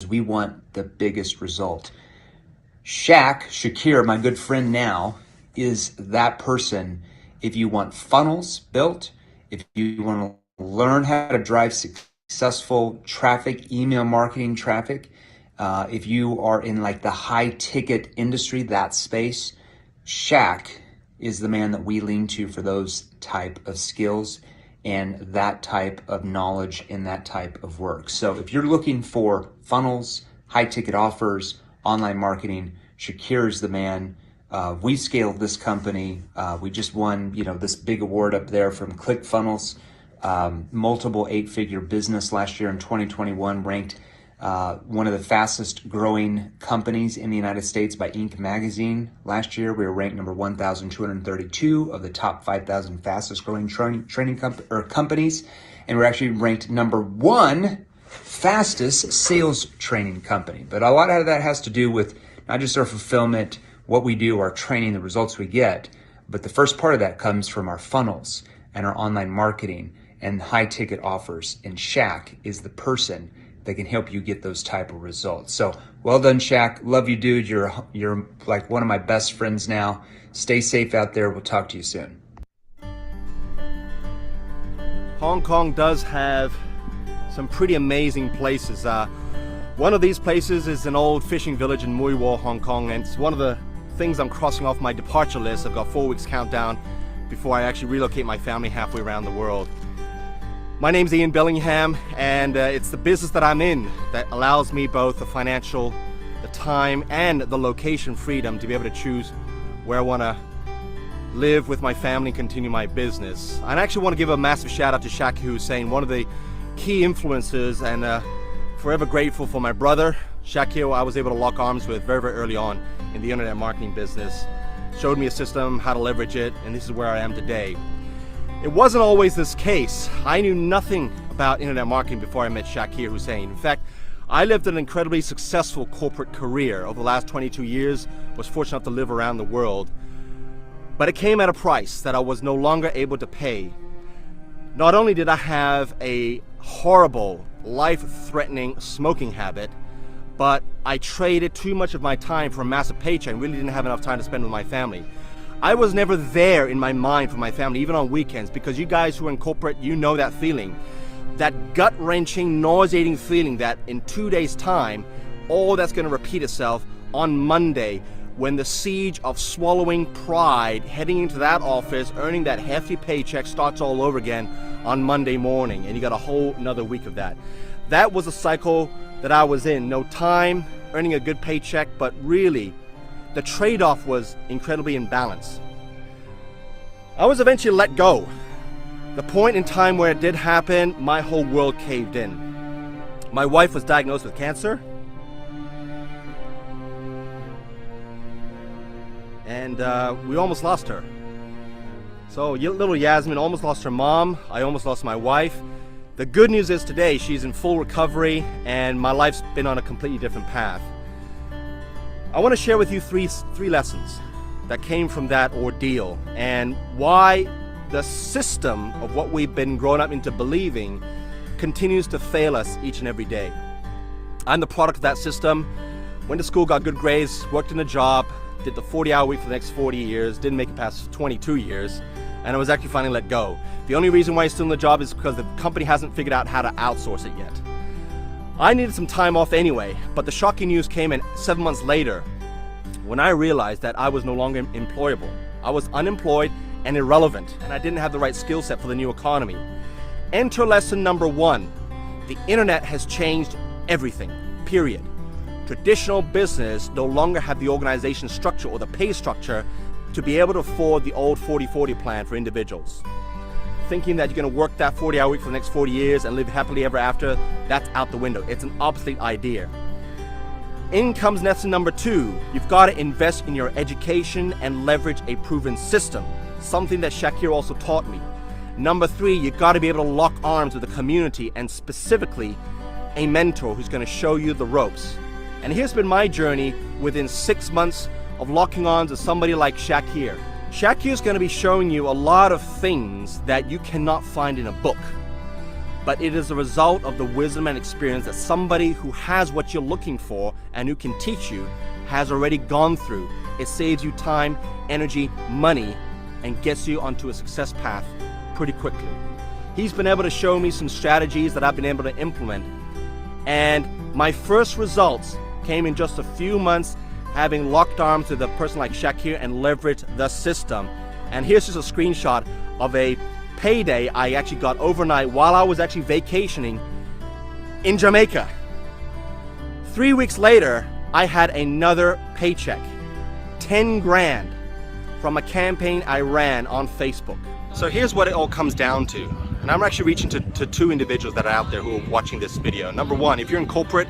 we want the biggest result. Shakir, my good friend now, is that person. If you want funnels built, if you want to learn how to drive successful traffic, email marketing traffic, if you are in like the high ticket industry, that space, Shaq is the man that we lean to for those type of skills and that type of knowledge and that type of work. So if you're looking for funnels, high ticket offers, online marketing, Shakir is the man. We scaled this company. We just won, this big award up there from ClickFunnels, multiple 8-figure business last year in 2021, ranked one of the fastest growing companies in the United States by Inc. magazine. Last year, we were ranked number 1,232 of the top 5,000 fastest growing companies. And we're actually ranked number 1 fastest sales training company. But a lot of that has to do with not just our fulfillment, what we do, our training, the results we get, but the first part of that comes from our funnels and our online marketing and high ticket offers. And Shaq is the person that can help you get those type of results. So well done, Shaq. Love you, dude. You're like one of my best friends now. Stay safe out there. We'll talk to you soon. Hong Kong does have some pretty amazing places. One of these places is an old fishing village in Mui Wo, Hong Kong, and it's one of the things I'm crossing off my departure list. I've got 4 weeks countdown before I actually relocate my family halfway around the world. My name's Ian Bellingham, and it's the business that I'm in that allows me both the financial, the time, and the location freedom to be able to choose where I want to live with my family and continue my business. I actually want to give a massive shout out to Shaq Hussain, one of the key influences, and forever grateful for my brother Shakir. I was able to lock arms with very early on in the internet marketing business. Showed me a system, how to leverage it, and this is where I am today. It wasn't always this case. I knew nothing about internet marketing before I met Shakir Hussain. In fact, I lived an incredibly successful corporate career over the last 22 years, was fortunate enough to live around the world. But it came at a price that I was no longer able to pay. Not only did I have a horrible, life-threatening smoking habit, but I traded too much of my time for a massive paycheck and really didn't have enough time to spend with my family. I was never there in my mind for my family, even on weekends, because you guys who are in corporate, you know that feeling. That gut-wrenching, nauseating feeling that in 2 days' time, all that's going to repeat itself on Monday when the siege of swallowing pride, heading into that office, earning that hefty paycheck starts all over again on Monday morning, and you got a whole another week of that. That was a cycle that I was in. No time, earning a good paycheck, but really, the trade-off was incredibly imbalanced. I was eventually let go. The point in time where it did happen, my whole world caved in. My wife was diagnosed with cancer, and we almost lost her. So little Yasmin almost lost her mom. I almost lost my wife. The good news is today she's in full recovery and my life's been on a completely different path. I want to share with you three lessons that came from that ordeal and why the system of what we've been grown up into believing continues to fail us each and every day. I'm the product of that system. Went to school, got good grades, worked in a job, did the 40-hour week for the next 40 years, didn't make it past 22 years, and I was actually finally let go. The only reason why I'm still in the job is because the company hasn't figured out how to outsource it yet. I needed some time off anyway, but the shocking news came in 7 months later when I realized that I was no longer employable. I was unemployed and irrelevant, and I didn't have the right skill set for the new economy. Enter lesson number 1. The internet has changed everything, period. Traditional business no longer have the organization structure or the pay structure to be able to afford the old 40-40 plan for individuals. Thinking that you're going to work that 40-hour week for the next 40 years and live happily ever after, that's out the window. It's an obsolete idea. In comes lesson number 2. You've got to invest in your education and leverage a proven system, something that Shakir also taught me. Number 3, you've got to be able to lock arms with the community and specifically a mentor who's going to show you the ropes. And here's been my journey within 6 months of locking arms with somebody like Shakir. Shakir is going to be showing you a lot of things that you cannot find in a book. but it is a result of the wisdom and experience that somebody who has what you're looking for and who can teach you has already gone through. It saves you time, energy, money, and gets you onto a success path pretty quickly. He's been able to show me some strategies that I've been able to implement, and my first results came in just a few months, having locked arms with a person like Shakir and leveraged the system. And here's just a screenshot of a payday I actually got overnight while I was actually vacationing in Jamaica. 3 weeks later, I had another paycheck, 10 grand, from a campaign I ran on Facebook. So here's what it all comes down to. And I'm actually reaching to two individuals that are out there who are watching this video. Number one, if you're in corporate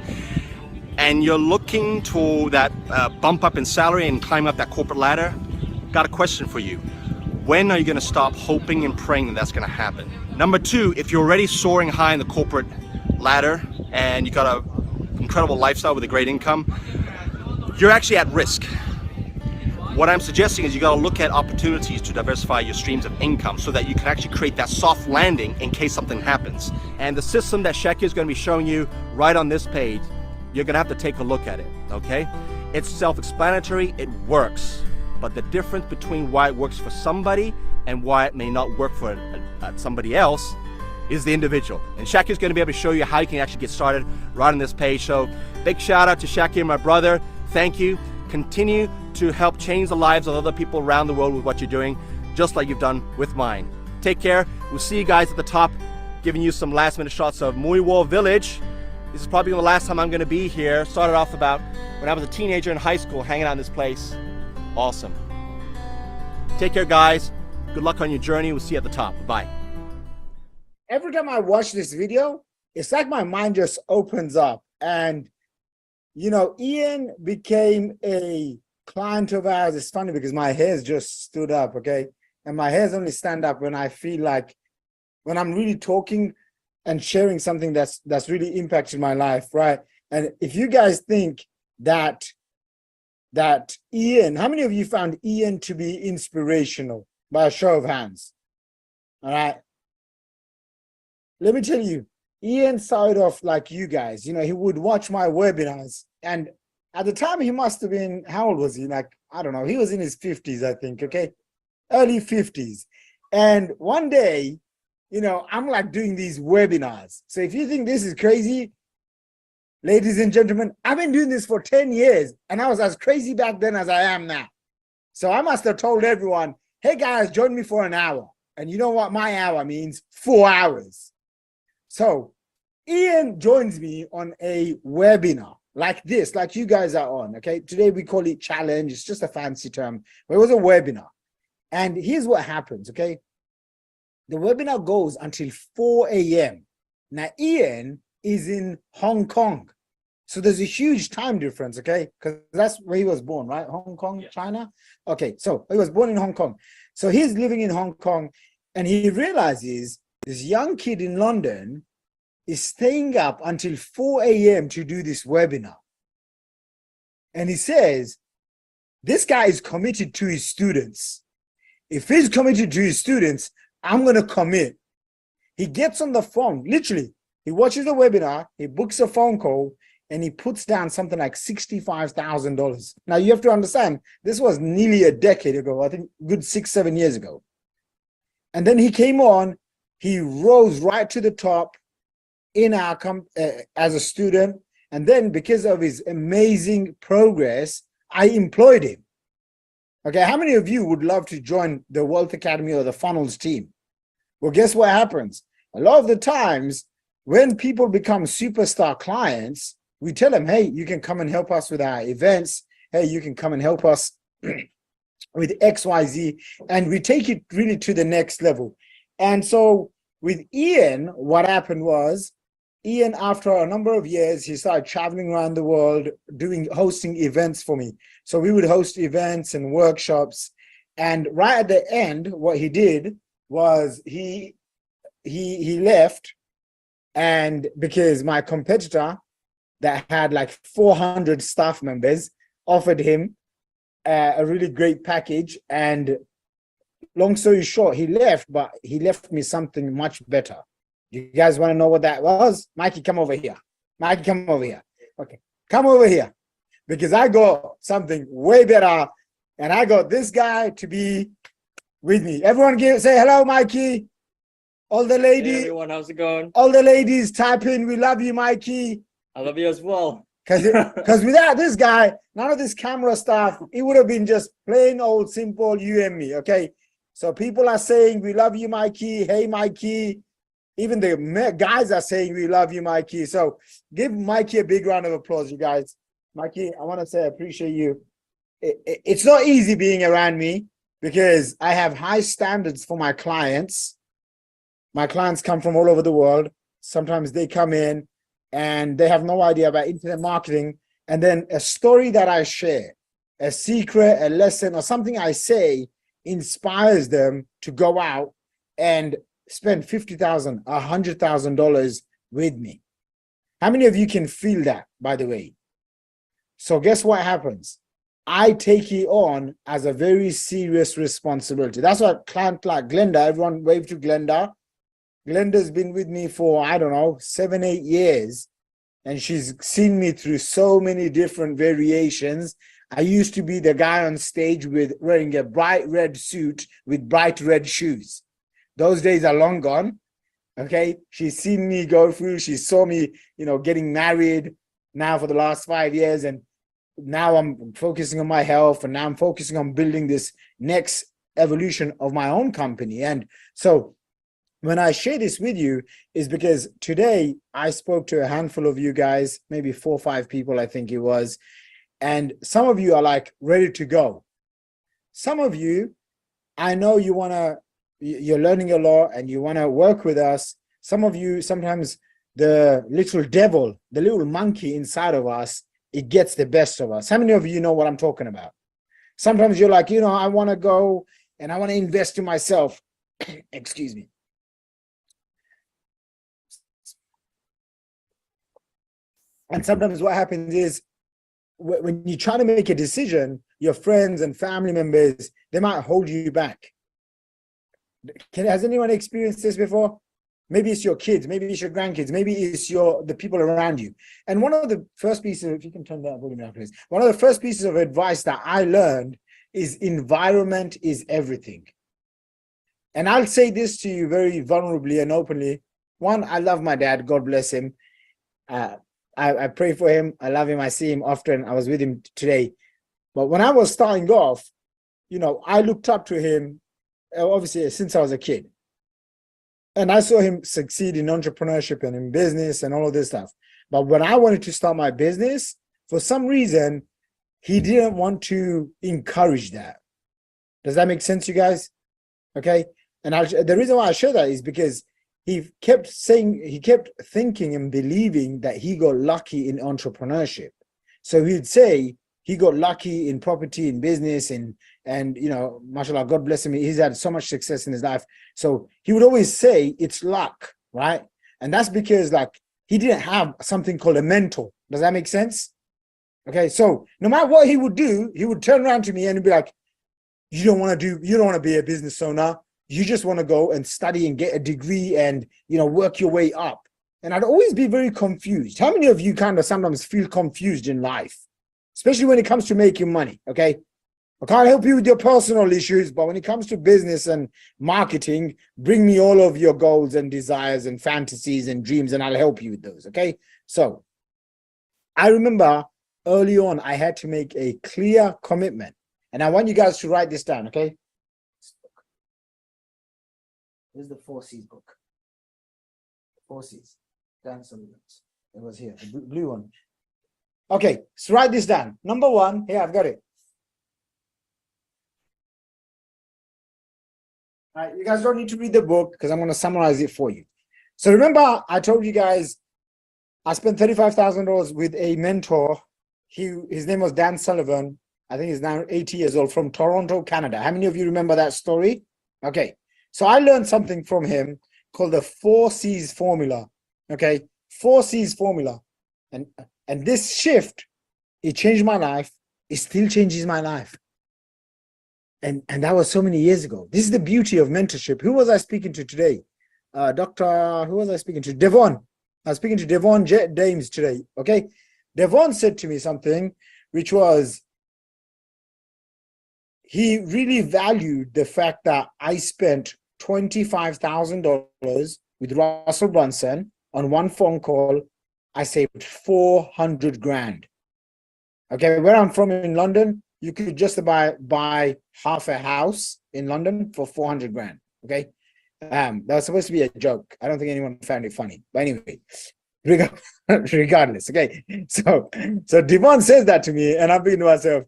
and you're looking to that bump up in salary and climb up that corporate ladder, got a question for you. When are you gonna stop hoping and praying that that's gonna happen? Number two, if you're already soaring high in the corporate ladder and you got an incredible lifestyle with a great income, you're actually at risk. What I'm suggesting is you got to look at opportunities to diversify your streams of income so that you can actually create that soft landing in case something happens. And the system that Shakir is going to be showing you right on this page, you're going to have to take a look at it, okay? It's self-explanatory, it works. But the difference between why it works for somebody and why it may not work for somebody else is the individual. And Shakir is going to be able to show you how you can actually get started right on this page. So big shout out to Shakir, my brother. Thank you. Continue to help change the lives of other people around the world with what you're doing, just like you've done with mine. Take care. We'll see you guys at the top, giving you some last minute shots of Mui War Village. This is probably the last time I'm going to be here. Started off about when I was a teenager in high school, hanging out in this place. Awesome. Take care, guys. Good luck on your journey. We'll see you at the top. Bye. Every time I watch this video, it's like my mind just opens up. And you know, Ian became a client of ours. It's funny because my hairs just stood up, okay? And my hairs only stand up when I feel like, when I'm really talking and sharing something that's really impacted my life, right? And if you guys think that Ian, how many of you found Ian to be inspirational? By a show of hands. All right. Let me tell you, Ian started off like you guys. You know, he would watch my webinars. And at the time, he must have been, how old was he? Like, I don't know. He was in his 50s, I think, okay? Early 50s. And one day, you know, I'm like doing these webinars. So if you think this is crazy, ladies and gentlemen, I've been doing this for 10 years. And I was as crazy back then as I am now. So I must have told everyone, hey guys, join me for an hour. And you know what my hour means? 4 hours. So Ian joins me on a webinar like this, like you guys are on, okay? Today we call it challenge. It's just a fancy term, but it was a webinar. And here's what happens, okay? The webinar goes until 4 a.m. Now, Ian is in Hong Kong. So there's a huge time difference, okay? Because that's where he was born, right? Hong Kong, yeah. China? Okay, so he was born in Hong Kong. So he's living in Hong Kong, and he realizes this young kid in London is staying up until 4 a.m. to do this webinar. And he says, this guy is committed to his students. If he's committed to his students, I'm going to commit. He gets on the phone, literally. He watches the webinar, he books a phone call, and he puts down something like $65,000. Now, you have to understand, this was nearly a decade ago, I think good 6-7 years ago. And then he came on, he rose right to the top in our as a student. And then because of his amazing progress, I employed him. Okay, how many of you would love to join the Wealth Academy or the Funnels team? Well, guess what happens? A lot of the times when people become superstar clients, we tell them, hey, you can come and help us with our events. Hey, you can come and help us with XYZ. And we take it really to the next level. And so with Ian, what happened was, Ian, after a number of years, he started traveling around the world, hosting events for me. So we would host events and workshops. And right at the end, what he did was he left. And because my competitor that had like 400 staff members offered him a really great package. And long story short, he left, but he left me something much better. You guys want to know what that was? Mikey, come over here. Mikey, come over here. Okay, come over here. Because I got something way better. And I got this guy to be with me. Everyone say hello, Mikey. All the ladies. Hey everyone, how's it going? All the ladies type in, we love you, Mikey. I love you as well. Because without this guy, none of this camera stuff, it would have been just plain old simple you and me, okay? So people are saying, we love you, Mikey. Hey, Mikey. Even the guys are saying, we love you, Mikey. So give Mikey a big round of applause, you guys. Mikey, I want to say I appreciate you. It's not easy being around me because I have high standards for my clients. My clients come from all over the world. Sometimes they come in and they have no idea about internet marketing. And then a story that I share, a secret, a lesson, or something I say inspires them to go out and spend $50,000, $100,000 with me. How many of you can feel that, by the way? So guess what happens? I take it on as a very serious responsibility. That's why a client like Glenda, everyone wave to Glenda. Glenda's been with me for, I don't know, 7, 8 years. And she's seen me through so many different variations. I used to be the guy on stage with wearing a bright red suit with bright red shoes. Those days are long gone. Okay. She's seen me go through. She saw me, getting married now for the last 5 years. And now I'm focusing on my health. And now I'm focusing on building this next evolution of my own company. And so when I share this with you is because today I spoke to a handful of you guys, maybe 4 or 5 people, I think it was. And some of you are like ready to go. Some of you, I know you're learning a lot and you want to work with us. Some of you, sometimes the little devil, the little monkey inside of us, it gets the best of us. How many of you know what I'm talking about? Sometimes you're like, I want to go and I want to invest in myself. Excuse me. And sometimes what happens is when you try to make a decision, your friends and family members, they might hold you back. Has anyone experienced this before? Maybe it's your kids, maybe it's your grandkids, maybe it's the people around you. And one of the first pieces, if you can turn that volume down, please. One of the first pieces of advice that I learned is environment is everything. And I'll say this to you very vulnerably and openly. One, I love my dad, God bless him. I pray for him. I love him. I see him often. I was with him today. But when I was starting off, I looked up to him, obviously, since I was a kid. And I saw him succeed in entrepreneurship and in business and all of this stuff. But when I wanted to start my business, for some reason, he didn't want to encourage that. Does that make sense, you guys? Okay. And the reason why I share that is because he kept thinking and believing that he got lucky in entrepreneurship. So he'd say he got lucky in property, in business, and mashallah, God bless him. He's had so much success in his life. So he would always say it's luck, right? And that's because he didn't have something called a mentor. Does that make sense? Okay. So no matter what he would do, he would turn around to me and be like, you don't want to be a business owner. You just want to go and study and get a degree and, work your way up. And I'd always be very confused. How many of you kind of sometimes feel confused in life, especially when it comes to making money? Okay. I can't help you with your personal issues, but when it comes to business and marketing, bring me all of your goals and desires and fantasies and dreams, and I'll help you with those. Okay. So I remember early on, I had to make a clear commitment, and I want you guys to write this down. Okay. This is the 4 C's book. 4 C's. Dan Sullivan's. It was here, the blue one. Okay, so write this down. Number 1, here, I've got it. All right, you guys don't need to read the book because I'm going to summarize it for you. So remember, I told you guys I spent $35,000 with a mentor. His name was Dan Sullivan. I think he's now 80 years old, from Toronto, Canada. How many of you remember that story? Okay. So I learned something from him called the 4 C's formula. Okay, 4 C's formula. And this shift, it changed my life. It still changes my life. And that was so many years ago. This is the beauty of mentorship. Who was I speaking to today? Dr. Who was I speaking to? Devon. I was speaking to Devon Dames today. Okay. Devon said to me something which was he really valued the fact that I spent $25,000 with Russell Brunson on one phone call. I saved 400 grand. Okay, where I'm from in London, you could just buy half a house in London for 400 grand. Okay, that was supposed to be a joke. I don't think anyone found it funny, but anyway, regardless. Okay, so Devon says that to me, and I'm thinking to myself,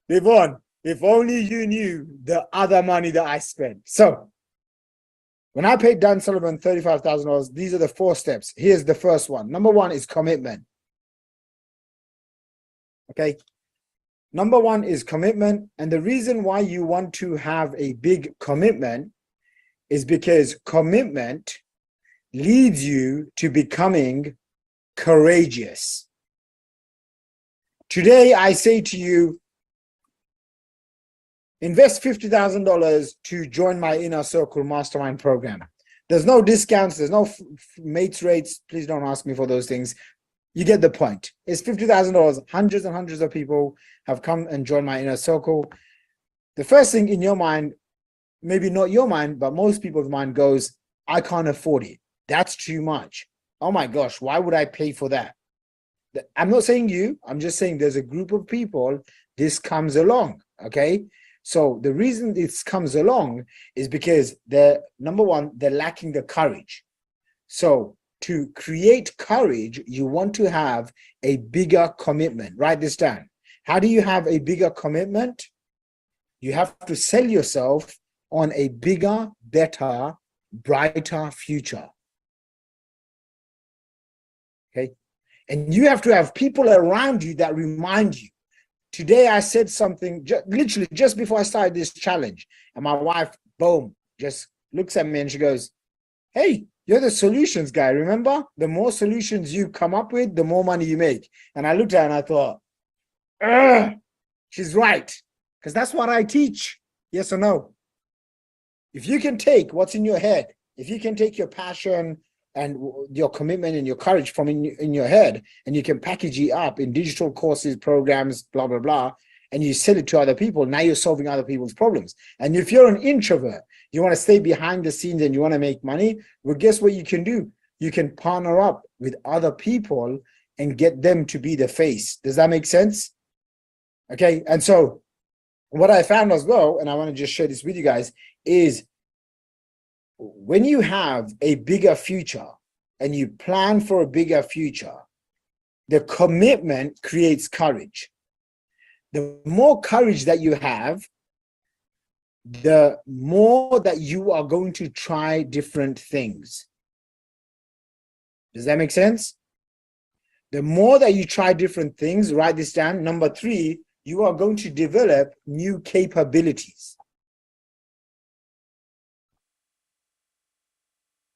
Devon, if only you knew the other money that I spent. So when I paid Dan Sullivan $35,000, these are the 4 steps. Here's the first one. Number 1 is commitment. Okay. Number 1 is commitment. And the reason why you want to have a big commitment is because commitment leads you to becoming courageous. Today, I say to you, invest $50,000 to join my Inner Circle Mastermind program. There's no discounts. There's no mates rates. Please don't ask me for those things. You get the point. It's $50,000. Hundreds and hundreds of people have come and joined my Inner Circle. The first thing in your mind, maybe not your mind, but most people's mind goes, I can't afford it. That's too much. Oh my gosh, why would I pay for that? I'm not saying you. I'm just saying there's a group of people this comes along, okay? So the reason this comes along is because number 1, they're lacking the courage. So to create courage, you want to have a bigger commitment. Write this down. How do you have a bigger commitment? You have to sell yourself on a bigger, better, brighter future. Okay. And you have to have people around you that remind you. Today, I said something literally just before I started this challenge, and my wife, boom, just looks at me and she goes, hey, you're the solutions guy, remember? The more solutions you come up with, the more money you make. And I looked at her and I thought, she's right, because that's what I teach. Yes or no? If you can take what's in your head, if you can take your passion and your commitment and your courage from in your head, and you can package it up in digital courses, programs, blah, blah, blah, and you sell it to other people, now you're solving other people's problems. And if you're an introvert, you want to stay behind the scenes and you want to make money, well, guess what you can do? You can partner up with other people and get them to be the face. Does that make sense? Okay, and so what I found as well, and I want to just share this with you guys, is when you have a bigger future and you plan for a bigger future, the commitment creates courage. The more courage that you have, the more that you are going to try different things. Does that make sense? The more that you try different things, write this down. Number 3, you are going to develop new capabilities.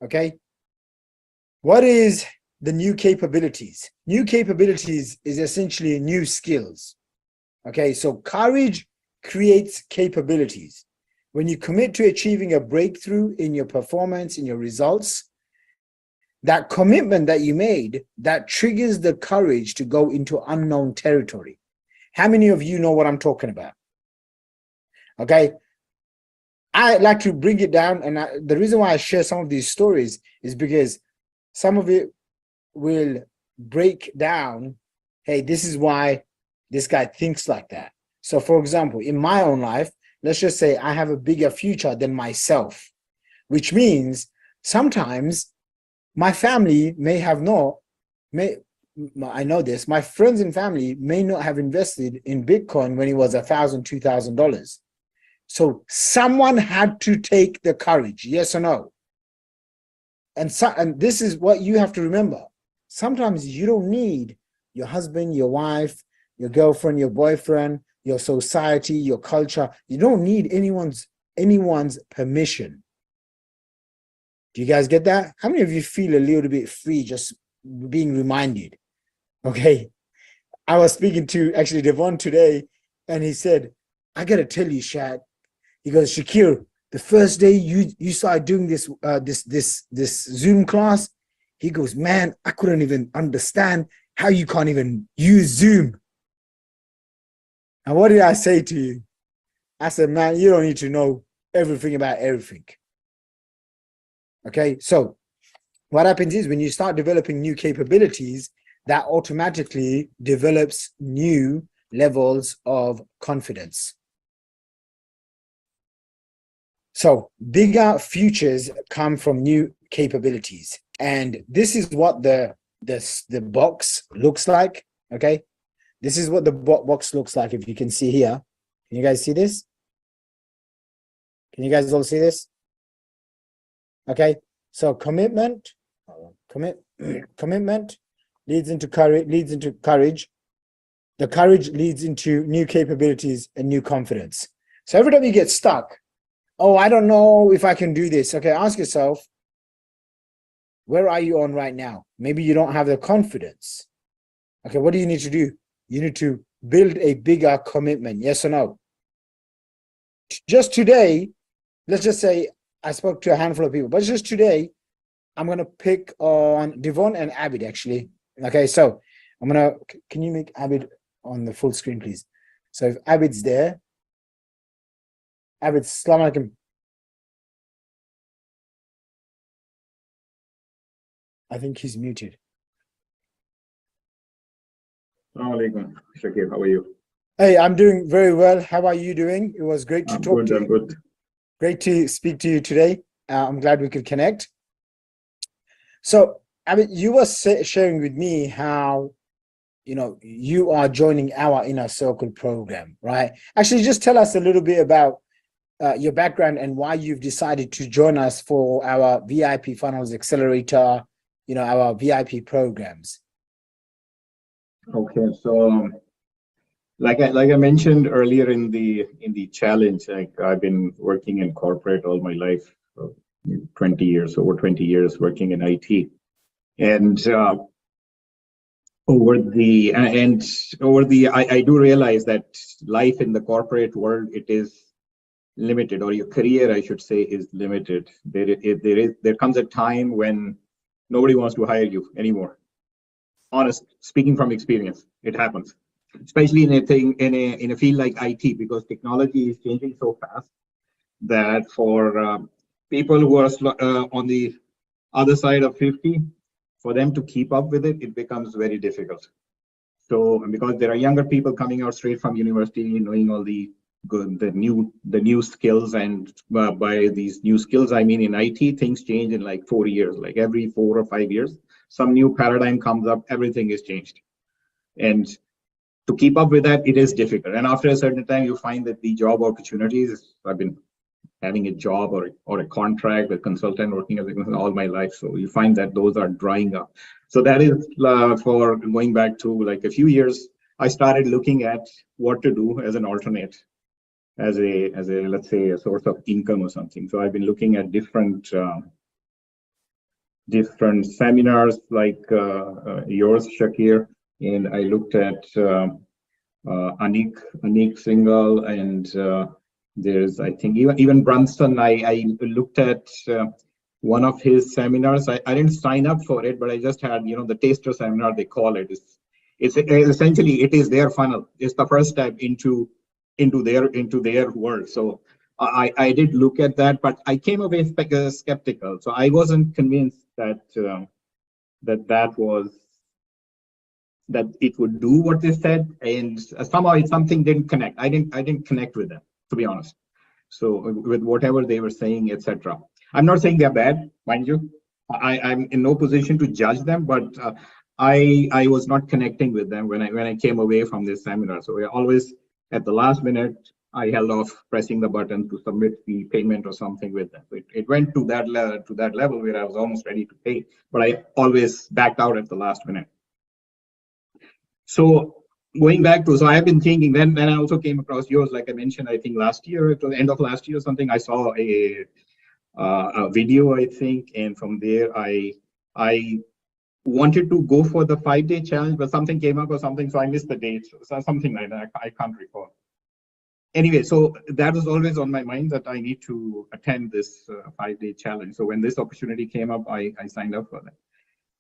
Okay. What is the new capabilities? New capabilities is essentially new skills. Okay. So courage creates capabilities. When you commit to achieving a breakthrough in your performance, in your results, that commitment that you made, that triggers the courage to go into unknown territory. How many of you know what I'm talking about? Okay. I like to bring it down, and the reason why I share some of these stories is because some of it will break down, hey, this is why this guy thinks like that. So for example, in my own life, let's just say I have a bigger future than myself, which means sometimes my family I know this, my friends and family may not have invested in Bitcoin when it was $1,000, $2,000. So someone had to take the courage, yes or no? And this is what you have to remember. Sometimes you don't need your husband, your wife, your girlfriend, your boyfriend, your society, your culture. You don't need anyone's permission. Do you guys get that? How many of you feel a little bit free just being reminded? Okay. I was speaking to actually Devon today, and he said, I got to tell you, Shad. He goes, Shakir, The first day you started doing this Zoom class, he goes, man, I couldn't even understand how you can't even use Zoom. And what did I say to you? I said, man, you don't need to know everything about everything. Okay, so what happens is when you start developing new capabilities, that automatically develops new levels of confidence. So bigger futures come from new capabilities. And this is what the box looks like. Okay, this is what the box looks like. If you can see here, can you guys see this? Can you guys all see this? Okay, so commitment leads into courage. The courage leads into new capabilities and new confidence. So every time you get stuck, oh, I don't know if I can do this. Okay, ask yourself, where are you on right now? Maybe you don't have the confidence. Okay, what do you need to do? You need to build a bigger commitment, yes or no? Just today, let's just say I spoke to a handful of people, but just today, I'm going to pick on Devon and Abid, actually. Okay, so I'm going to, can you make Abid on the full screen, please? So if Abid's there, Abid, Assalamu alaikum. I think he's muted. Assalamu alaikum, Shakir. How are you? Hey, I'm doing very well. How are you doing? It was great to I'm talk good, to you. I'm good. Great to speak to you today. I'm glad we could connect. So, Abid, you were sharing with me how, you know, you are joining our Inner Circle program, right? Actually, just tell us a little bit about your background and why you've decided to join us for our VIP Funnels Accelerator, you know, our VIP programs. Okay, so like I mentioned earlier in the challenge, I've been working in corporate all my life, 20 years, over 20 years working in IT, and I do realize that life in the corporate world, it is limited, or your career, I should say, is limited. There comes a time when nobody wants to hire you anymore. Honest, speaking from experience, it happens, especially in a field like IT, because technology is changing so fast that for people who are on the other side of 50, for them to keep up with it, it becomes very difficult. So because there are younger people coming out straight from university, knowing all the new skills, and by these new skills, I mean in IT, things change in like 4 years, like every 4 or 5 years, some new paradigm comes up, everything is changed. And to keep up with that, it is difficult. And after a certain time, you find that the job opportunities, I've been having a job or a contract, a consultant working as a consultant all my life. So you find that those are drying up. So that is for going back to like a few years, I started looking at what to do as an alternate, as a let's say a source of income or something. So I've been looking at different seminars like yours, Shakir, and I looked at Anik Singhal, and there's, I think, even Brunson. I looked at one of his seminars. I didn't sign up for it, but I just had, you know, the taster seminar, they call it. It's essentially, it is their funnel. It's the first step into their world. So I did look at that, but I came away skeptical. So I wasn't convinced that that it would do what they said, and somehow something didn't connect. I didn't connect with them, to be honest. So with whatever they were saying, etc. I'm not saying they're bad, mind you. I'm in no position to judge them, but I was not connecting with them when I came away from this seminar. So we always at the last minute, I held off pressing the button to submit the payment or something with them. It went to that level where I was almost ready to pay, but I always backed out at the last minute. So going back to, so I have been thinking, then I also came across yours, like I mentioned, I think last year, it was the end of last year or something, I saw a video, I think, and from there I wanted to go for the 5-day challenge, but something came up or something, so I missed the date, so something like that. I can't recall. anyway, so that was always on my mind that I need to attend this 5-day challenge. So when this opportunity came up, I signed up for that.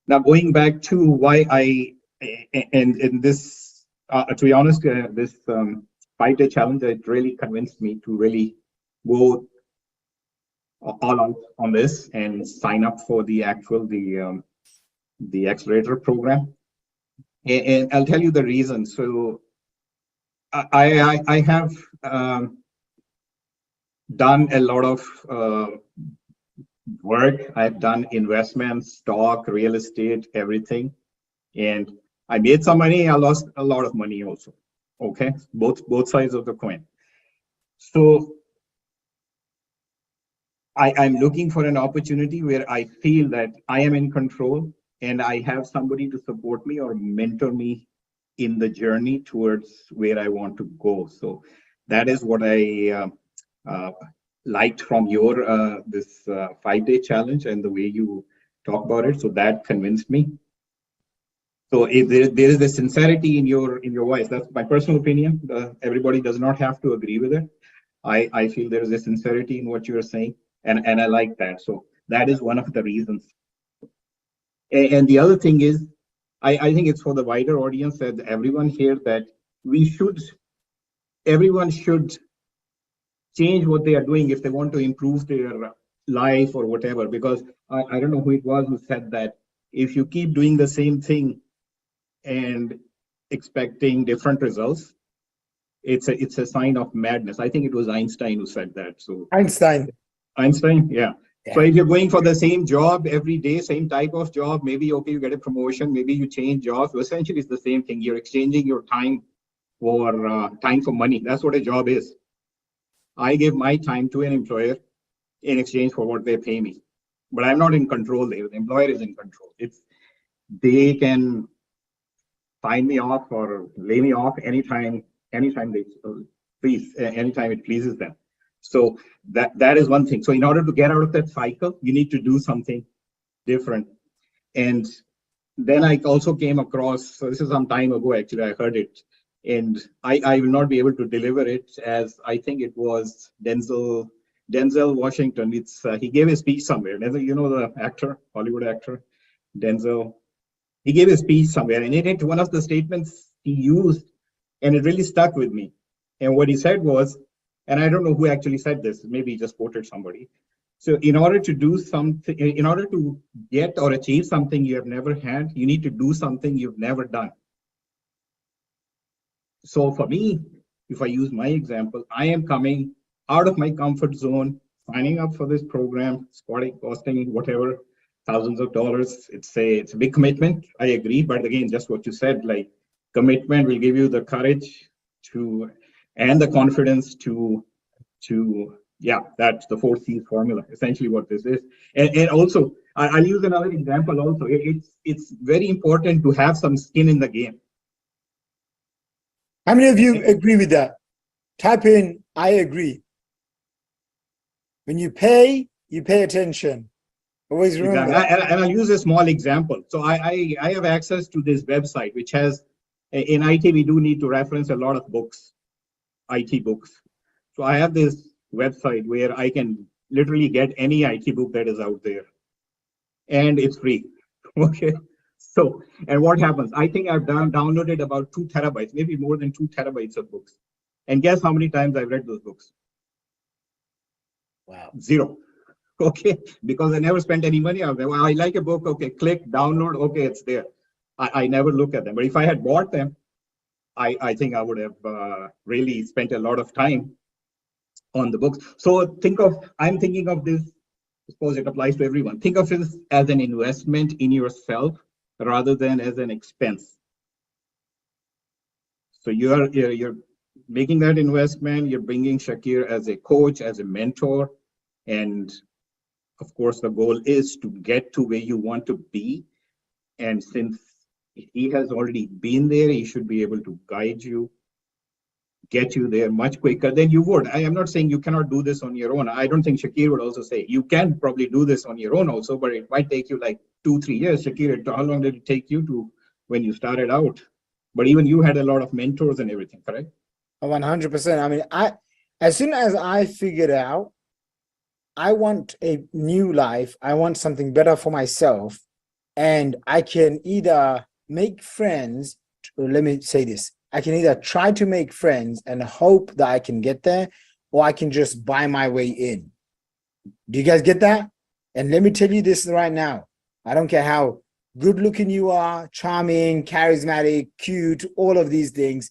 Now, going back to why and this, to be honest, this 5-day challenge, it really convinced me to really go all out on this and sign up for the accelerator program. And I'll tell you the reason. So I have done a lot of work. I've done investments, stock, real estate, everything. And I made some money. I lost a lot of money also. Okay, both sides of the coin. So I'm looking for an opportunity where I feel that I am in control and I have somebody to support me or mentor me in the journey towards where I want to go. So that is what I liked from your this 5-day challenge and the way you talk about it. So that convinced me. So if there is a sincerity in your voice, that's my personal opinion. Everybody does not have to agree with it. I feel there is a sincerity in what you're saying, and I like that. So that is one of the reasons. And the other thing is, I think it's for the wider audience that everyone here that everyone should change what they are doing if they want to improve their life or whatever. Because I don't know who it was who said that if you keep doing the same thing and expecting different results, it's a sign of madness. I think it was Einstein who said that. So Einstein, yeah. So if you're going for the same job every day, same type of job, maybe okay, you get a promotion, maybe you change jobs. So essentially, it's the same thing. You're exchanging your time for money. That's what a job is. I give my time to an employer in exchange for what they pay me, but I'm not in control there. The employer is in control. They can sign me off or lay me off anytime they please, anytime it pleases them. So that is one thing. So in order to get out of that cycle, you need to do something different. And then I also came across, so this is some time ago, actually, I heard it. And I will not be able to deliver it, as I think it was Denzel Washington. It's he gave a speech somewhere. You know the actor, Hollywood actor, Denzel. He gave a speech somewhere, and in it, one of the statements he used, and it really stuck with me. And what he said was, and I don't know who actually said this, maybe he just quoted somebody. So in order to do something, in order to get or achieve something you have never had, you need to do something you've never done. So for me, if I use my example, I am coming out of my comfort zone, signing up for this program, costing whatever, thousands of dollars. It's a big commitment. I agree. But again, just what you said, like commitment will give you the courage and the confidence to that's the 4 C's formula, essentially what this is. And also, I'll use another example also. It's very important to have some skin in the game. how many of you agree with that? Type in, I agree. When you pay attention. Always remember. Exactly. And I'll use a small example. So I have access to this website, which has, in IT, we do need to reference a lot of books, IT books. So I have this website where I can literally get any IT book that is out there. And it's free. Okay. So, and what happens? I think I've downloaded about 2 terabytes, maybe more than 2 terabytes of books. And guess how many times I've read those books? Wow. 0. Okay, because I never spent any money on them. Well, I like a book, okay, click, download, okay, it's there. I never look at them. But if I had bought them, I think I would have really spent a lot of time on the books. So I'm thinking of this, I suppose it applies to everyone. Think of this as an investment in yourself rather than as an expense. So you're making that investment, you're bringing Shakir as a coach, as a mentor, and of course, the goal is to get to where you want to be. And since he has already been there, he should be able to guide you, get you there much quicker than you would. I am not saying you cannot do this on your own. I don't think Shakir would also say you can probably do this on your own also, but it might take you like 2-3 years. Shakir, how long did it take you to when you started out? But even you had a lot of mentors and everything, correct? 100%. I mean, as soon as I figured out I want a new life, I want something better for myself, and I can either make friends, or let me say this, I can either try to make friends and hope that I can get there, or I can just buy my way in. Do you guys get that? And let me tell you this right now. I don't care how good looking you are, charming, charismatic, cute, all of these things.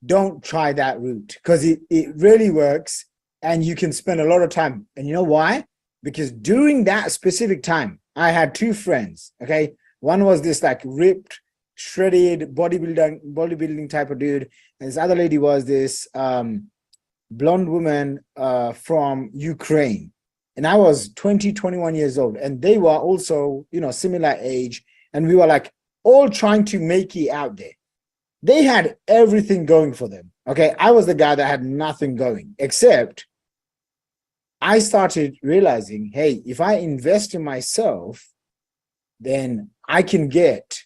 Don't try that route, because it really works and you can spend a lot of time. And you know why? Because during that specific time, I had two friends. Okay. One was this like ripped, shredded bodybuilding type of dude. And this other lady was this blonde woman from Ukraine. And I was 20, 21 years old. And they were also, you know, similar age. And we were like all trying to make it out there. They had everything going for them. Okay. I was the guy that had nothing going, except I started realizing, hey, if I invest in myself, then I can get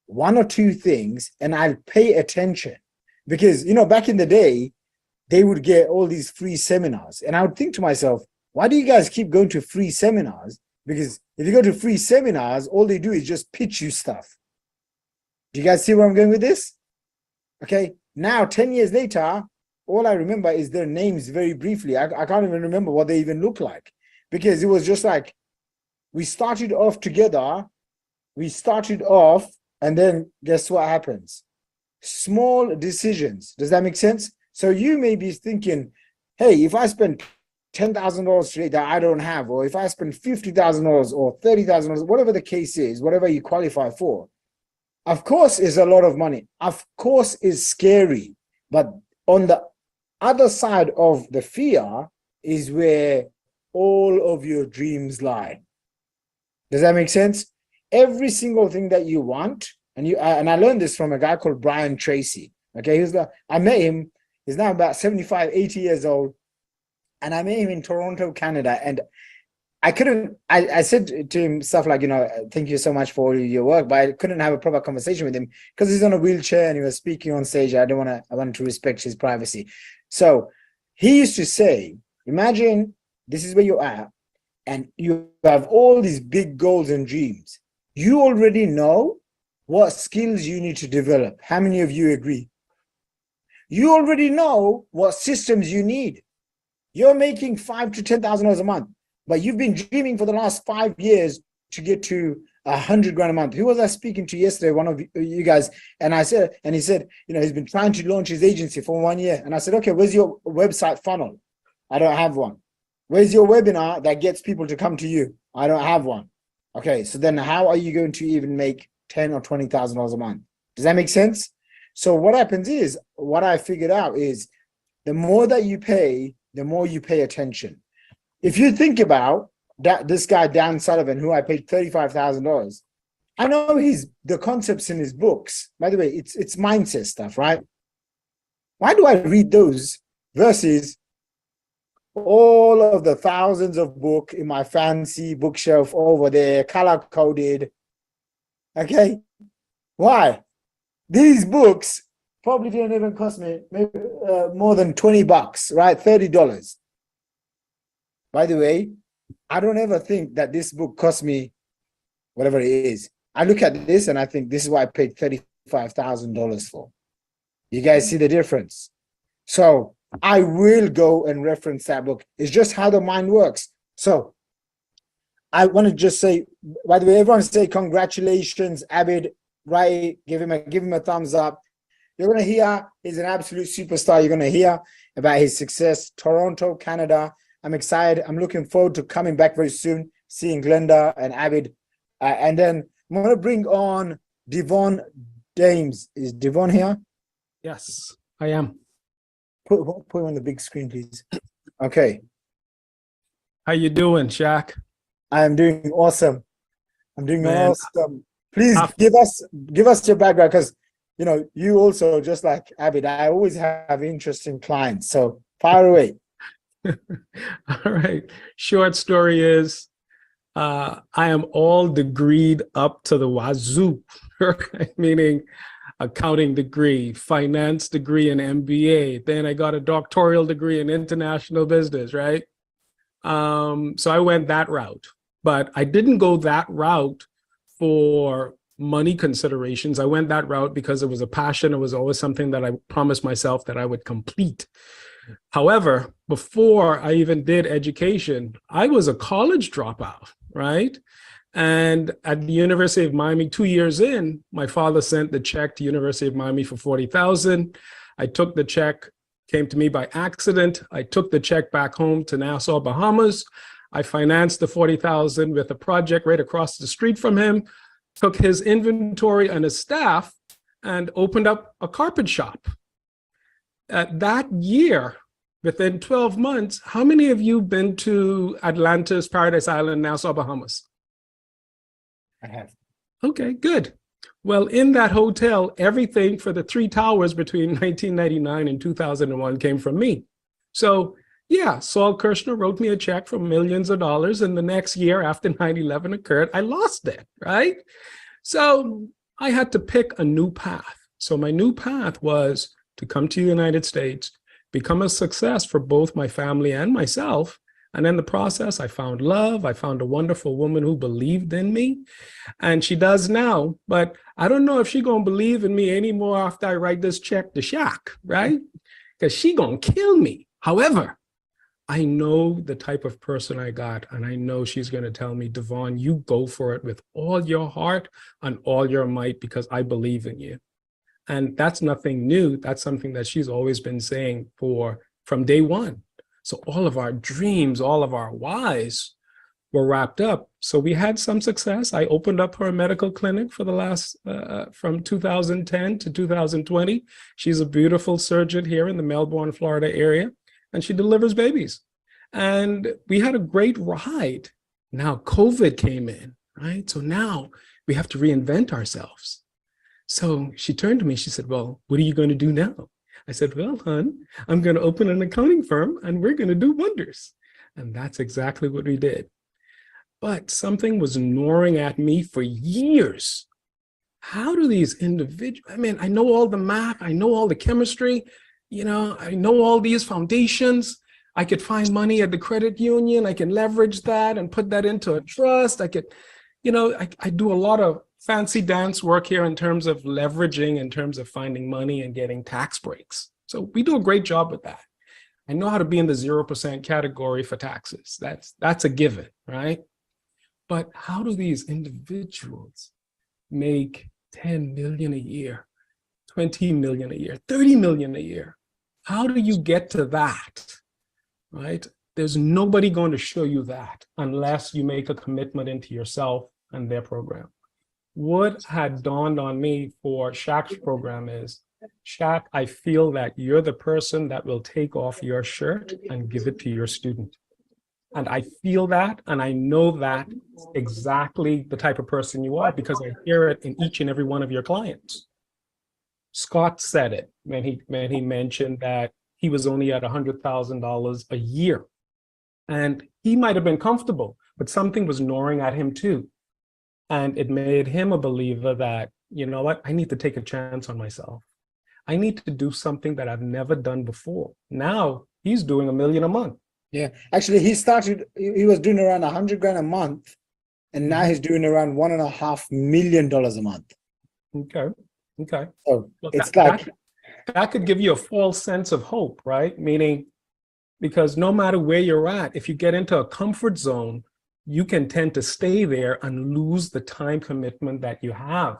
one or two things and I'll pay attention. Because, you know, back in the day, they would get all these free seminars. And I would think to myself, why do you guys keep going to free seminars? Because if you go to free seminars, all they do is just pitch you stuff. Do you guys see where I'm going with this? Okay, now 10 years later, all I remember is their names very briefly. I can't even remember what they even look like, because it was just like, we started off together, and then guess what happens? Small decisions. Does that make sense? So you may be thinking, hey, if I spend $10,000 today that I don't have, or if I spend $50,000 or $30,000, whatever the case is, whatever you qualify for, of course, is a lot of money. Of course, is scary. But on the other side of the fear is where all of your dreams lie. Does that make sense? Every single thing that you want, and I learned this from a guy called Brian Tracy. Okay, I met him. He's now about 75, 80 years old, and I met him in Toronto, Canada. And I said to him stuff like, you know, thank you so much for all your work, but I couldn't have a proper conversation with him because he's on a wheelchair and he was speaking on stage. I wanted to respect his privacy. So he used to say, imagine this is where you're at and you have all these big goals and dreams. You already know what skills you need to develop. How many of you agree? You already know what systems you need. You're making $5,000 to $10,000 a month. But you've been dreaming for the last 5 years to get to $100,000 a month. Who was I speaking to yesterday? One of you guys. And he said, you know, he's been trying to launch his agency for 1 year. And I said, okay, where's your website funnel? I don't have one. Where's your webinar that gets people to come to you? I don't have one. Okay, so then how are you going to even make $10,000 or $20,000 a month? Does that make sense? So what happens is, what I figured out is, the more that you pay, the more you pay attention. If you think about that, this guy, Dan Sullivan, who I paid $35,000, I know the concepts in his books. By the way, it's mindset stuff, right? Why do I read those versus all of the thousands of books in my fancy bookshelf over there, color-coded? Okay, why? These books probably didn't even cost me maybe more than $20, right? $30. By the way, I don't ever think that this book cost me whatever it is. I look at this and I think this is what I paid $35,000 for. You guys see the difference? So I will go and reference that book. It's just how the mind works. So I want to just say, by the way, everyone say congratulations, Abid, right? Give him a thumbs up. You're going to hear, he's an absolute superstar. You're going to hear about his success, Toronto, Canada. I'm excited. I'm looking forward to coming back very soon, seeing Glenda and Abid. And then I'm going to bring on Devon Dames. Is Devon here? Yes, I am. Put him on the big screen, please. Okay. How you doing, Shaq? I am doing awesome. I'm doing Man, awesome. Please give us your background, because, you know, you also, just like Abid, I always have interesting clients. So fire away. All right. Short story is, I am all degreed up to the wazoo, right? Meaning accounting degree, finance degree, and MBA. Then I got a doctoral degree in international business, right? So I went that route, but I didn't go that route for money considerations. I went that route because it was a passion. It was always something that I promised myself that I would complete. However, before I even did education, I was a college dropout, right? And at the University of Miami, 2 years in, my father sent the check to University of Miami for $40,000. I took the check, came to me by accident. I took the check back home to Nassau, Bahamas. I financed the $40,000 with a project right across the street from him, took his inventory and his staff, and opened up a carpet shop. That year, within 12 months, how many of you been to Atlantis, Paradise Island, Nassau, Bahamas? I have. Okay, good. Well, in that hotel, everything for the 3 towers between 1999 and 2001 came from me. So yeah, Saul Kirshner wrote me a check for millions of dollars, and the next year after 9/11 occurred, I lost it, right? So I had to pick a new path. So my new path was to come to the United States, become a success for both my family and myself. And in the process, I found love. I found a wonderful woman who believed in me, and she does now. But I don't know if she's going to believe in me anymore after I write this check to Shaq, right? Because she's going to kill me. However, I know the type of person I got, and I know she's going to tell me, Devon, you go for it with all your heart and all your might because I believe in you. And that's nothing new. That's something that she's always been saying from day one. So all of our dreams, all of our whys were wrapped up. So we had some success. I opened up her medical clinic for the last, from 2010 to 2020. She's a beautiful surgeon here in the Melbourne, Florida area, and she delivers babies. And we had a great ride. Now COVID came in, right? So now we have to reinvent ourselves. So she turned to me, she said, well, what are you going to do now? I said, well, hon, I'm going to open an accounting firm and we're going to do wonders. And that's exactly what we did. But something was gnawing at me for years. How do these individuals, I mean, I know all the math, I know all the chemistry, I know all these foundations. I could find money at the credit union. I can leverage that and put that into a trust. I could, I do a lot of fancy dance work here in terms of leveraging, in terms of finding money and getting tax breaks. So we do a great job with that. I know how to be in the 0% category for taxes. That's a given, right? But how do these individuals make 10 million a year, 20 million a year, 30 million a year? How do you get to that, right? There's nobody going to show you that unless you make a commitment into yourself and their program. What had dawned on me for Shaq's program is, Shaq, I feel that you're the person that will take off your shirt and give it to your student. And I feel that, and I know that exactly the type of person you are because I hear it in each and every one of your clients. Scott said it when he mentioned that he was only at $100,000 a year. And he might have been comfortable, but something was gnawing at him too. And it made him a believer that, you know what, I need to take a chance on myself. I need to do something that I've never done before. Now he's doing $1 million a month. Yeah, actually he was doing around 100 grand a month, and now he's doing around $1.5 million a month. Okay. So Look, it's that could give you a false sense of hope, right? Meaning, because no matter where you're at, if you get into a comfort zone, you can tend to stay there and lose the time commitment that you have.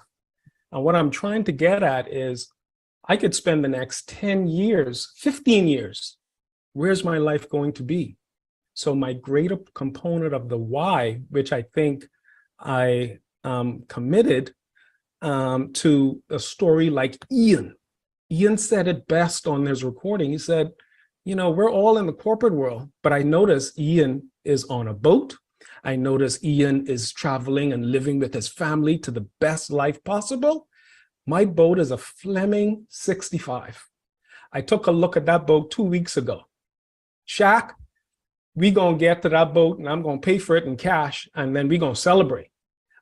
And what I'm trying to get at is, I could spend the next 10 years, 15 years, where's my life going to be? So my greater component of the why, which I think I committed to a story like Ian. Ian said it best on his recording. He said, we're all in the corporate world, but I notice Ian is on a boat. I notice Ian is traveling and living with his family to the best life possible. My boat is a Fleming 65. I took a look at that boat 2 weeks ago. Shaq, we gonna get to that boat and I'm gonna pay for it in cash, and then we gonna celebrate.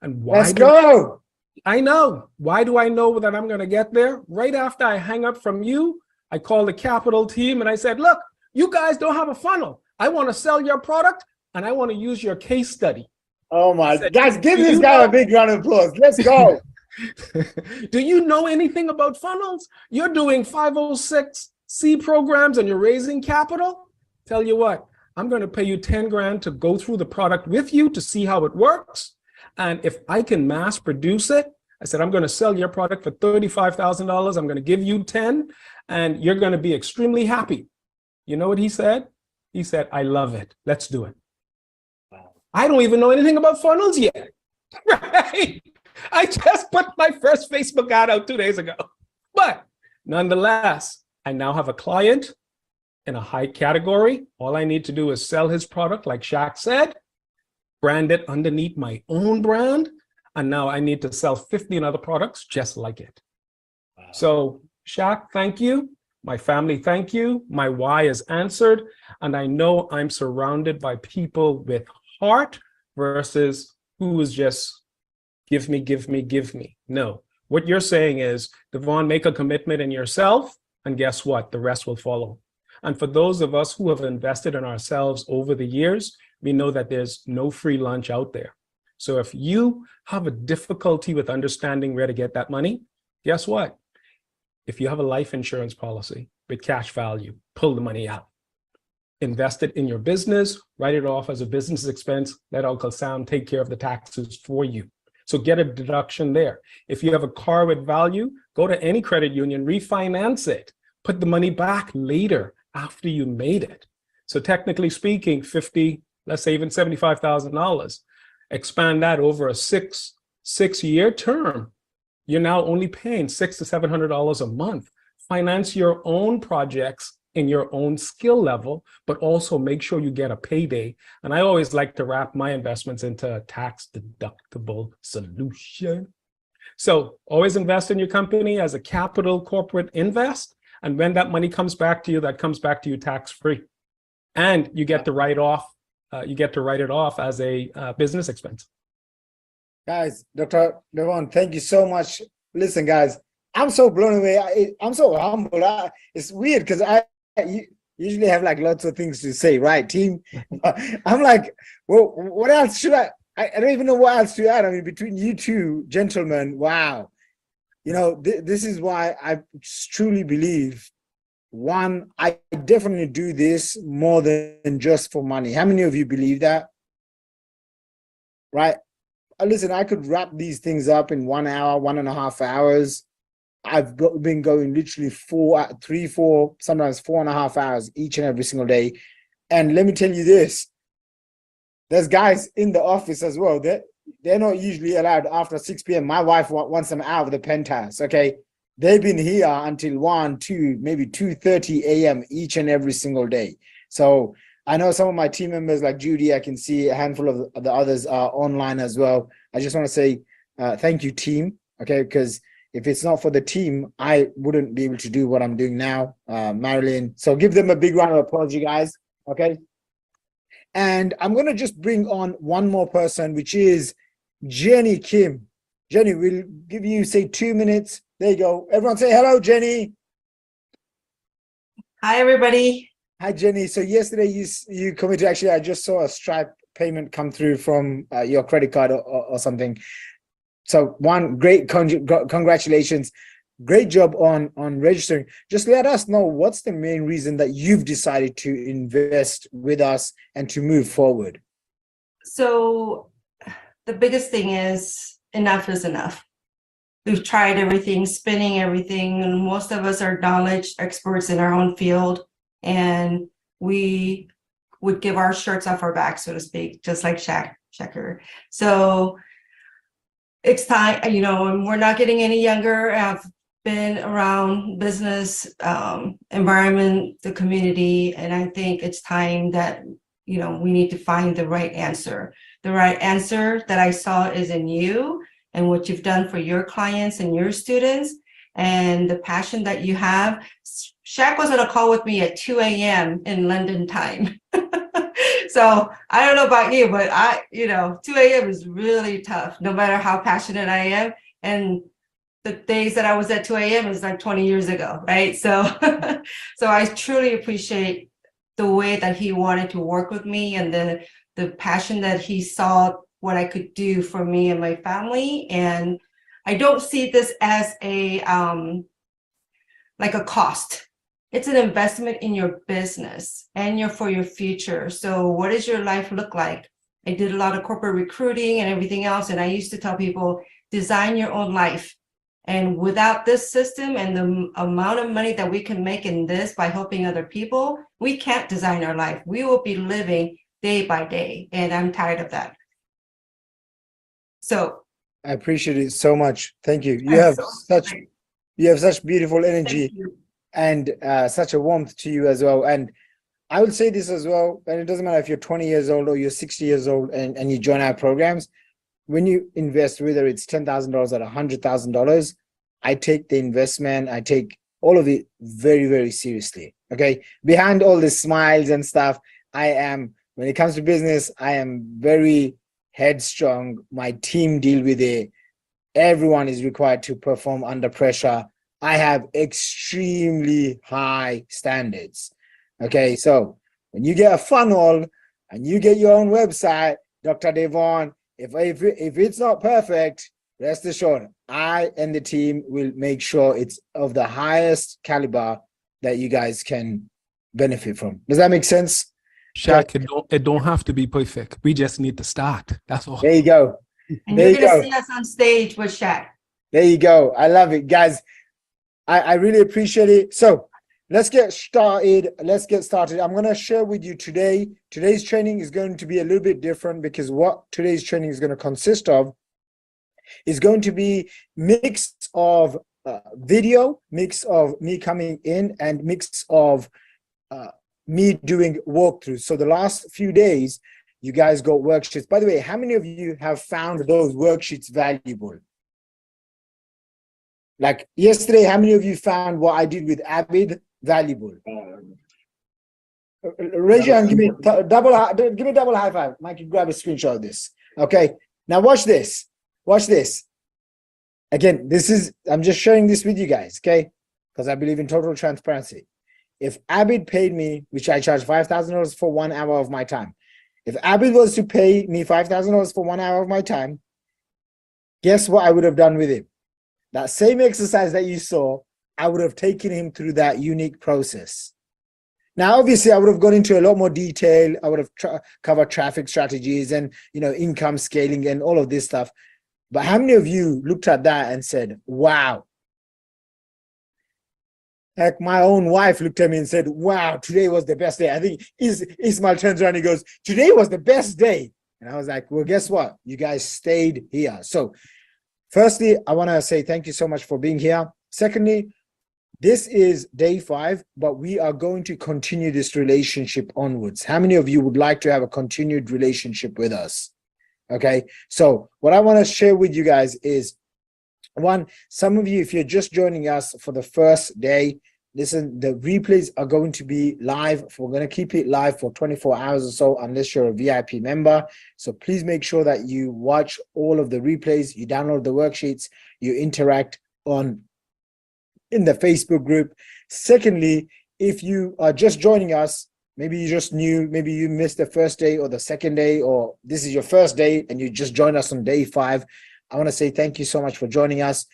And why? Let's go. I know. Why do I know that I'm going to get there? Right after I hang up from you, I called the capital team and I said, look, you guys don't have a funnel. I want to sell your product and I want to use your case study. Oh my, said, guys, give "Do this you guy a know-" big round of applause. Let's go. Do you know anything about funnels? You're doing 506C programs and you're raising capital? Tell you what, I'm going to pay you 10 grand to go through the product with you to see how it works. And if I can mass produce it, I said, I'm going to sell your product for $35,000. I'm going to give you 10 and you're going to be extremely happy. You know what he said? He said, I love it. Let's do it. Wow. I don't even know anything about funnels yet. Right? I just put my first Facebook ad out 2 days ago. But nonetheless, I now have a client in a high category. All I need to do is sell his product, like Shaq said, brand it underneath my own brand. And now I need to sell 15 other products just like it. Wow. So Shaq, thank you. My family, thank you. My why is answered. And I know I'm surrounded by people with heart versus who is just give me, give me, give me. No, what you're saying is, Devon, make a commitment in yourself, and guess what? The rest will follow. And for those of us who have invested in ourselves over the years, we know that there's no free lunch out there. So if you have a difficulty with understanding where to get that money, guess what? If you have a life insurance policy with cash value, pull the money out. Invest it in your business, write it off as a business expense, let Uncle Sam take care of the taxes for you. So get a deduction there. If you have a car with value, go to any credit union, refinance it, put the money back later after you made it. So technically speaking, 50, let's say even $75,000, expand that over a six-year term. You're now only paying $600 to $700 a month. Finance your own projects in your own skill level, but also make sure you get a payday. And I always like to wrap my investments into a tax deductible solution. So always invest in your company as a capital corporate invest. And when that money comes back to you, that comes back to you tax-free. And you get to write it off as a business expense. Guys, Dr. Devon, thank you so much. Listen, guys, I'm so blown away. I'm so humbled. It's weird because I usually have like lots of things to say, right, team? I'm like, well, what else should I don't even know what else to add. I mean, between you two gentlemen, wow. You know, this is why I truly believe, one, I definitely do this more than just for money. How many of you believe that? Right? Listen, I could wrap these things up in 1 hour, 1.5 hours. I've been going literally 3, 4, sometimes 4.5 hours each and every single day. And let me tell you this, there's guys in the office as well. They're not usually allowed after 6 p.m. My wife wants them out of the penthouse, okay? They've been here until 1, 2, maybe 2:30 a.m. each and every single day. So I know some of my team members like Judy, I can see a handful of the others are online as well. I just want to say thank you, team, okay? Because if it's not for the team, I wouldn't be able to do what I'm doing now, Marilyn. So give them a big round of applause, you guys, okay? And I'm going to just bring on one more person, which is Jenny Kim. Jenny, we'll give you, say, 2 minutes. There you go. Everyone say hello, Jenny. Hi, everybody. Hi, Jenny. So yesterday you committed, actually, I just saw a Stripe payment come through from your credit card or something. So one, great congratulations. Great job on registering. Just let us know what's the main reason that you've decided to invest with us and to move forward. So the biggest thing is enough is enough. We've tried everything, spinning everything, and most of us are knowledge experts in our own field. And we would give our shirts off our back, so to speak, just like Shaker. So it's time, you know, and we're not getting any younger. I've been around business, environment, the community, and I think it's time that, you know, we need to find the right answer. The right answer that I saw is in you and what you've done for your clients and your students and the passion that you have. Shaq was on a call with me at 2 a.m. in London time. So I don't know about you, but 2 a.m. is really tough, no matter how passionate I am. And the days that I was at 2 a.m. is like 20 years ago, right? So, so I truly appreciate the way that he wanted to work with me, and the passion that he saw what I could do for me and my family. And I don't see this as a like a cost. It's an investment in your business and for your future. So what does your life look like? I did a lot of corporate recruiting and everything else. And I used to tell people, design your own life. And without this system and the amount of money that we can make in this by helping other people, we can't design our life. We will be living day by day. And I'm tired of that. So I appreciate it so much. Thank you. You have such beautiful energy and such a warmth to you as well. And I would say this as well, and it doesn't matter if you're 20 years old or you're 60 years old and you join our programs. When you invest, whether it's $10,000 or $100,000, I take the investment, I take all of it very, very seriously. Okay. Behind all the smiles and stuff, when it comes to business, I am very headstrong. My team deal with it. Everyone is required to perform under pressure. I have extremely high standards. Okay. So when you get a funnel and you get your own website, Dr. Devon, if it's not perfect, rest assured, I and the team will make sure it's of the highest caliber that you guys can benefit from. Does that make sense? Shaq, it don't have to be perfect. We just need to start. That's all. There you go. And you're going to see us on stage with Shaq. There you go. I love it, guys. I really appreciate it. So let's get started. I'm going to share with you today. Today's training is going to be a little bit different because what today's training is going to consist of is going to be mix of video, mix of me coming in, and mix of me doing walkthroughs. So the last few days, you guys got worksheets. By the way, how many of you have found those worksheets valuable? Like yesterday, how many of you found what I did with Abid valuable? Raise your hand, give me double high five. Mike, you grab a screenshot of this. Okay, now watch this. Watch this. Again, I'm just sharing this with you guys, okay? Because I believe in total transparency. If Abid paid me, which I charge $5,000 for 1 hour of my time. If Abid was to pay me $5,000 for 1 hour of my time, guess what I would have done with him? That same exercise that you saw, I would have taken him through that unique process. Now, obviously, I would have gone into a lot more detail. I would have covered traffic strategies and income scaling and all of this stuff. But how many of you looked at that and said, wow? Like my own wife looked at me and said, wow, today was the best day. I think Ismail turns around and he goes, today was the best day. And I was like, well, guess what? You guys stayed here. So firstly, I want to say thank you so much for being here. Secondly, this is day 5, but we are going to continue this relationship onwards. How many of you would like to have a continued relationship with us? Okay, so what I want to share with you guys is, one, some of you, if you're just joining us for the first day, listen, the replays are going to be live. We're going to keep it live for 24 hours or so, unless you're a VIP member. So please make sure that you watch all of the replays, you download the worksheets, you interact in the Facebook group. Secondly, if you are just joining us, maybe you just knew, maybe you missed the first day or the second day, or this is your first day and you just joined us on day 5. I want to say thank you so much for joining us.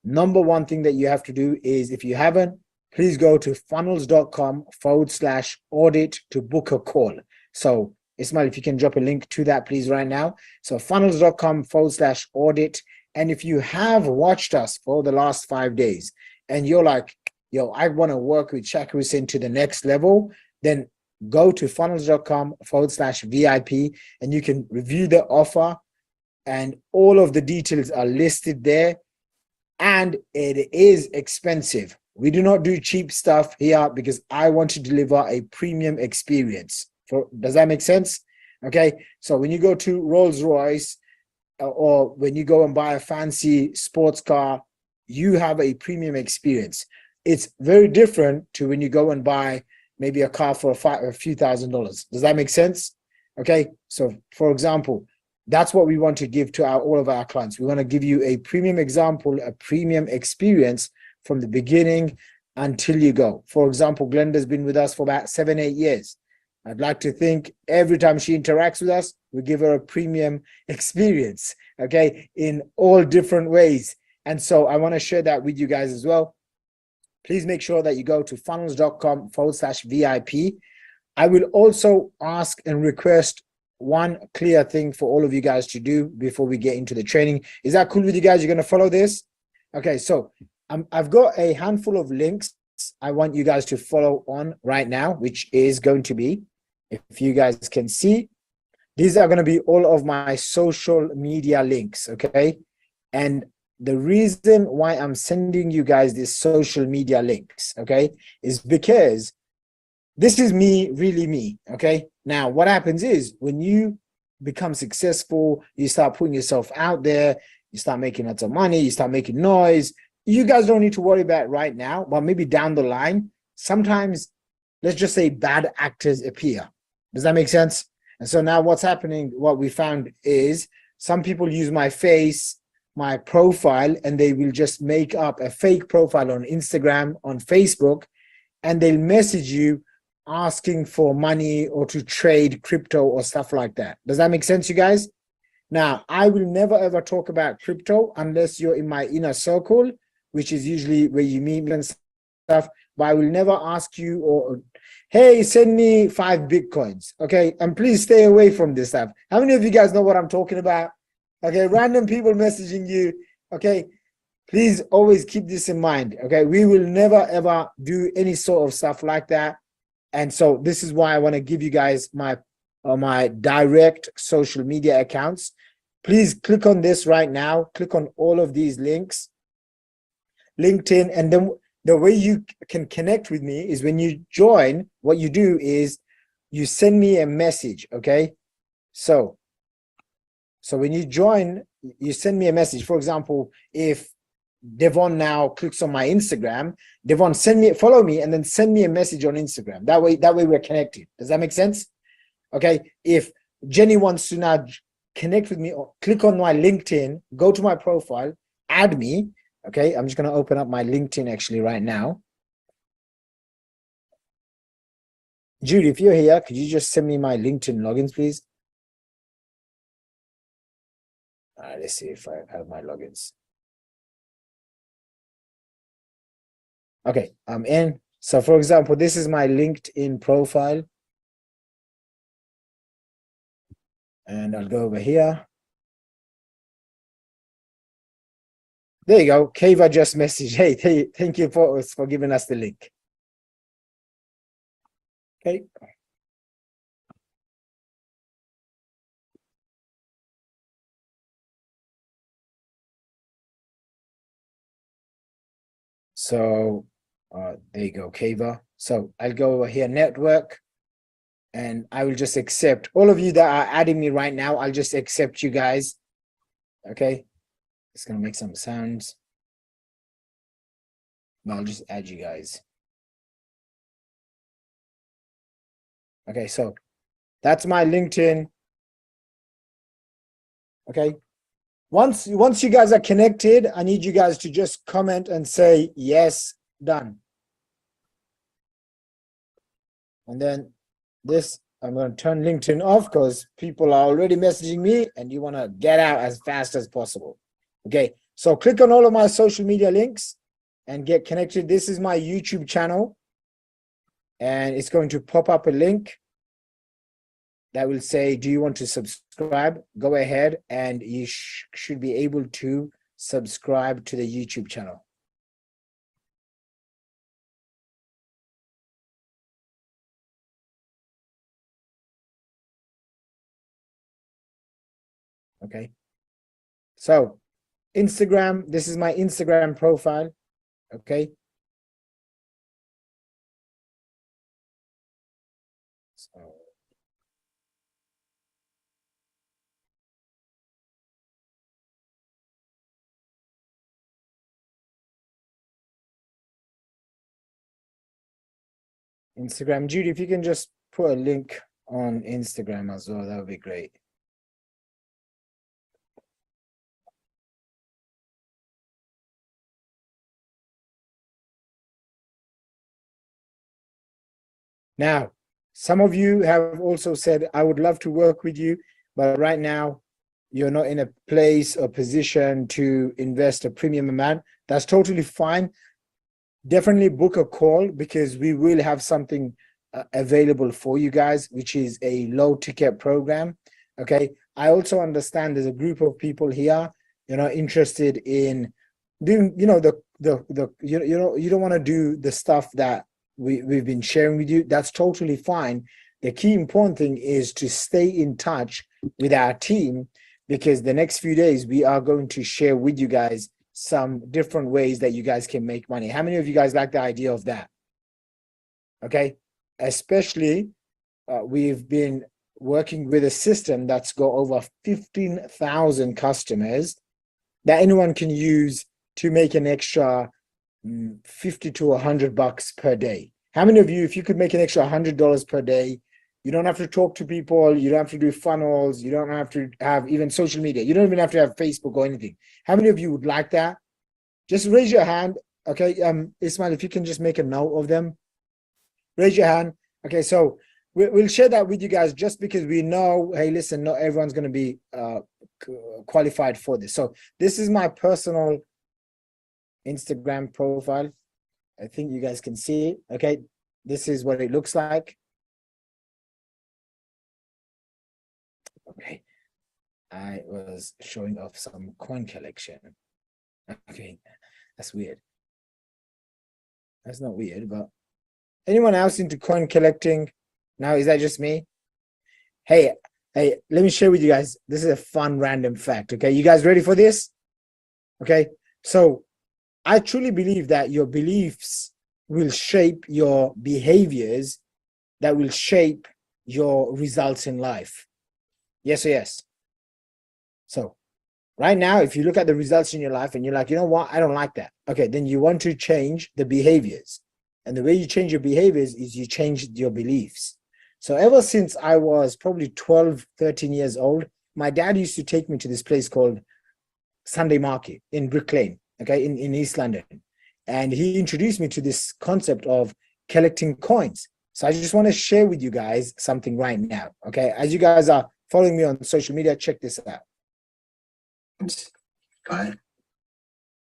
Number one thing that you have to do is, if you haven't, please go to funnels.com/audit to book a call. So Ismail, if you can drop a link to that, please, right now. So funnels.com/audit. And if you have watched us for the last 5 days and you're like, yo, I want to work with Shaq Hussain to the next level, then go to funnels.com/VIP and you can review the offer, and all of the details are listed there. And it is expensive. We do not do cheap stuff here because I want to deliver a premium experience. Does that make sense? Okay, so when you go to Rolls-Royce or when you go and buy a fancy sports car, you have a premium experience. It's very different to when you go and buy maybe a car for a few $1,000s. Does that make sense? Okay, so for example, That's what we want to give to all of our clients. We want to give you a premium example, a premium experience from the beginning until you go. For example, Glenda's been with us for about 7-8 years. I'd like to think every time she interacts with us, we give her a premium experience, okay, in all different ways. And so I want to share that with you guys as well. Please make sure that you go to funnels.com/VIP. I will also ask and request one clear thing for all of you guys to do before we get into the training. Is that cool with you guys? You're going to follow this? Okay, so I've got a handful of links I want you guys to follow on right now, which is going to be, if you guys can see, these are going to be all of my social media links, okay? And the reason why I'm sending you guys these social media links, okay, is because this is me, really me, okay? Now, what happens is when you become successful, you start putting yourself out there, you start making lots of money, you start making noise. You guys don't need to worry about it right now, but maybe down the line, sometimes, let's just say bad actors appear. Does that make sense? And so now what's happening, what we found is some people use my face, my profile, and they will just make up a fake profile on Instagram, on Facebook, and they'll message you asking for money or to trade crypto or stuff like that. Does that make sense, you guys? Now, I will never ever talk about crypto unless you're in my inner circle, which is usually where you meet me and stuff, but I will never ask you, or hey, send me 5 Bitcoins, okay? And please stay away from this stuff. How many of you guys know what I'm talking about? Okay, random people messaging you, okay? Please always keep this in mind, okay? We will never ever do any sort of stuff like that. And so this is why I want to give you guys my direct social media accounts. Please click on this right now. Click on all of these links, LinkedIn, and then the way you can connect with me is when you join, what you do is you send me a message, okay? So when you join, you send me a message. For example, if Devon now clicks on my Instagram, Devon, follow me and then send me a message on Instagram. That way we're connected. Does that make sense? Okay. If Jenny wants to now connect with me, or click on my LinkedIn, go to my profile, add me. Okay. I'm just going to open up my LinkedIn actually right now. Judy, if you're here, could you just send me my LinkedIn logins, please? All right, let's see if I have my logins. Okay, I'm in. So for example, this is my LinkedIn profile. And I'll go over here. There you go. Kava just messaged. Hey, thank you for giving us the link. Okay. So there you go, Kava. So I'll go over here, network, and I will just accept all of you that are adding me right now. I'll just accept you guys. Okay. It's going to make some sounds. I'll just add you guys. Okay, so that's my LinkedIn. Okay. Once you guys are connected, I need you guys to just comment and say, yes, done. And then this, I'm going to turn LinkedIn off because people are already messaging me and you want to get out as fast as possible. Okay, so click on all of my social media links and get connected. This is my YouTube channel. And it's going to pop up a link that will say, do you want to subscribe? Go ahead and you should be able to subscribe to the YouTube channel. Okay. So Instagram, this is my Instagram profile. Okay. So Instagram, Judy, if you can just put a link on Instagram as well, that would be great. Now, some of you have also said, I would love to work with you, but right now you're not in a place or position to invest a premium amount. That's totally fine. Definitely book a call because we will have something available for you guys, which is a low ticket program. Okay. I also understand there's a group of people here, interested in doing, you don't want to do the stuff that we've been sharing with you. That's totally fine. The key important thing is to stay in touch with our team, because the next few days we are going to share with you guys some different ways that you guys can make money. How many of you guys like the idea of that? Okay. Especially we've been working with a system that's got over 15,000 customers that anyone can use to make an extra 50 to $100 per day. How many of you, if you could make an extra $100 per day, you don't have to talk to people, you don't have to do funnels, you don't have to have even social media, you don't even have to have Facebook or anything. How many of you would like that? Just raise your hand. Okay, Ismail, if you can just make a note of them. Raise your hand. Okay, so we'll share that with you guys, just because we know, hey, listen, not everyone's going to be qualified for this. So this is my personal Instagram profile. I think you guys can see it. Okay, this is what it looks like. Okay, I was showing off some coin collection. Okay, that's weird. That's not weird, but anyone else into coin collecting? Now, is that just me? Hey, let me share with you guys. This is a fun random fact. Okay, you guys ready for this? Okay, so I truly believe that your beliefs will shape your behaviors, that will shape your results in life. Yes or yes? So right now, if you look at the results in your life and you're like, you know what, I don't like that. Okay, then you want to change the behaviors. And the way you change your behaviors is you change your beliefs. So ever since I was probably 12, 13 years old, my dad used to take me to this place called Sunday Market in Brick Lane, okay, in East London. And he introduced me to this concept of collecting coins. So I just want to share with you guys something right now, okay? As you guys are following me on social media, check this out. Guy,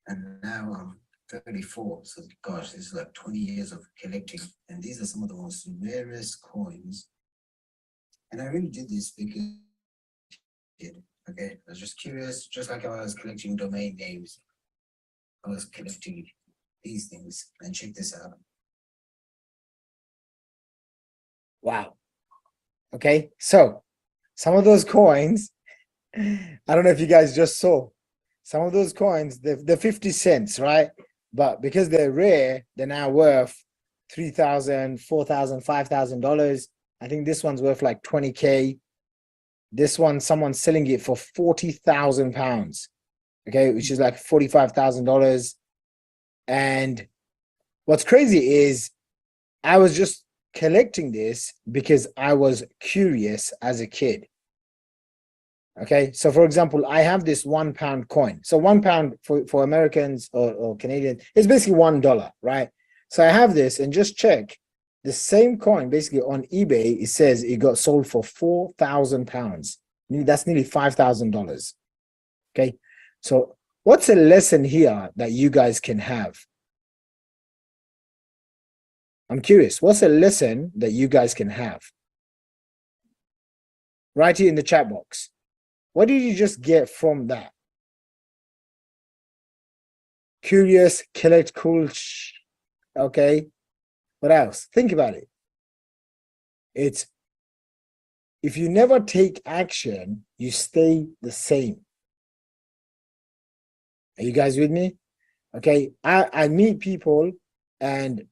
and now I'm 34, so gosh, this is like 20 years of collecting, and these are some of the most rarest coins. And I really did this because, okay, I was just curious, just like I was collecting domain names, I was collecting these things. And check this out. Wow. Okay, so some of those coins, I don't know if you guys just saw, some of those coins, they're 50 cents, right? But because they're rare, they're now worth $3,000, $4,000, $5,000. I think this one's worth like 20K. This one, someone's selling it for 40,000 pounds, okay, which is like $45,000. And what's crazy is I was just collecting this because I was curious as a kid. Okay, so for example, I have this £1 coin. So £1 for Americans or Canadians, it's basically $1, right? So I have this, and just check the same coin basically on eBay. It says it got sold for £4,000. That's nearly $5,000. Okay, so what's a lesson here that you guys can have? I'm curious, what's a lesson that you guys can have? Write it in the chat box. What did you just get from that? Curious, collect, cool. Okay. What else? Think about it. It's, if you never take action, you stay the same. Are you guys with me? Okay. I meet people and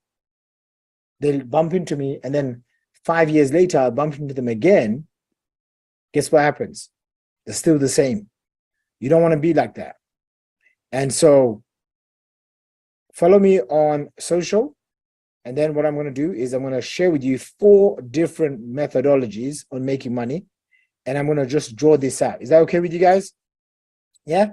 they'll bump into me, and then 5 years later, I'll bump into them again. Guess what happens? They're still the same. You don't want to be like that. And so follow me on social. And then what I'm going to do is I'm going to share with you 4 different methodologies on making money. And I'm going to just draw this out. Is that okay with you guys? Yeah.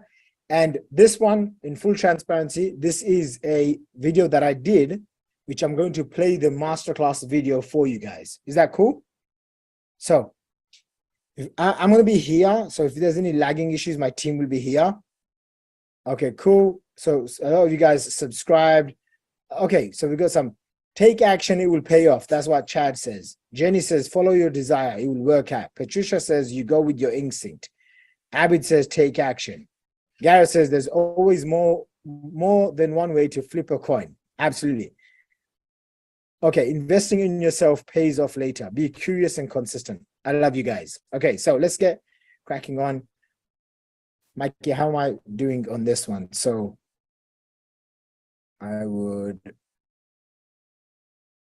And this one, in full transparency, this is a video that I did which I'm going to play the masterclass video for you guys. Is that cool? So I'm going to be here. So if there's any lagging issues, my team will be here. Okay, cool. So a lot of you guys subscribed. Okay, so we got some take action, it will pay off. That's what Chad says. Jenny says, follow your desire, it will work out. Patricia says, you go with your instinct. Abid says, take action. Gareth says, there's always more than one way to flip a coin. Absolutely. Okay, investing in yourself pays off later. Be curious and consistent. I love you guys. Okay, so let's get cracking on. Mikey, how am I doing on this one? So I would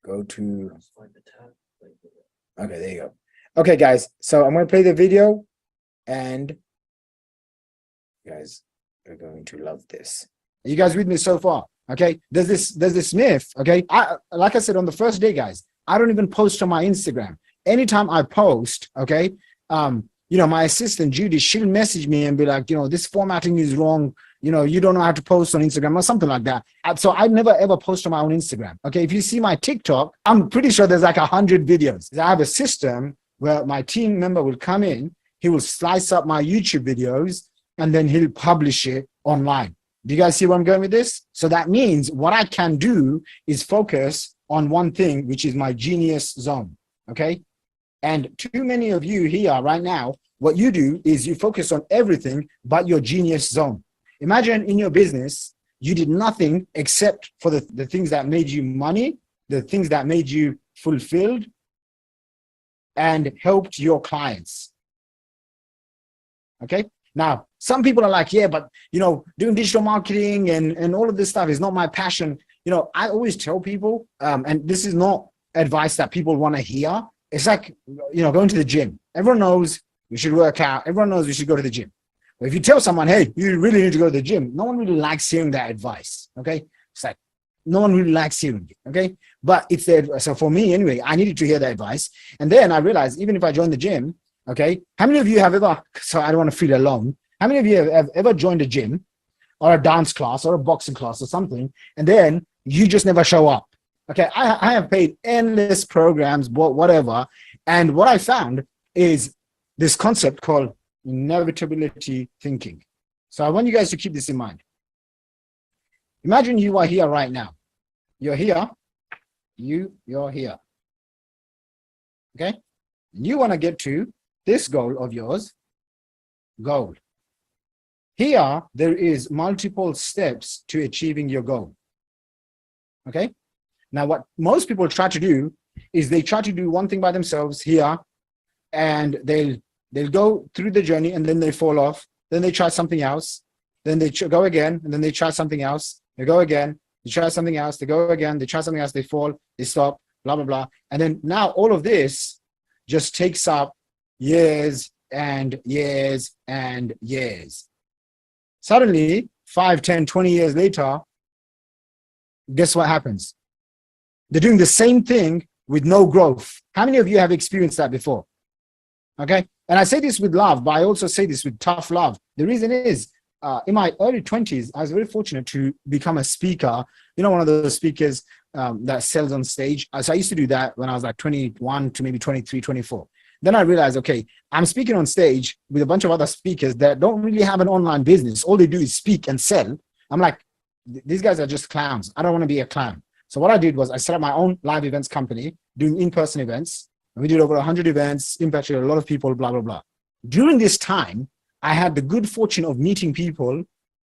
go to, okay, there you go. Okay, guys, so I'm going to play the video and you guys are going to love this. Are you guys with me so far? Okay, there's this myth. Okay, like I said on the first day, guys, I don't even post on my Instagram. Anytime I post, okay, you know, my assistant Judy, she'll message me and be like, you know, this formatting is wrong. You know, you don't know how to post on Instagram or something like that. So I never ever post on my own Instagram. Okay, if you see my TikTok, I'm pretty sure there's like 100 videos. I have a system where my team member will come in, he will slice up my YouTube videos, and then he'll publish it online. Do you guys see where I'm going with this? So that means what I can do is focus on one thing, which is my genius zone. Okay. And too many of you here right now, what you do is you focus on everything but your genius zone. Imagine in your business, you did nothing except for the things that made you money, the things that made you fulfilled and helped your clients. Okay. Now, some people are like, yeah, but, you know, doing digital marketing and all of this stuff is not my passion. You know, I always tell people, and this is not advice that people want to hear. It's like, you know, going to the gym. Everyone knows we should work out. Everyone knows we should go to the gym. But if you tell someone, hey, you really need to go to the gym, no one really likes hearing that advice. Okay. It's like, no one really likes hearing it. Okay. But it's the, so for me anyway, I needed to hear that advice. And then I realized, even if I join the gym, okay, how many of you have ever, so I don't want to feel alone. How many of you have ever joined a gym or a dance class or a boxing class or something, and then you just never show up? Okay, I have paid endless programs, whatever, and what I found is this concept called inevitability thinking. So I want you guys to keep this in mind. Imagine you are here right now. You're here. You're here. Okay? You want to get to this goal of yours. Goal. Here, there is multiple steps to achieving your goal. Okay? Now, what most people try to do is they try to do one thing by themselves here, and they'll go through the journey, and then they fall off. Then they try something else. Then they go again, and then they try something else. They go again. They try something else. They go again. They try something else. They fall. They stop. Blah, blah, blah. And then now all of this just takes up years and years and years. Suddenly, 5, 10, 20 years later, guess what happens? They're doing the same thing with no growth. How many of you have experienced that before? Okay. And I say this with love, but I also say this with tough love. The reason is, in my early 20s, I was very fortunate to become a speaker. You know, one of those speakers that sells on stage. So I used to do that when I was like 21 to maybe 23, 24. Then I realized, okay, I'm speaking on stage with a bunch of other speakers that don't really have an online business. All they do is speak and sell. I'm like, these guys are just clowns. I don't want to be a clown. So what I did was I set up my own live events company, doing in-person events. We did over 100 events, impacted a lot of people, blah, blah, blah. During this time, I had the good fortune of meeting people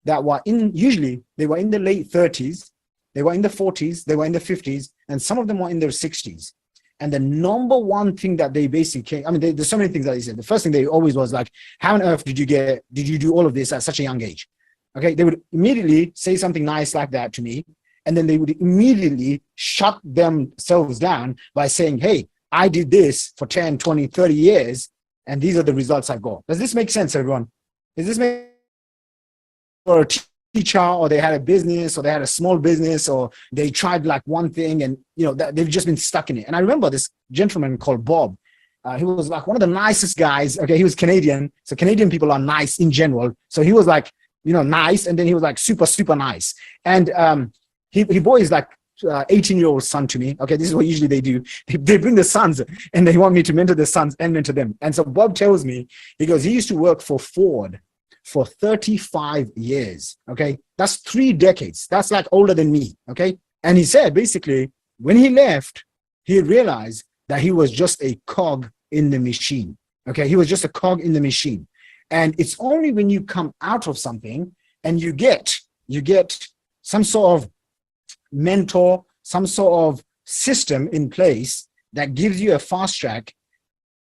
that were usually they were in the late 30s, they were in the 40s, they were in the 50s, and some of them were in their 60s. And the number one thing that they basically, there's so many things that they said. The first thing they always was like, how on earth did you do all of this at such a young age? Okay, they would immediately say something nice like that to me. And then they would immediately shut themselves down by saying, hey, I did this for 10, 20, 30 years, and these are the results I got. Does this make sense, everyone? Does this make or a teacher, or they had a business, or they had a small business, or they tried like one thing, and they've just been stuck in it. And I remember this gentleman called Bob. He was like one of the nicest guys. Okay, he was Canadian, so Canadian people are nice in general. So he was like, nice, and then he was like super, super nice. And he always like 18-year-old son to me. Okay, this is what usually they do. They bring the sons and they want me to mentor the sons and mentor them. And so Bob tells me, he goes, he used to work for Ford for 35 years. Okay, that's 3 decades. That's like older than me. Okay, and he said basically when he left, he realized that he was just a cog in the machine. Okay, he was just a cog in the machine. And it's only when you come out of something and you get some sort of mentor, some sort of system in place that gives you a fast track,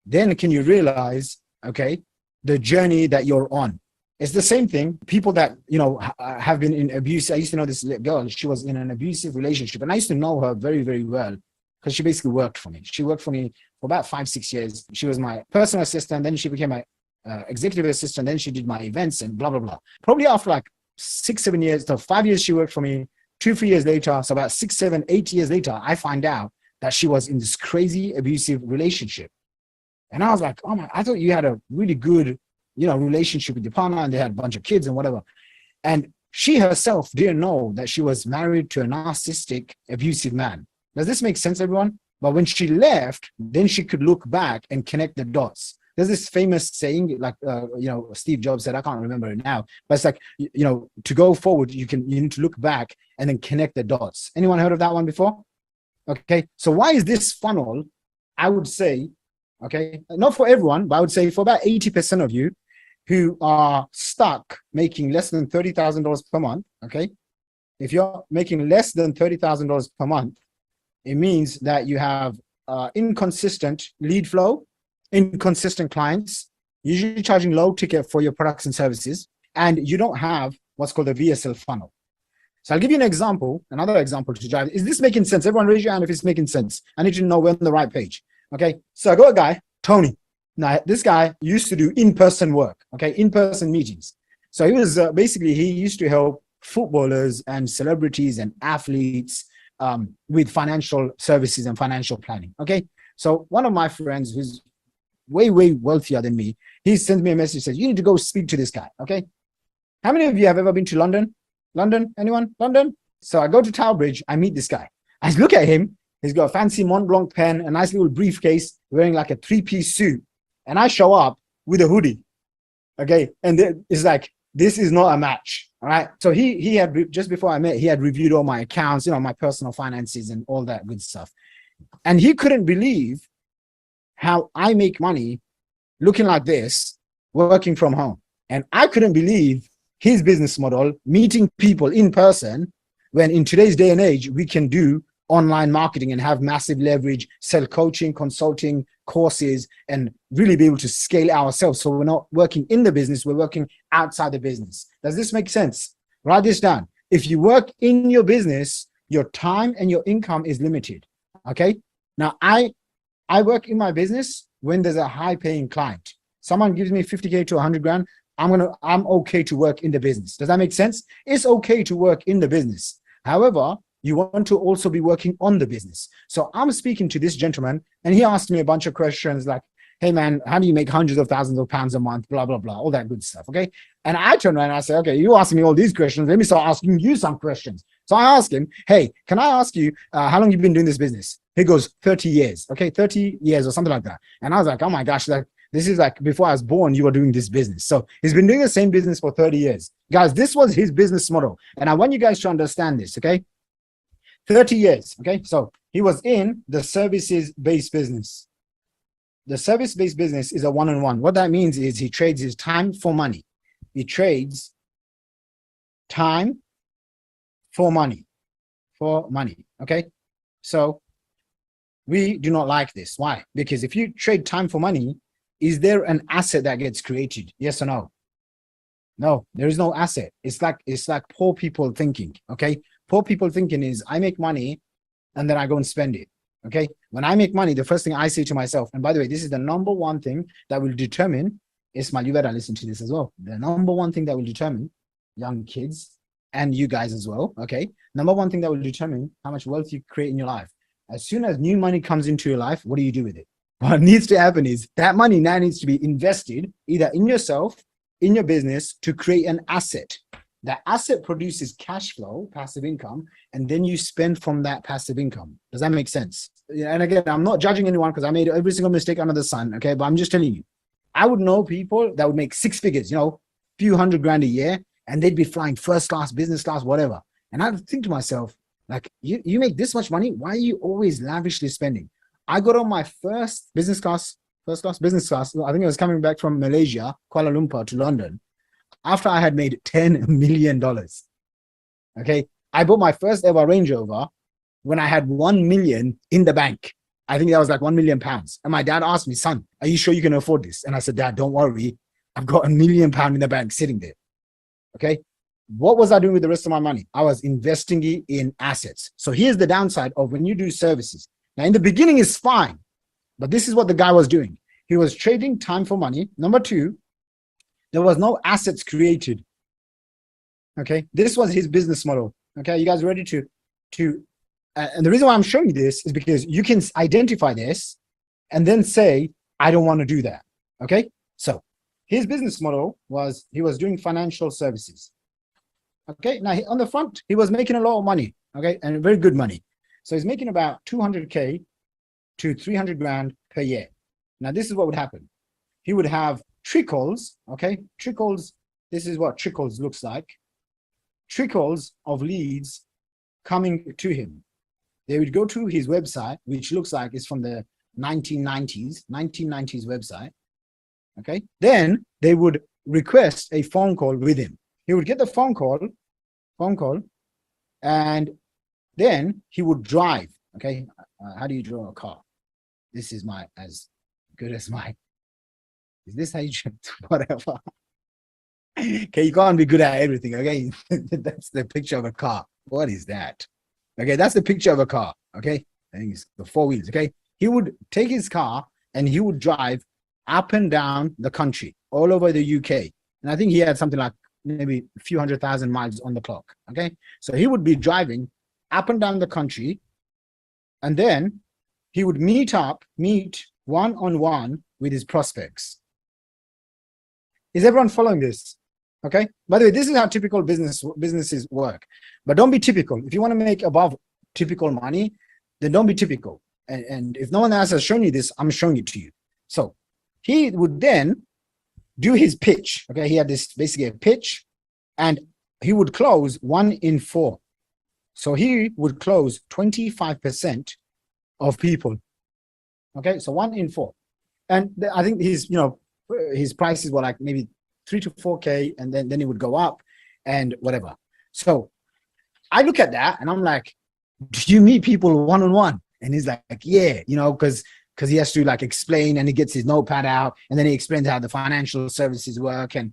then can you realize, okay, the journey that you're on. It's the same thing. People that, you know, have been in abuse. I used to know this girl. She was in an abusive relationship, and I used to know her very, very well because she basically worked for me. She worked for me for about 5-6 years. She was my personal assistant. Then she became my executive assistant. Then she did my events and blah, blah, blah. Probably after like 6-7 years, so 5 years she worked for me. 2-3 years later, so about 6, 7, 8 years later, I find out that she was in this crazy abusive relationship. And I was like, oh my, I thought you had a really good, you know, relationship with your partner and they had a bunch of kids and whatever. And she herself didn't know that she was married to a narcissistic, abusive man. Does this make sense, everyone? But when she left, then she could look back and connect the dots. There's this famous saying, like, you know, Steve Jobs said, I can't remember it now, but it's like, you know, to go forward, you need to look back and then connect the dots. Anyone heard of that one before? Okay. So why is this funnel? I would say, okay, not for everyone, but I would say for about 80% of you who are stuck making less than $30,000 per month. Okay. If you're making less than $30,000 per month, it means that you have inconsistent lead flow, inconsistent clients, usually charging low ticket for your products and services, and you don't have what's called a VSL funnel. So I'll give you an example, another example to drive. Is this making sense? Everyone raise your hand if it's making sense. I need to know we're on the right page. Okay, so I got a guy, Tony. Now, this guy used to do in-person work, okay, in-person meetings. So he was basically, he used to help footballers and celebrities and athletes with financial services and financial planning, okay? So one of my friends who's way, way wealthier than me, he sends me a message, says, you need to go speak to this guy, okay? How many of you have ever been to London? London? Anyone? London? So I go to Tower Bridge, I meet this guy. I look at him, he's got a fancy Mont Blanc pen, a nice little briefcase, wearing like a 3-piece suit. And I show up with a hoodie, okay? And it's like, this is not a match, all right? So he had, just before I met, he had reviewed all my accounts, you know, my personal finances and all that good stuff. And he couldn't believe how I make money looking like this, working from home. And I couldn't believe his business model, meeting people in person, when in today's day and age, we can do online marketing and have massive leverage, sell coaching, consulting, courses, and really be able to scale ourselves. So we're not working in the business, we're working outside the business. Does this make sense? Write this down. If you work in your business, your time and your income is limited. Okay. Now I work in my business when there's a high paying client. Someone gives me 50K to 100 grand. I'm okay to work in the business. Does that make sense? It's okay to work in the business. However, you want to also be working on the business. So I'm speaking to this gentleman and he asked me a bunch of questions like, hey man, how do you make hundreds of thousands of pounds a month? Blah, blah, blah, all that good stuff. Okay. And I turn around and I say, okay, you asking me all these questions. Let me start asking you some questions. So I ask him, hey, can I ask you, how long you've been doing this business? He goes, 30 years. Okay. 30 years or something like that. And I was like, oh my gosh, like, this is like before I was born, you were doing this business. So he's been doing the same business for 30 years. Guys, this was his business model. And I want you guys to understand this. Okay. 30 years. Okay. So he was in the services-based business. The service-based business is a one-on-one. What that means is he trades his time for money. He trades time for money, okay? So we do not like this. Why? Because if you trade time for money, is there an asset that gets created? Yes or no? No, there is no asset. It's like poor people thinking, okay? Poor people thinking is I make money and then I go and spend it. Okay, when I make money, the first thing I say to myself, and by the way, this is the number one thing that will determine, Ismail, you better listen to this as well. The number one thing that will determine, young kids and you guys as well, okay? Number one thing that will determine how much wealth you create in your life. As soon as new money comes into your life, what do you do with it? What needs to happen is that money now needs to be invested either in yourself, in your business, to create an asset. The asset produces cash flow, passive income, and then you spend from that passive income. Does that make sense? Yeah, and again, I'm not judging anyone because I made every single mistake under the sun. Okay, but I'm just telling you, I would know people that would make six figures, few hundred grand a year, and they'd be flying first class, business class, whatever. And I'd think to myself, like, you make this much money, why are you always lavishly spending? I got on my first business class, I think I was coming back from Malaysia, Kuala Lumpur to London, after I had made $10 million. Okay, I bought my first ever Range Rover when I had 1 million in the bank. I think that was like 1 million pounds. And my dad asked me, son, are you sure you can afford this? And I said, Dad, don't worry. I've got £1 million in the bank sitting there. Okay. What was I doing with the rest of my money? I was investing it in assets. So here's the downside of when you do services. Now, in the beginning, it's fine, but this is what the guy was doing. He was trading time for money. Number two, there was no assets created. Okay. This was his business model. Okay. You guys ready to and the reason why I'm showing you this is because you can identify this and then say, I don't want to do that. Okay. So his business model was he was doing financial services. Okay. Now on the front, he was making a lot of money. Okay. And very good money. So he's making about 200K to 300 grand per year. Now, this is what would happen. He would have trickles. Okay. Trickles. This is what trickles looks like. Trickles of leads coming to him. They would go to his website, which looks like it's from the 1990s website. Okay. Then they would request a phone call with him. He would get the phone call, and then he would drive. Okay. How do you draw a car? This is my, as good as my, is this how you whatever? Okay. You can't be good at everything. Okay. That's the picture of a car. What is that? Okay, that's the picture of a car. Okay, I think it's the four wheels. Okay, he would take his car and he would drive up and down the country, all over the UK. And I think he had something like maybe a few 100,000 miles on the clock. Okay, so he would be driving up and down the country, and then he would meet one-on-one with his prospects. Is everyone following this? Okay. By the way, this is how typical businesses work. But don't be typical. If you want to make above typical money, then don't be typical. And if no one else has shown you this, I'm showing it to you. So he would then do his pitch. Okay. He had this basically a pitch, and he would close 1 in 4. So he would close 25% of people. Okay. So 1 in 4. And I think his prices were like maybe 3 to 4K, and then it would go up and whatever. So I look at that and I'm like, do you meet people one-on-one? And he's like, yeah, because he has to like explain, and he gets his notepad out, and then he explains how the financial services work. And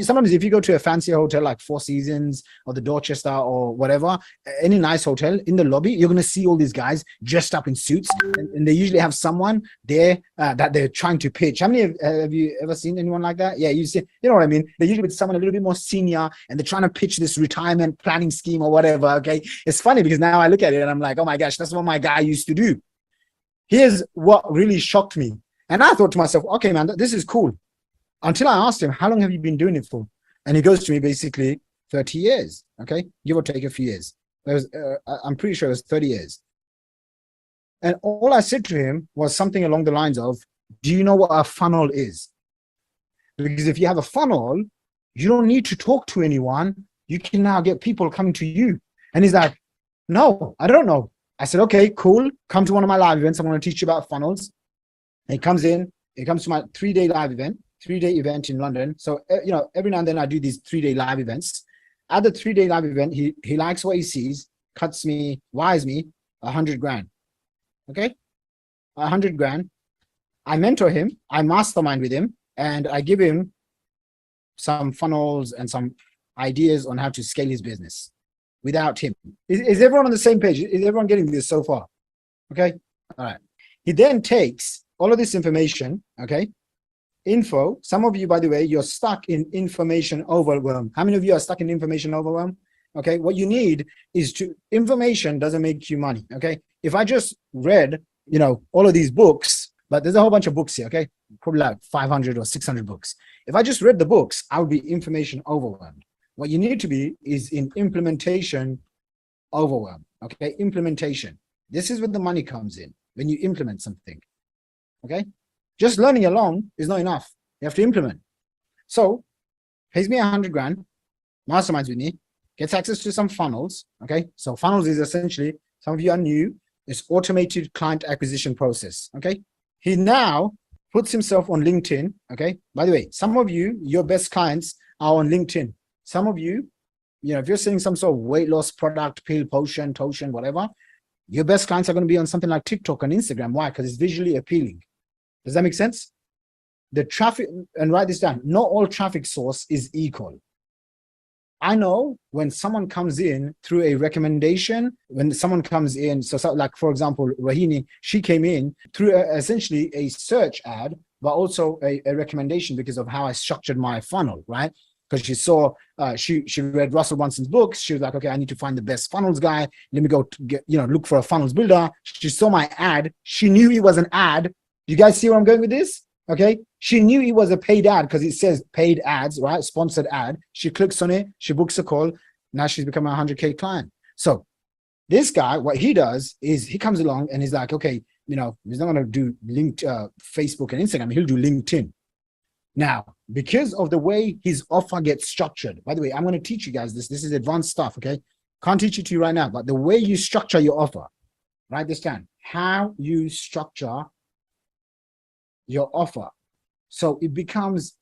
sometimes if you go to a fancy hotel like Four Seasons or the Dorchester or whatever, any nice hotel, in the lobby, you're going to see all these guys dressed up in suits, and they usually have someone there that they're trying to pitch. How many have you ever seen anyone like that? Yeah, you know what I mean? They're usually with someone a little bit more senior, and they're trying to pitch this retirement planning scheme or whatever. Okay. It's funny because now I look at it and I'm like, oh my gosh, that's what my guy used to do. Here's what really shocked me. And I thought to myself, okay, man, this is cool. Until I asked him, how long have you been doing it for? And he goes to me, basically 30 years. Okay. Give or take a few years. I'm pretty sure it was 30 years. And all I said to him was something along the lines of, do you know what a funnel is? Because if you have a funnel, you don't need to talk to anyone. You can now get people coming to you. And he's like, no, I don't know. I said, okay, cool. Come to one of my live events. I'm going to teach you about funnels. And he comes to my 3-day live event. 3-day event in London. So, every now and then I do these 3-day live events. At the 3-day live event, he likes what he sees, wires me 100 grand. Okay. 100 grand. I mentor him. I mastermind with him, and I give him some funnels and some ideas on how to scale his business without him. Is everyone on the same page? Is everyone getting this so far? Okay. All right. He then takes all of this information. Okay. Info. Some of you, by the way, you're stuck in information overwhelm. How many of you are stuck in information overwhelm? Okay. What you need is information doesn't make you money. Okay. If I just read, all of these books, but there's a whole bunch of books here. Okay. Probably like 500 or 600 books. If I just read the books, I would be information overwhelmed. What you need to be is in implementation overwhelm. Okay, implementation. This is where the money comes in, when you implement something. Okay, just learning alone is not enough. You have to implement. So pays me 100 grand, masterminds with me, gets access to some funnels. Okay, so funnels is essentially, some of you are new, it's automated client acquisition process. Okay, he now puts himself on LinkedIn. Okay, by the way, some of you, your best clients are on LinkedIn. Some of you, if you're selling some sort of weight loss product, pill, potion, whatever, your best clients are going to be on something like TikTok and Instagram. Why? Because it's visually appealing. Does that make sense? The traffic, and write this down, not all traffic source is equal. I know when someone comes in through a recommendation, when someone comes in, so like, for example, Rahini, she came in through essentially a search ad, but also a recommendation because of how I structured my funnel, right? Because she saw, she read Russell Brunson's books. She was like, okay, I need to find the best funnels guy. Let me go to get, look for a funnels builder. She saw my ad. She knew it was an ad. You guys see where I'm going with this? Okay. She knew it was a paid ad because it says paid ads, right? Sponsored ad. She clicks on it. She books a call. Now she's become a 100K client. So this guy, what he does is he comes along and he's like, okay, he's not going to do Facebook and Instagram. He'll do LinkedIn. Now, because of the way his offer gets structured, by the way, I'm going to teach you guys this. This is advanced stuff, okay? Can't teach it to you right now, but the way you structure your offer, write this down. How you structure your offer. So it becomes,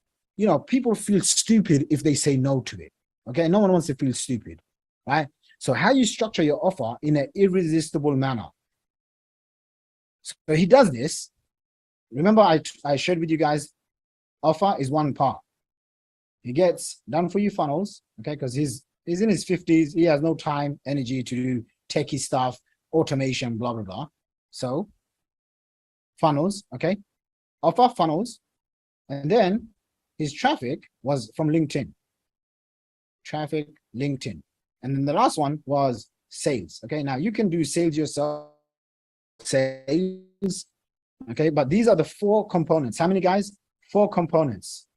people feel stupid if they say no to it, okay? No one wants to feel stupid, right? So how you structure your offer in an irresistible manner. So he does this. Remember, I shared with you guys, offer is one part. He gets done for you funnels, okay? Because he's in his 50s. He has no time, energy to do techie stuff, automation, blah, blah, blah. So funnels, okay? Offer funnels. And then his traffic was from LinkedIn. Traffic, LinkedIn. And then the last one was sales. Okay, now you can do sales yourself, sales. Okay, but these are the 4 components. How many guys? 4 components.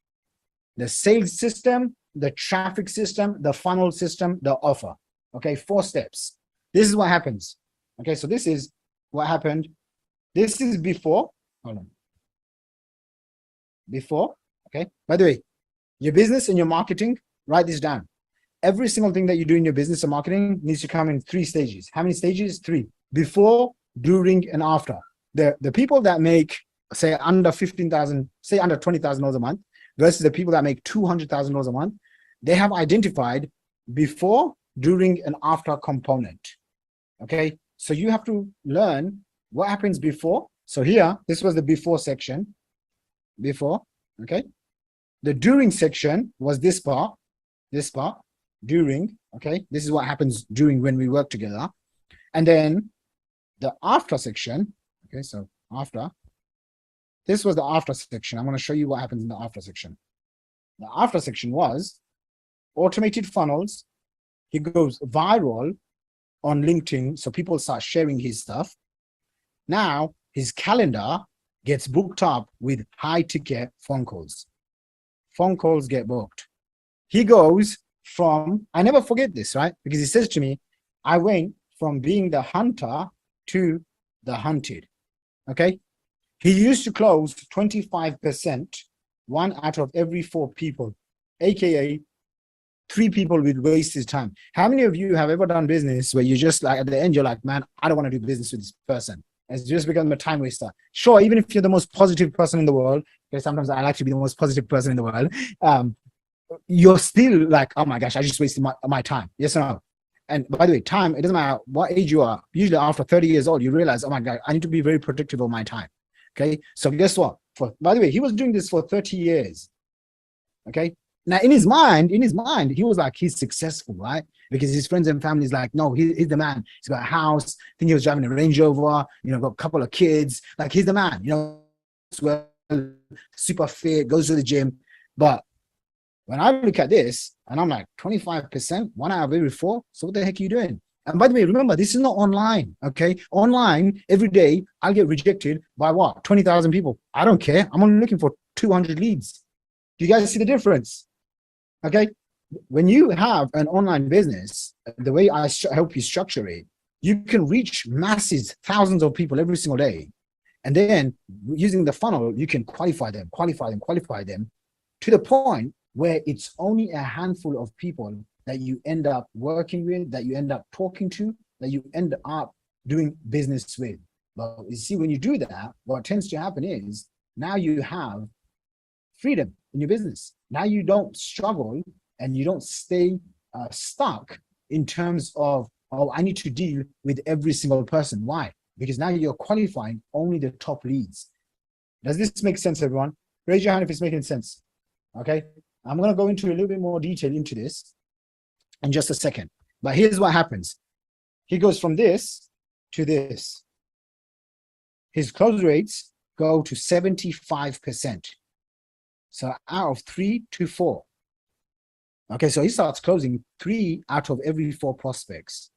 The sales system, the traffic system, the funnel system, the offer. Okay, 4 steps. This is what happens. Okay, so this is what happened. This is before. Hold on. Before. Okay, by the way, your business and your marketing, write this down. Every single thing that you do in your business or marketing needs to come in 3 stages. How many stages? 3. Before, during, and after. The people that make, say, under 15,000, say under $20,000 a month versus the people that make $200,000 a month, they have identified before, during, and after component. Okay, so you have to learn what happens before. So here, this was the before section. Before, okay. The during section was this part, during, okay. This is what happens during when we work together. And then the after section, okay, so after, this was the after section. I'm going to show you what happens in the after section. The after section was automated funnels. He goes viral on LinkedIn, so people start sharing his stuff. Now his calendar gets booked up with high ticket phone calls. Phone calls get booked. He goes from, I never forget this, right? Because he says to me, I went from being the hunter to the hunted. Okay. He used to close 25%, 1 out of every 4 people, AKA 3 people would waste his time. How many of you have ever done business where you just like, at the end, you're like, man, I don't want to do business with this person. It's just become a time waster. Sure, even if you're the most positive person in the world, okay, sometimes I like to be the most positive person in the world, you're still like, oh my gosh, I just wasted my time. Yes or no? And by the way, time, it doesn't matter what age you are. Usually after 30 years old, you realize, oh my God, I need to be very protective of my time. Okay, so guess what? By the way, he was doing this for 30 years. Okay, now in his mind, he was like, he's successful, right? Because his friends and family is like, no, he's the man. He's got a house. I think he was driving a Range Rover, got a couple of kids. Like, he's the man, well, super fit, goes to the gym. But when I look at this and I'm like, 25%, 1 out of every 4. So what the heck are you doing? And by the way, remember, this is not online, okay? Online, every day, I'll get rejected by what? 20,000 people. I don't care. I'm only looking for 200 leads. Do you guys see the difference? Okay? when you have an online business, the way I help you structure it, you can reach masses, thousands of people every single day. And then using the funnel, you can qualify them to the point where it's only a handful of people that you end up working with, that you end up talking to, that you end up doing business with. But you see, when you do that, what tends to happen is now you have freedom in your business. Now you don't struggle and you don't stay stuck in terms of, oh, I need to deal with every single person. Why? Because now you're qualifying only the top leads. Does this make sense, everyone? Raise your hand if it's making sense. Okay, I'm going to go into a little bit more detail into this in just a second. But here's what happens. He goes from this to this. His close rates go to 75%. So out of 3 to 4. Okay, so he starts closing 3 out of every 4 prospects.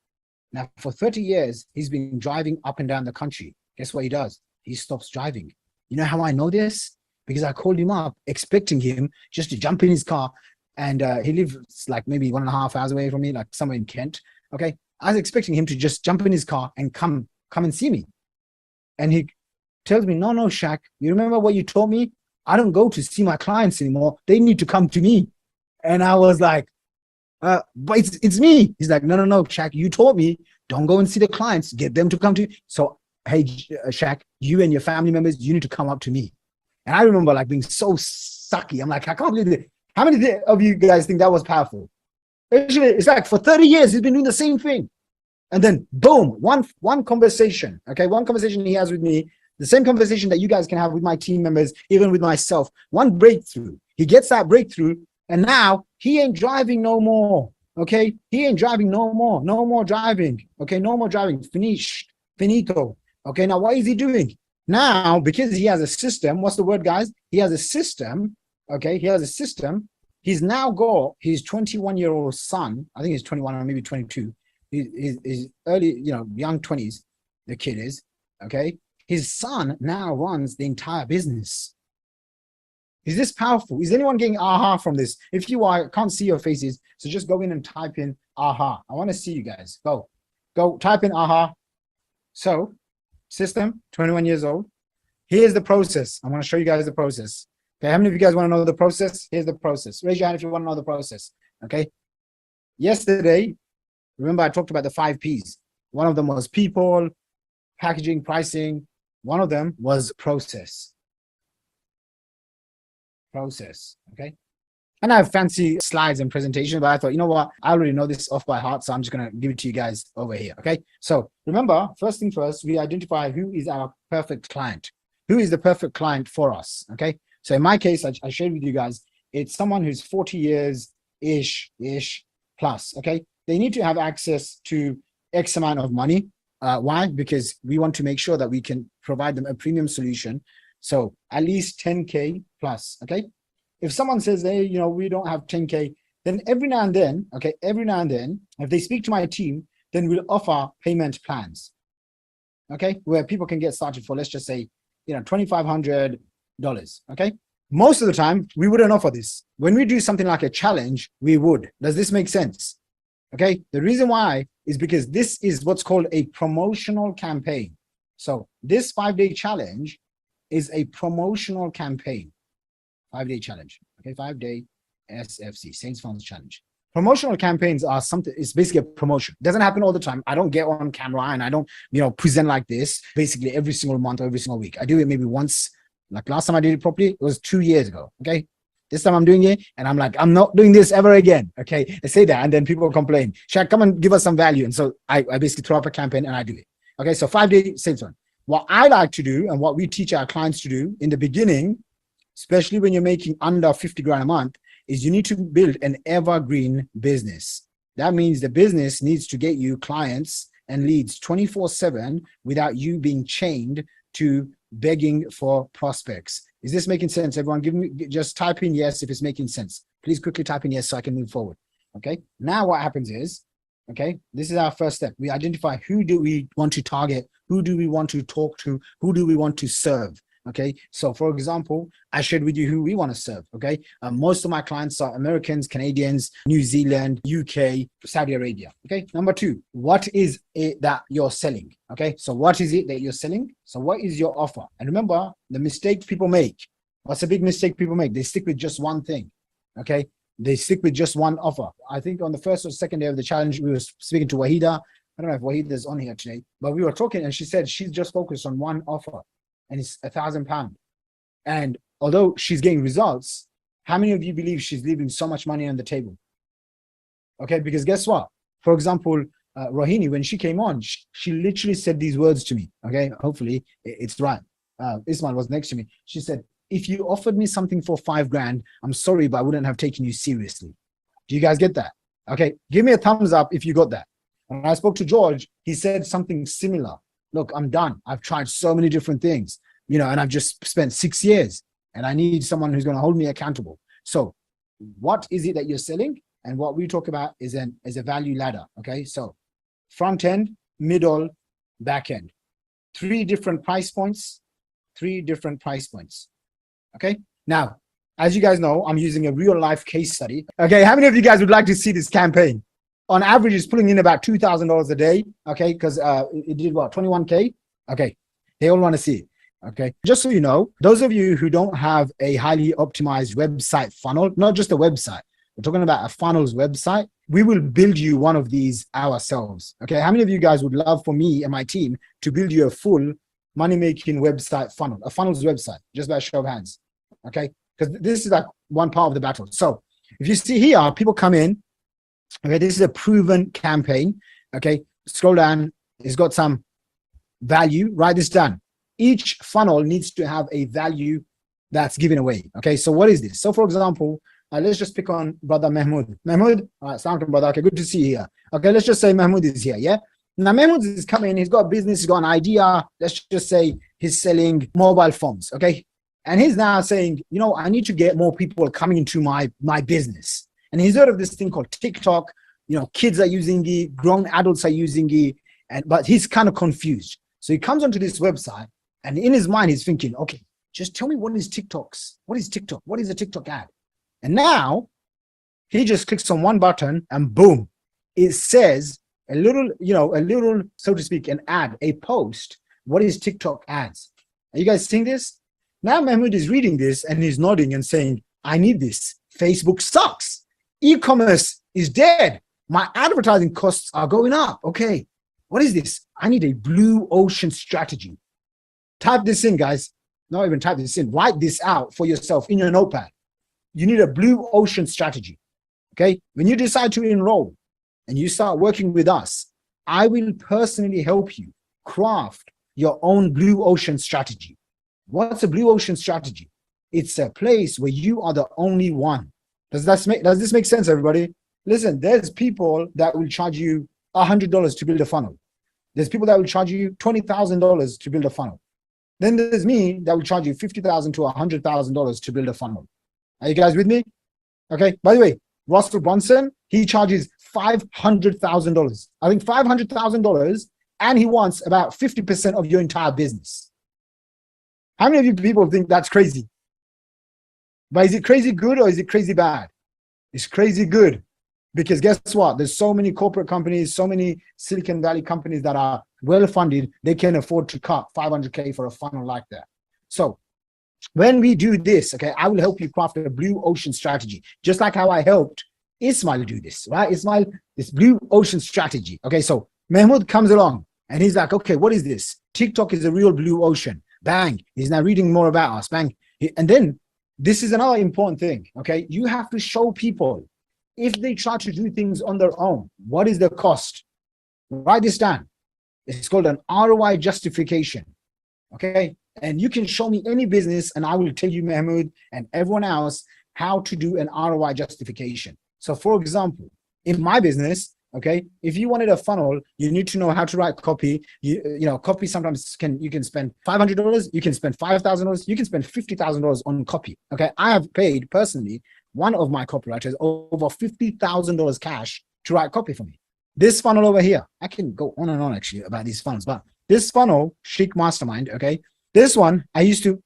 Now, for 30 years, he's been driving up and down the country. Guess what he does? He stops driving. You know how I know this? Because I called him up expecting him just to jump in his car. And he lives like maybe 1.5 hours away from me, like somewhere in Kent. Okay, I was expecting him to just jump in his car and come and see me. And he tells me, no, Shaq, you remember what you told me? I don't go to see my clients anymore. They need to come to me. And I was like, but it's me. He's like, no, Shaq, you told me, don't go and see the clients, get them to come to you. So, hey, Shaq, you and your family members, you need to come up to me. And I remember like being so sucky. I'm like, I can't believe it. How many of you guys think that was powerful? Actually, it's like for 30 years, he's been doing the same thing. And then boom, one conversation, okay? One conversation he has with me, the same conversation that you guys can have with my team members, even with myself, one breakthrough. He gets that breakthrough, and now he ain't driving no more, okay? He ain't driving no more driving, okay? No more driving, finito, okay? Now, what is he doing? Now, because he has a system, what's the word, guys? He has a system, okay? He has a system. He's now got his 21-year-old son, I think he's 21 or maybe 22, he's early, young 20s, the kid is, okay? His son now runs the entire business. Is this powerful? Is anyone getting aha from this? If you are, I can't see your faces, so just go in and type in aha. I want to see you guys. Go type in aha. So, system, 21 years old. Here's the process. I want to show you guys the process. Okay, how many of you guys want to know the process? Here's the process. Raise your hand if you want to know the process. Okay. Yesterday, remember I talked about the 5 Ps. One of them was people, packaging, pricing. One of them was process. Okay. And I have fancy slides and presentation, but I thought, you know what? I already know this off by heart, so I'm just going to give it to you guys over here. Okay. So remember, first thing first, we identify who is our perfect client. Who is the perfect client for us? Okay. So in my case, I shared with you guys, it's someone who's 40 years-ish plus. Okay. They need to have access to X amount of money. Why? Because we want to make sure that we can provide them a premium solution. So at least 10K plus, okay? If someone says, hey, we don't have 10K, then every now and then, if they speak to my team, then we'll offer payment plans, okay? Where people can get started for, let's just say, $2,500, okay? Most of the time, we wouldn't offer this. When we do something like a challenge, we would. Does this make sense? Okay, the reason why is because this is what's called a promotional campaign. So this 5-day challenge is a promotional campaign. 5-day challenge. Okay, 5-day SFC, Saints Funds Challenge. Promotional campaigns are something, it's basically a promotion. It doesn't happen all the time. I don't get on camera and I don't, present like this basically every single month or every single week. I do it maybe once. Like last time I did it properly, it was 2 years ago. Okay. This time I'm doing it and I'm like, I'm not doing this ever again. Okay. I say that and then people complain. Shaq, come and give us some value. And so I basically throw up a campaign and I do it. Okay. So 5-day sales one. What I like to do and what we teach our clients to do in the beginning, especially when you're making under 50 grand a month, is you need to build an evergreen business. That means the business needs to get you clients and leads 24/7 without you being chained to begging for prospects. Is this making sense? Everyone, just type in yes if it's making sense. Please quickly type in yes so I can move forward. Okay. Now what happens is, okay, this is our first step. We identify who do we want to target, who do we want to talk to, who do we want to serve. Okay, so for example, I shared with you who we want to serve. Okay, most of my clients are Americans, Canadians, New Zealand, UK, Saudi Arabia. Okay, number two, what is it that you're selling? Okay, so what is it that you're selling? So what is your offer? And remember the mistake people make. What's a big mistake people make? They stick with just one thing. Okay, they stick with just one offer. I think on the first or second day of the challenge, we were speaking to Wahida. I don't know if Wahida is on here today, but we were talking and she said she's just focused on one offer and it's £1,000. And although she's getting results, how many of you believe she's leaving so much money on the table? Okay, because guess what? For example, Rohini, when she came on, she literally said these words to me. Okay, hopefully it's right. Ismail was next to me. She said, if you offered me something for $5,000, I'm sorry, but I wouldn't have taken you seriously. Do you guys get that? Okay, give me a thumbs up if you got that. When I spoke to George, he said something similar. Look, I'm done. I've tried so many different things, you know, and I've just spent 6 years and I need someone who's going to hold me accountable. So what is it that you're selling? And what we talk about is a value ladder. Okay, so front end, middle, back end. 3 different price points, 3 different price points. Okay, now, as you guys know, I'm using a real life case study. Okay, how many of you guys would like to see this campaign? On average, it's pulling in about $2,000 a day. Okay, because it did what, 21K? Okay, they all want to see it. Okay, just so you know, those of you who don't have a highly optimized website funnel, not just a website, we're talking about a funnels website, we will build you one of these ourselves. Okay, how many of you guys would love for me and my team to build you a full money-making website funnel, a funnels website, just by a show of hands? Okay, because this is like one part of the battle. So if you see here, people come in. Okay, this is a proven campaign. Okay, scroll down. It's got some value. Write this down. Each funnel needs to have a value that's given away. Okay, so what is this? So for example, let's just pick on brother Mahmoud. Mahmoud, all right, sound brother. Okay, good to see you here. Okay, let's just say Mahmoud is here. Yeah. Now Mahmoud is coming. He's got a business. He's got an idea. Let's just say he's selling mobile phones. Okay, and he's now saying, you know, I need to get more people coming into my business. And he's heard of this thing called TikTok. You know, kids are using it, grown adults are using it, but he's kind of confused. So he comes onto this website, and in his mind, he's thinking, okay, just tell me what is TikTok's? What is TikTok? What is a TikTok ad? And now he just clicks on one button, and boom, it says a little, so to speak, an ad, a post. What is TikTok ads? Are you guys seeing this? Now Mahmoud is reading this and he's nodding and saying, I need this. Facebook sucks. E-commerce is dead. My advertising costs are going up. Okay, what is this? I need a blue ocean strategy. Type this in, guys. Not even type this in. Write this out for yourself in your notepad. You need a blue ocean strategy. Okay, when you decide to enroll and you start working with us, I will personally help you craft your own blue ocean strategy. What's a blue ocean strategy? It's a place where you are the only one. Does this make sense, everybody? Listen, there's people that will charge you $100 to build a funnel. There's people that will charge you $20,000 to build a funnel. Then there's me that will charge you $50,000 to $100,000 to build a funnel. Are you guys with me? Okay. By the way, Russell Brunson, he charges $500,000. I think $500,000, and he wants about 50% of your entire business. How many of you people think that's crazy? But is it crazy good or is it crazy bad? It's crazy good, because guess what? There's so many corporate companies, so many Silicon Valley companies that are well funded. They can afford to cut $500K for a funnel like that. So when we do this, okay, I will help you craft a blue ocean strategy, just like how I helped Ismail do this, right? Ismail, this blue ocean strategy. Okay, so Mahmoud comes along and he's like, okay, what is this? TikTok is a real blue ocean. Bang. He's now reading more about us. Bang. And then this is another important thing. Okay, you have to show people, if they try to do things on their own, what is the cost? Write this down. It's called an ROI justification. Okay, and you can show me any business and I will tell you, Mahmoud, and everyone else, how to do an ROI justification. So for example, in my business, okay, if you wanted a funnel, you need to know how to write copy. You know, copy sometimes you can spend $500, you can spend $5,000, you can spend $50,000 on copy. Okay, I have paid personally one of my copywriters over $50,000 cash to write copy for me. This funnel over here, I can go on and on actually about these funnels, but this funnel, Chic Mastermind, okay, this one I used to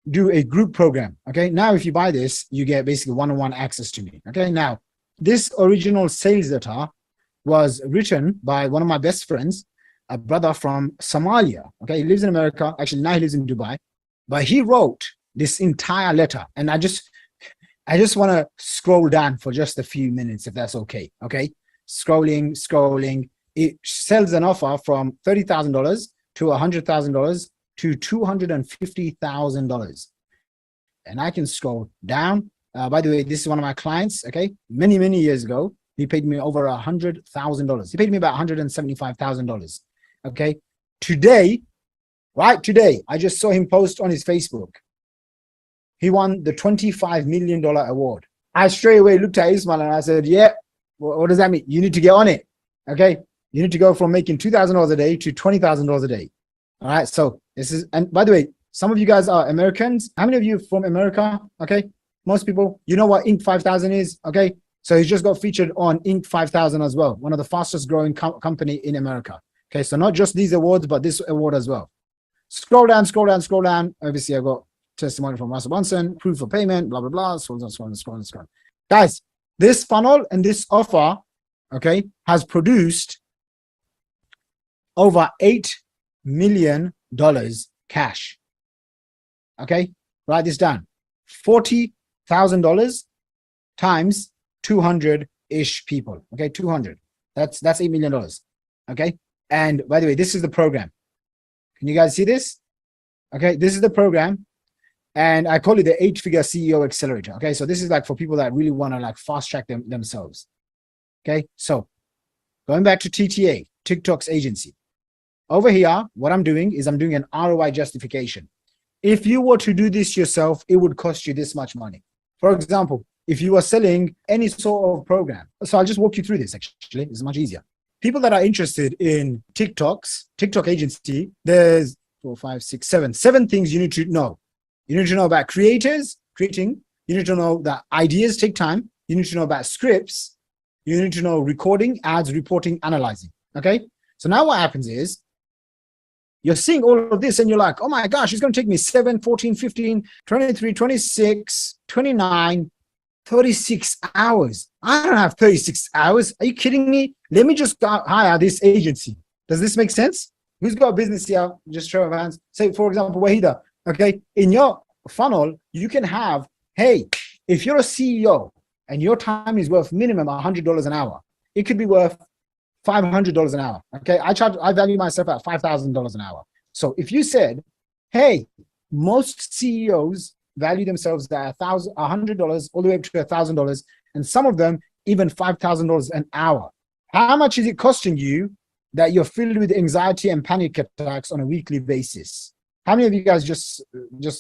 do a group program. Okay, now if you buy this, you get basically one-on-one access to me. Okay, now this original sales letter was written by one of my best friends, a brother from Somalia. Okay, he lives in America. Actually, now he lives in Dubai, but he wrote this entire letter, and I just want to scroll down for just a few minutes, if that's okay. Okay, scrolling. It sells an offer from $30,000 to $100,000 to $250,000, and I can scroll down. By the way, this is one of my clients. Okay, many years ago, he paid me over $100,000. He paid me about $175,000. Okay, today, I just saw him post on his Facebook. He won the $25 million award. I straight away looked at Ismail and I said, yeah, what does that mean? You need to get on it. Okay, you need to go from making $2,000 a day to $20,000 a day. All right, so this is, and by the way, some of you guys are Americans. How many of you are from America? Okay, most people, you know what Inc. 5000 is? Okay, so he just got featured on Inc. 5000 as well, one of the fastest growing company in America. Okay, so not just these awards, but this award as well. Scroll down. Obviously, I got testimony from Russell Brunson, proof for payment, blah, blah, blah, scroll. Guys, this funnel and this offer, okay, has produced over $8 million cash. Okay, write this down. $40,000 times 200-ish people. Okay, 200. That's $8 million. Okay, and by the way, this is the program. Can you guys see this? Okay, this is the program, and I call it the 8-figure CEO accelerator. Okay, so this is like for people that really want to like fast track themselves. Okay, so going back to TTA, TikTok's agency. Over here, what I'm doing is I'm doing an ROI justification. If you were to do this yourself, it would cost you this much money. For example, if you are selling any sort of program. So I'll just walk you through this actually. It's much easier. People that are interested in TikTok agency, there's 4, 5, 6, 7 things you need to know. You need to know about creating. You need to know that ideas take time. You need to know about scripts. You need to know recording, ads, reporting, analyzing. Okay. So now what happens is, you're seeing all of this and you're like, oh my gosh, it's going to take me 7, 14, 15, 23, 26, 29, 36 hours. I don't have 36 hours. Are you kidding me? Let me just hire this agency. Does this make sense? Who's got a business here? Just show of hands. Say, for example, Wahida. Okay. In your funnel, you can have, hey, if you're a CEO and your time is worth minimum $100 an hour, it could be worth $500 an hour. Okay, I value myself at $5,000 an hour. So if you said, hey, most CEOs value themselves at $100 all the way up to $1,000, and some of them even $5,000 an hour. How much is it costing you that you're filled with anxiety and panic attacks on a weekly basis? How many of you guys just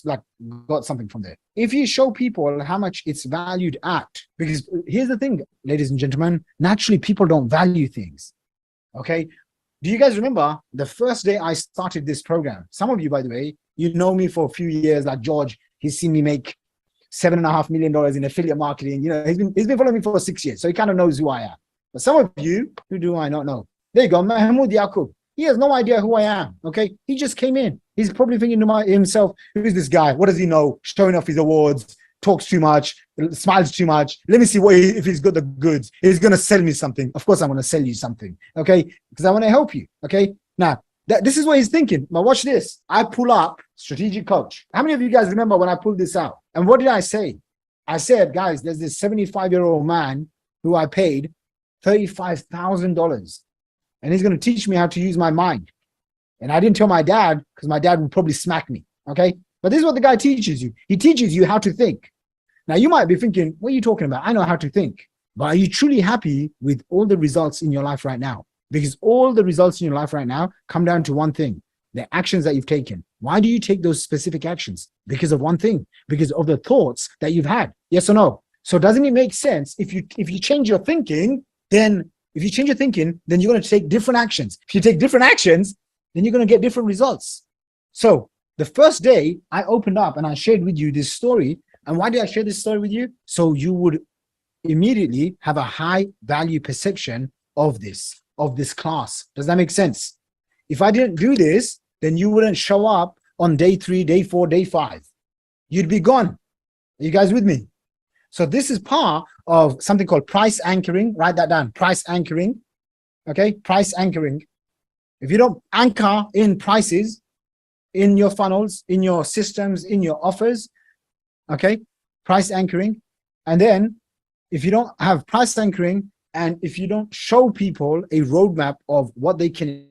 like got something from there? If you show people how much it's valued at, because here's the thing, ladies and gentlemen, naturally people don't value things. Okay. Do you guys remember the first day I started this program? Some of you, by the way, you know me for a few years, like George, he's seen me make $7.5 million in affiliate marketing. You know, he's been following me for 6 years, so he kind of knows who I am. But some of you, who do I not know? There you go, Mahmoud Yaqub. He has no idea who I am. Okay, he just came in. He's probably thinking to himself, who is this guy? What does he know? Showing off his awards, talks too much, smiles too much. Let me see if he's got the goods. He's going to sell me something. Of course, I'm going to sell you something. Okay, because I want to help you. Okay, now this is what he's thinking. But watch this. I pull up strategic coach. How many of you guys remember when I pulled this out? And what did I say? I said, guys, there's this 75-year-old man who I paid $35,000, and he's going to teach me how to use my mind. And I didn't tell my dad because my dad would probably smack me. Okay, but this is what the guy teaches you. He teaches you how to think. Now you might be thinking, what are you talking about? I know how to think. But are you truly happy with all the results in your life right now? Because all the results in your life right now come down to one thing: the actions that you've taken. Why do you take those specific actions? Because of one thing, because of the thoughts that you've had. Yes or no? So doesn't it make sense if you change your thinking, then you're going to take different actions. If you take different actions, then you're going to get different results. So the first day I opened up and I shared with you this story. And why did I share this story with you? So you would immediately have a high value perception of this class. Does that make sense? If I didn't do this, then you wouldn't show up on day 3, day 4, day 5. you'd be gone. Are you guys with me? So this is part of something called price anchoring. Write that down. Price anchoring. Okay, price anchoring. If you don't anchor in prices, in your funnels, in your systems, in your offers, okay, price anchoring. And then if you don't have price anchoring, and if you don't show people a roadmap of what they can,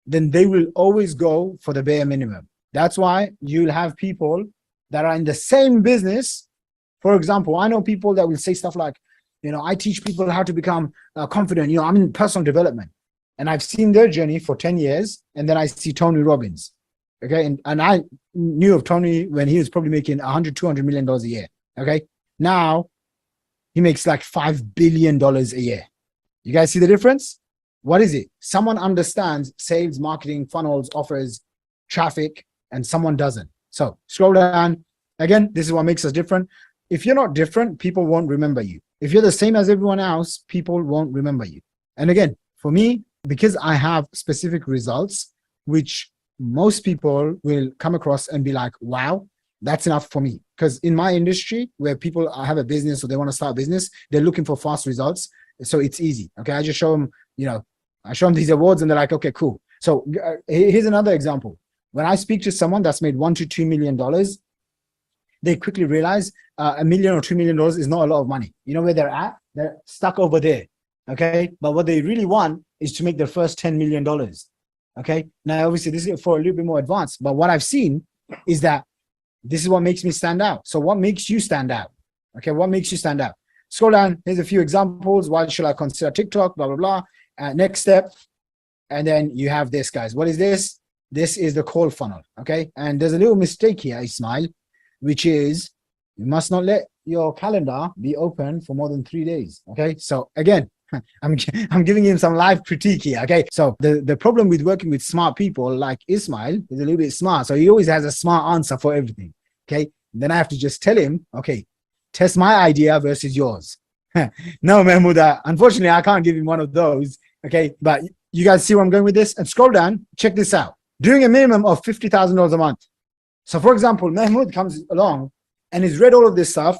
then they will always go for the bare minimum. That's why you'll have people that are in the same business. For example, I know people that will say stuff like, I teach people how to become confident. I'm in personal development, and I've seen their journey for 10 years. And then I see Tony Robbins. Okay. And I knew of Tony when he was probably making $100-200 million a year. Okay. Now he makes like $5 billion a year. You guys see the difference? What is it? Someone understands sales, marketing, funnels, offers, traffic, and someone doesn't. So scroll down. Again, this is what makes us different. If you're not different, people won't remember you. If you're the same as everyone else, people won't remember you. And again, for me, because I have specific results, which most people will come across and be like, wow, that's enough for me. Because in my industry, where people have a business or they want to start a business, they're looking for fast results. So it's easy. Okay. I just show them, I show them these awards and they're like, okay, cool. So here's another example. When I speak to someone that's made $1 to $2 million, they quickly realize $1 million or $2 million is not a lot of money. You know where they're at? They're stuck over there. Okay. But what they really want is to make their first $10 million. Okay. Now, obviously, this is for a little bit more advanced. But what I've seen is that this is what makes me stand out. So what makes you stand out? Okay. What makes you stand out? Scroll down. Here's a few examples. Why should I consider TikTok? Blah, blah, blah. Next step. And then you have this, guys. What is this? This is the call funnel. Okay. And there's a little mistake here, Ismail, which is you must not let your calendar be open for more than 3 days. Okay. So again, I'm giving him some live critique here. Okay. So the problem with working with smart people like Ismail is a little bit smart. So he always has a smart answer for everything. Okay. Then I have to just tell him, okay, test my idea versus yours. No, Mahmoud, unfortunately, I can't give him one of those. Okay. But you guys see where I'm going with this? And scroll down, check this out. Doing a minimum of $50,000 a month. So for example, Mahmoud comes along and he's read all of this stuff.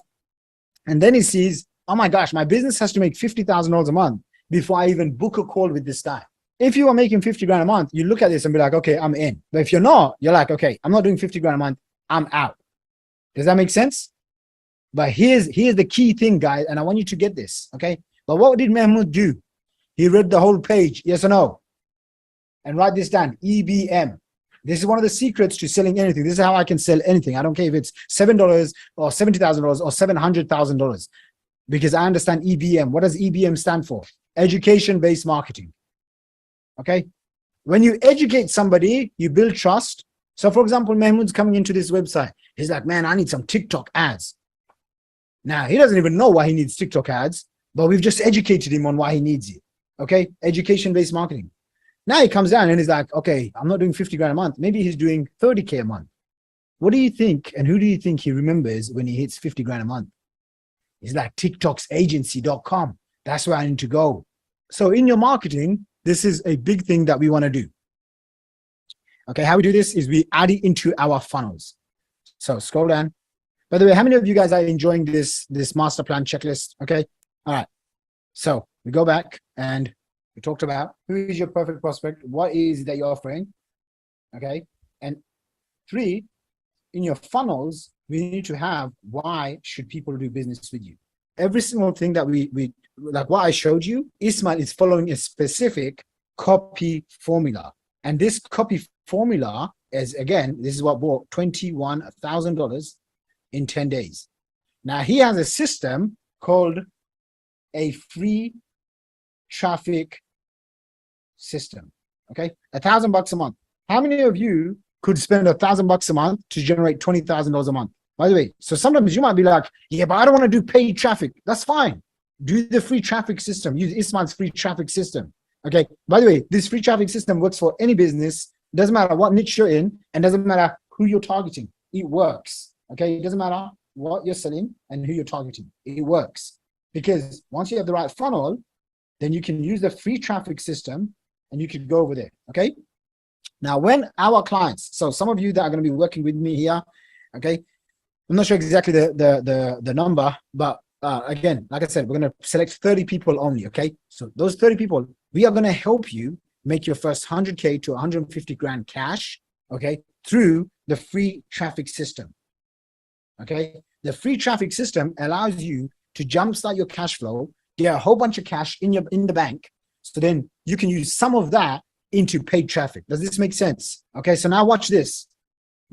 And then he sees, oh my gosh, my business has to make $50,000 a month before I even book a call with this guy. If you are making 50 grand a month, you look at this and be like, okay, I'm in. But if you're not, you're like, okay, I'm not doing 50 grand a month. I'm out. Does that make sense? But here's the key thing, guys. And I want you to get this. Okay. But what did Mahmoud do? He read the whole page. Yes or no? And write this down. EBM. This is one of the secrets to selling anything. This is how I can sell anything. I don't care if it's $7 or $70,000 or $700,000, because I understand EBM. What does EBM stand for? Education-based marketing. Okay. When you educate somebody, you build trust. So for example, Mahmoud's coming into this website. He's like, man, I need some TikTok ads. Now, he doesn't even know why he needs TikTok ads, but we've just educated him on why he needs it. Okay. Education-based marketing. Now he comes down and he's like, okay, I'm not doing 50 grand a month. Maybe he's doing 30K a month. What do you think? And who do you think he remembers when he hits 50 grand a month? He's like, TikToksagency.com. That's where I need to go. So in your marketing, this is a big thing that we want to do. Okay, how we do this is we add it into our funnels. So scroll down. By the way, how many of you guys are enjoying this master plan checklist? Okay, all right. So we go back and we talked about who is your perfect prospect, what is it that you're offering, okay? And 3, in your funnels, we need to have why should people do business with you. Every single thing that we like what I showed you, Ismail is following a specific copy formula. And this copy formula is, again, this is what bought $21,000 in 10 days. Now he has a system called a free traffic system. Okay, $1,000 a month. How many of you could spend $1,000 a month to generate $20,000 a month? By the way, so sometimes you might be like, yeah, but I don't want to do paid traffic. That's fine. Do the free traffic system. Use Ismail's free traffic system. Okay. By the way, this free traffic system works for any business. Doesn't matter what niche you're in, and doesn't matter who you're targeting. It works. Okay. It doesn't matter what you're selling and who you're targeting. It works because once you have the right funnel, then you can use the free traffic system and you can go over there. Okay. Now, when our clients, so some of you that are going to be working with me here, Okay. I'm not sure exactly the number, but again, like I said, we're going to select 30 people only. Okay. So those 30 people, we are going to help you make your first 100K to 150 grand cash. Okay. Through the free traffic system. Okay. The free traffic system allows you to jumpstart your cash flow, get a whole bunch of cash in the bank. So then you can use some of that into paid traffic. Does this make sense? Okay. So now watch this.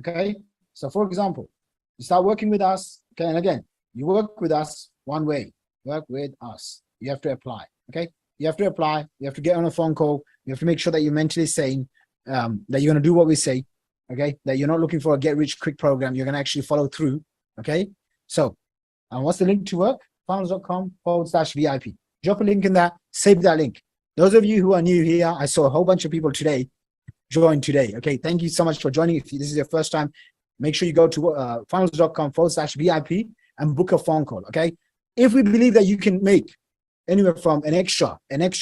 Okay. So for example, you start working with us. Okay. And again, you work with us one way. Work with us. You have to apply. Okay. You have to apply. You have to get on a phone call. You have to make sure that you're mentally sane, that you're going to do what we say. Okay. That you're not looking for a get rich quick program. You're going to actually follow through. Okay. So what's the link to work? funnels.com/VIP. Drop a link in that. Save that link. Those of you who are new here, I saw a whole bunch of people today join today. Okay. Thank you so much for joining. If this is your first time, make sure you go to funnels.com/VIP and book a phone call. Okay. If we believe that you can make anywhere from an extra,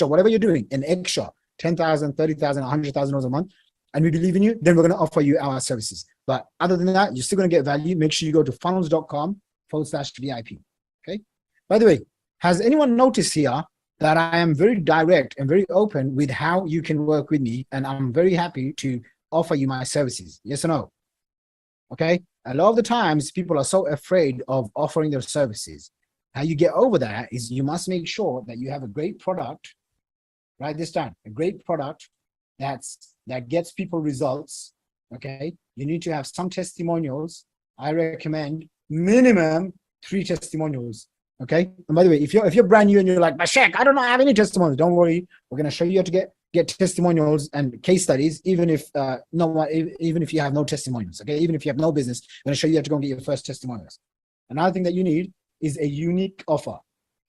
whatever you're doing, an extra 10,000, 30,000, 100,000 dollars a month, and we believe in you, then we're going to offer you our services. But other than that, you're still going to get value. Make sure you go to funnels.com/VIP. Okay. By the way, has anyone noticed here that I am very direct and very open with how you can work with me, and I'm very happy to offer you my services? Yes or no? Okay. A lot of the times people are so afraid of offering their services. How you get over that is you must make sure that you have a great product. Write this down. A great product that gets people results. Okay. You need to have some testimonials. I recommend minimum 3 testimonials. Okay. And by the way, if you're brand new and you're like, Bashek, I don't know, I have any testimonials. Don't worry. We're going to show you how to get testimonials and case studies, even if you have no testimonials. Okay. Even if you have no business, I'm going to show you how to go and get your first testimonials. Another thing that you need is a unique offer.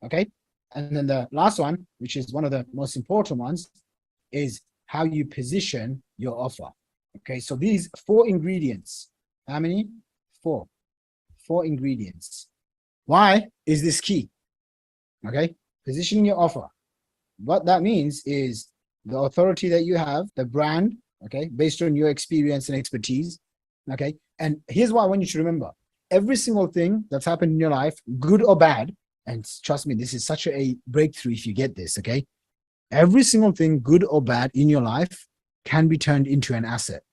Okay. And then the last one, which is one of the most important ones, is how you position your offer. Okay. So these 4 ingredients, how many? 4 ingredients. Why is this key? Okay. Positioning your offer. What that means is the authority that you have, the brand, okay, based on your experience and expertise. Okay. And here's what I want you to remember. Every single thing that's happened in your life, good or bad, and trust me, this is such a breakthrough if you get this, okay? Every single thing, good or bad, in your life can be turned into an asset.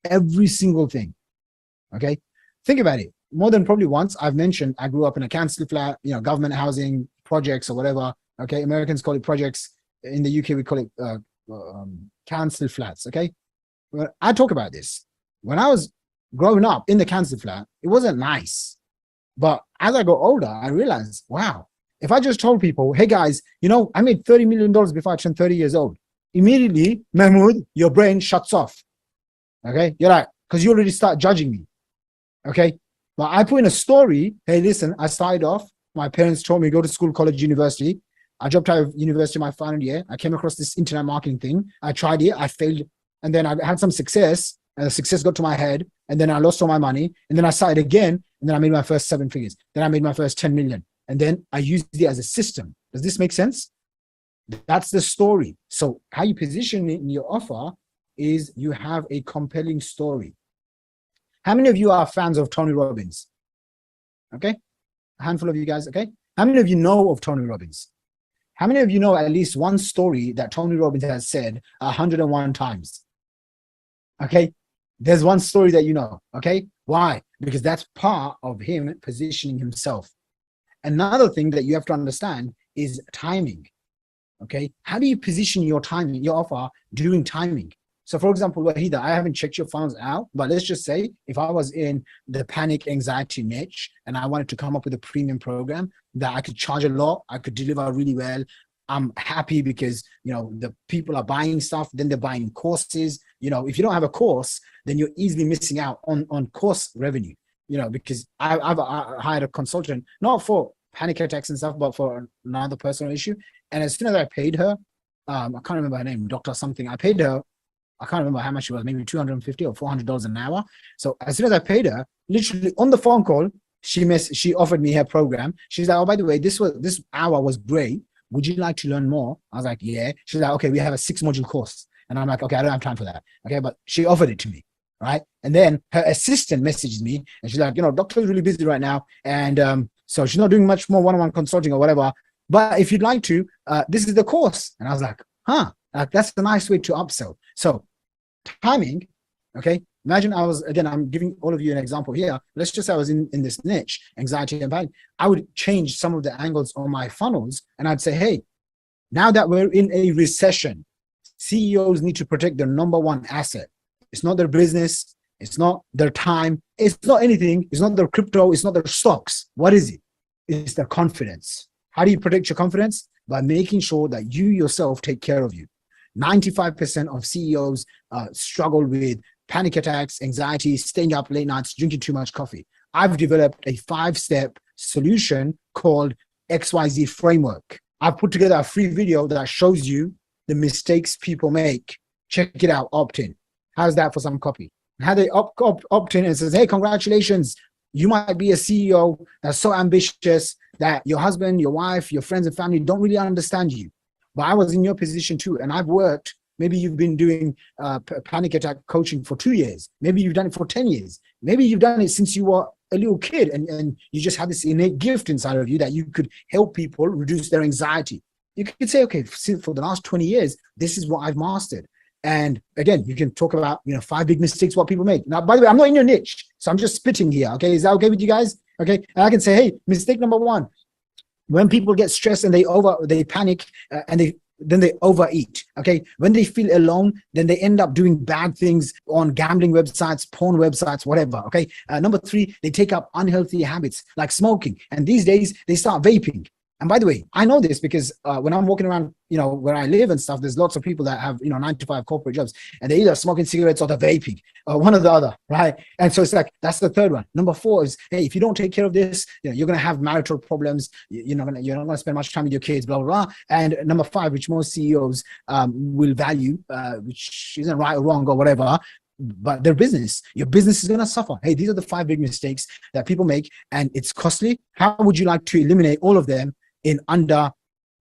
Every single thing, okay? Think about it. More than probably once, I've mentioned I grew up in a council flat, government housing projects or whatever, okay? Americans call it projects. In the UK, we call it council flats, okay? Well, I talk about this. When I was growing up in the council flat, it wasn't nice. But as I got older, I realized, wow, if I just told people, hey guys, I made $30 million before I turned 30 years old, immediately, Mahmoud, your brain shuts off. Okay. You're like, because you already start judging me. Okay. But I put in a story. Hey, listen, I started off, my parents told me go to school, college, university. I dropped out of university my final year. I came across this internet marketing thing. I tried it. I failed. And then I had some success. And the success got to my head, and then I lost all my money, and then I started again, and then I made my first 7 figures. Then I made my first 10 million, and then I used it as a system. Does this make sense? That's the story. So how you position it in your offer is you have a compelling story. How many of you are fans of Tony Robbins? Okay, a handful of you guys. Okay, how many of you know of Tony Robbins? How many of you know at least one story that Tony Robbins has said 101 times? Okay. There's one story that you know, okay? Why? Because that's part of him positioning himself. Another thing that you have to understand is timing, okay? How do you position your timing, your offer during timing? So for example, Wahida, I haven't checked your funnels out, but let's just say if I was in the panic anxiety niche and I wanted to come up with a premium program that I could charge a lot, I could deliver really well, I'm happy because, the people are buying stuff, then they're buying courses. If you don't have a course, then you're easily missing out on course revenue, because I've hired a consultant, not for panic attacks and stuff, but for another personal issue. And as soon as I paid her, I can't remember her name, Dr. something, I paid her, I can't remember how much it was, maybe $250 or $400 an hour. So as soon as I paid her, literally on the phone call, she offered me her program. She's like, oh, by the way, this hour was great. Would you like to learn more? I was like, yeah. She's like, okay, we have a 6-module course. And I'm like, okay, I don't have time for that. Okay, but she offered it to me. right? And then her assistant messages me and she's like, doctor's really busy right now. And so she's not doing much more one-on-one consulting or whatever. But if you'd like to, this is the course. And I was like, that's a nice way to upsell. So timing, okay? Imagine I'm giving all of you an example here. Let's just say I was in this niche, anxiety and panic. I would change some of the angles on my funnels and I'd say, hey, now that we're in a recession, CEOs need to protect their number one asset. It's not their business. It's not their time. It's not anything. It's not their crypto. It's not their stocks. What is it? It's their confidence. How do you protect your confidence? By making sure that you yourself take care of you. 95% of CEOs struggle with panic attacks, anxiety, staying up late nights, drinking too much coffee. I've developed a 5-step solution called XYZ framework. I've put together a free video that shows you the mistakes people make. Check it out, opt in. How's that for some copy? How they opt in and says, hey, congratulations. You might be a CEO that's so ambitious that your husband, your wife, your friends and family don't really understand you. But I was in your position too. And I've worked, maybe you've been doing panic attack coaching for 2 years. Maybe you've done it for 10 years. Maybe you've done it since you were a little kid and you just have this innate gift inside of you that you could help people reduce their anxiety. You could say, okay, for the last 20 years, this is what I've mastered. And again, you can talk about, 5 big mistakes what people make. Now, by the way, I'm not in your niche, so I'm just spitting here. Okay, is that okay with you guys? Okay, and I can say, hey, mistake number 1, when people get stressed and they panic and then they overeat. Okay, when they feel alone, then they end up doing bad things on gambling websites, porn websites, whatever. Okay, number 3, they take up unhealthy habits like smoking, and these days they start vaping. And by the way, I know this because when I'm walking around, where I live and stuff, there's lots of people that have, 9-to-5 corporate jobs, and they're either smoking cigarettes or they're vaping, or one or the other, right? And so it's like, that's the 3rd one. Number 4 is, hey, if you don't take care of this, you're going to have marital problems. You're not going to spend much time with your kids, blah, blah, blah. And number 5, which most CEOs will value, which isn't right or wrong or whatever, but their business, your business is going to suffer. Hey, these are the 5 big mistakes that people make, and it's costly. How would you like to eliminate all of them in under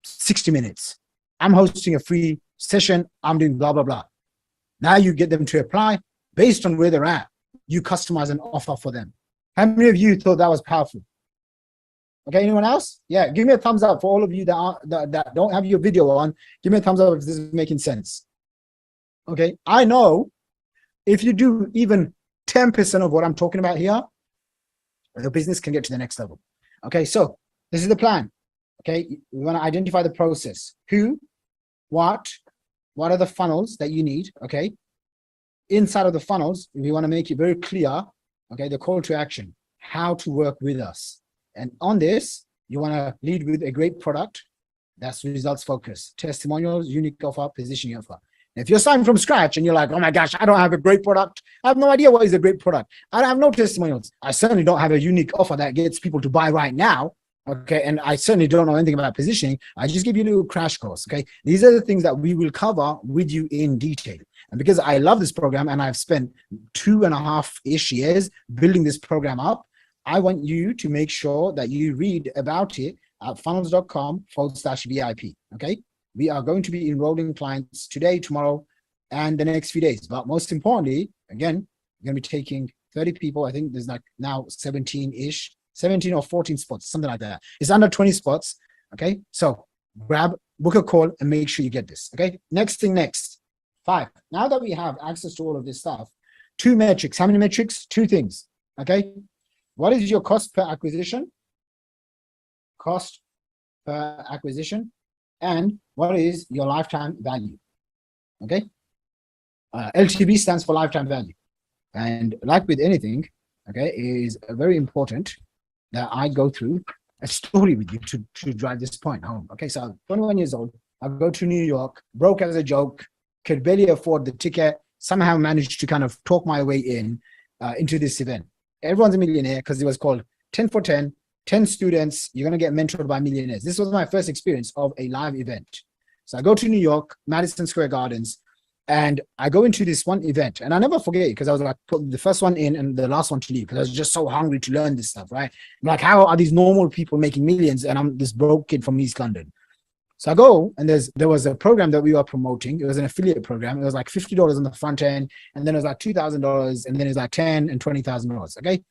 60 minutes? I'm hosting a free session. I'm doing blah, blah, blah. Now you get them to apply based on where they're at. You customize an offer for them. How many of you thought that was powerful? Okay, anyone else? Yeah, give me a thumbs up for all of you that don't have your video on. Give me a thumbs up if this is making sense. Okay, I know if you do even 10% of what I'm talking about here, your business can get to the next level. Okay, so this is the plan. Okay, we want to identify the process. Who, what are the funnels that you need? Okay, inside of the funnels, we want to make it very clear. Okay, the call to action, how to work with us. And on this, you want to lead with a great product that's results focused, testimonials, unique offer, positioning offer. If you're starting from scratch and you're like, oh my gosh, I don't have a great product. I have no idea what is a great product. I have no testimonials. I certainly don't have a unique offer that gets people to buy right now. Okay, and I certainly don't know anything about positioning. I just give you a little crash course. Okay, these are the things that we will with you in detail. And because I love this program and I've spent 2.5-ish years building this program up, I want you to make sure that you read about it at funnels.com/VIP. Okay, we are going to be enrolling clients today, tomorrow, and the next few days. But most importantly, again, we're going to be taking 30 people. I think there's like now 17-ish. 17 or 14 spots, something like that. It's under 20 spots. Okay, so book a call and make sure you get this. Okay, next. 5. Now that we have access to all of this stuff, 2 metrics. How many metrics? 2 things. Okay, what is your cost per acquisition? Cost per acquisition, and what is your lifetime value? Okay, LTV stands for lifetime value, and like with anything, okay, it is very important that I go through a story with you to drive this point home. Okay, so I'm 21 years old. I go to New York, broke as a joke, could barely afford the ticket, somehow managed to kind of talk my way into this event. Everyone's a millionaire because it was called 10 for 10, 10 students, you're going to get mentored by millionaires. This was my first experience of a live event. So I go to New York, Madison Square Gardens, and I go into this one event, and I never forget it because I was like the first one in and the last one to leave because I was just so hungry to learn this stuff, right? I'm like, how are these normal people making millions and I'm this broke kid from East London? So I go, and there was a program that we were promoting. It was an affiliate program. It was like $50 on the front end, and then it was like $2,000, and then it was like $10,000 and $20,000. Okay.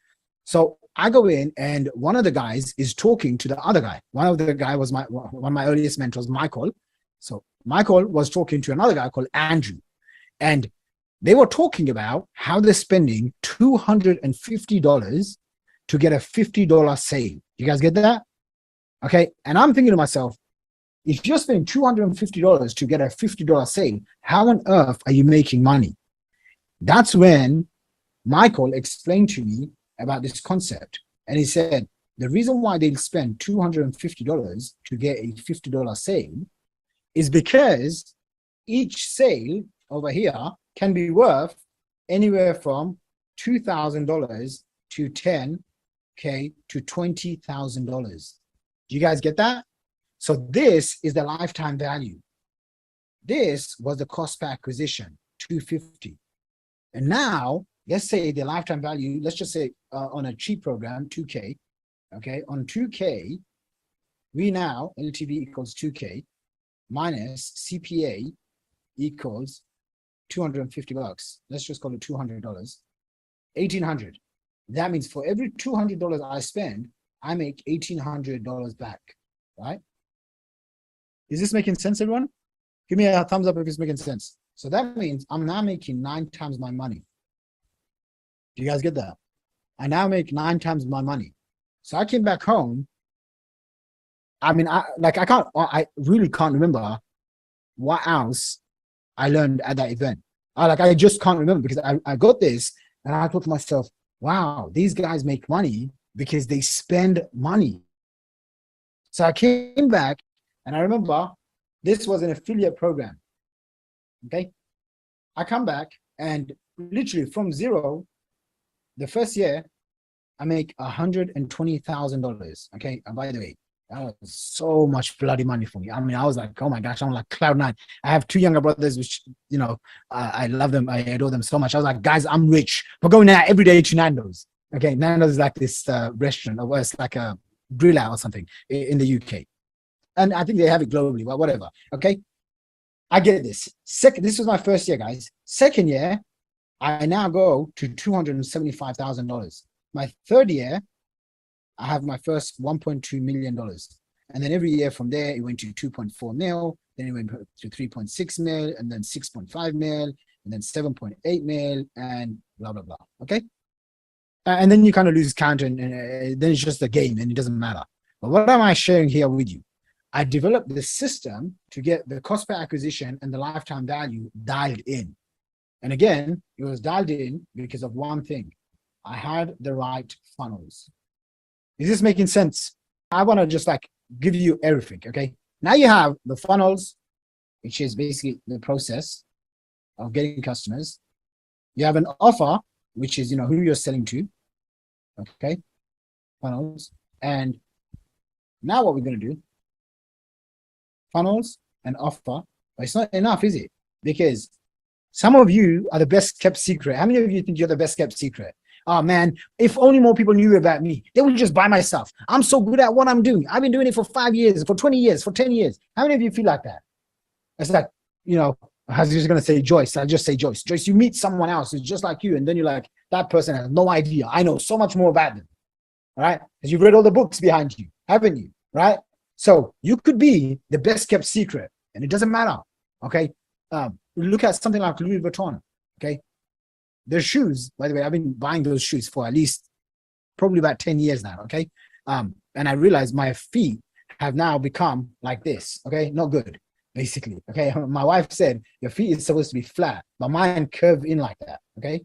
So I go in, and one of the guys is talking to the other guy. One of the guy was one of my earliest mentors, Michael. So Michael was talking to another guy called Andrew, and they were talking about how they're spending $250 to get a $50 sale. You guys get that? Okay. And I'm thinking to myself, if you're spending $250 to get a $50 sale, how on earth are you making money? That's when Michael explained to me about this concept. And he said, the reason why they'll spend $250 to get a $50 sale is because each sale over here can be worth anywhere from $2,000 to $10K to $20,000. Do you guys get that? So this is the lifetime value. This was the cost per acquisition, $250. And now, let's say the lifetime value, let's just say on a cheap program, $2K. Okay, on $2K, we now, LTV equals $2K minus CPA equals $250. Let's just call it $200. $1,800. That means for every $200 I spend, I make $1,800 back, right? Is this making sense, everyone? Give me a thumbs up if it's making sense. So that means I'm now making 9 times my money. Do you guys get that? I now make 9 times my money. So I came back home. I mean, I really can't remember what else I learned at that event. I just can't remember, because I got this and I thought to myself, wow, these guys make money because they spend money. So I came back, and I remember this was an affiliate program. Okay. I come back, and literally from zero, the first year, I make $120,000. Okay. And by the way, that was so much bloody money for me. I mean, I was like, oh my gosh, I'm like cloud nine. I have 2 younger brothers, which, you know, I love them. I adore them so much. I was like, guys, I'm rich. We're going out every day to Nando's. Okay. Nando's is like this restaurant, or it's like a grill out or something in the UK. And I think they have it globally, but whatever. Okay. I get this. This was my first year, guys. Second year, I now go to $275,000. My third year, I have my first $1.2 million. And then every year from there, it went to 2.4 mil, then it went to 3.6 mil, and then 6.5 mil, and then 7.8 mil, and blah, blah, blah. Okay. And then you kind of lose count, and then it's just a game, and it doesn't matter. But what am I sharing here with you? I developed the system to get the cost per acquisition and the lifetime value dialed in. And again, it was dialed in because of one thing. I had the right funnels. Is this making sense? I want to just like give you everything, okay? Now you have the funnels, which is basically the process of getting customers. You have an offer, which is, you know, who you're selling to, okay? Funnels. And now what we're going to do, funnels and offer, but it's not enough, is it? Because some of you are the best kept secret. How many of you think you're the best kept secret? Oh man, if only more people knew about me, they would just buy my stuff. I'm so good at what I'm doing. I've been doing it for 5 years, for 20 years, for 10 years. How many of you feel like that? It's like, you know, I was just going to say Joyce. I'll just say Joyce. Joyce, you meet someone else who's just like you, and then you're like, that person has no idea. I know so much more about them. All right? Because you've read all the books behind you, haven't you? Right? So you could be the best kept secret, and it doesn't matter. Okay. Look at something like Louis Vuitton. Okay. Their shoes, by the way, I've been buying those shoes for at least probably about 10 years now. Okay. And I realized my feet have now become like this. Okay. Not good, basically. Okay. My wife said your feet is supposed to be flat, but mine curve in like that. Okay.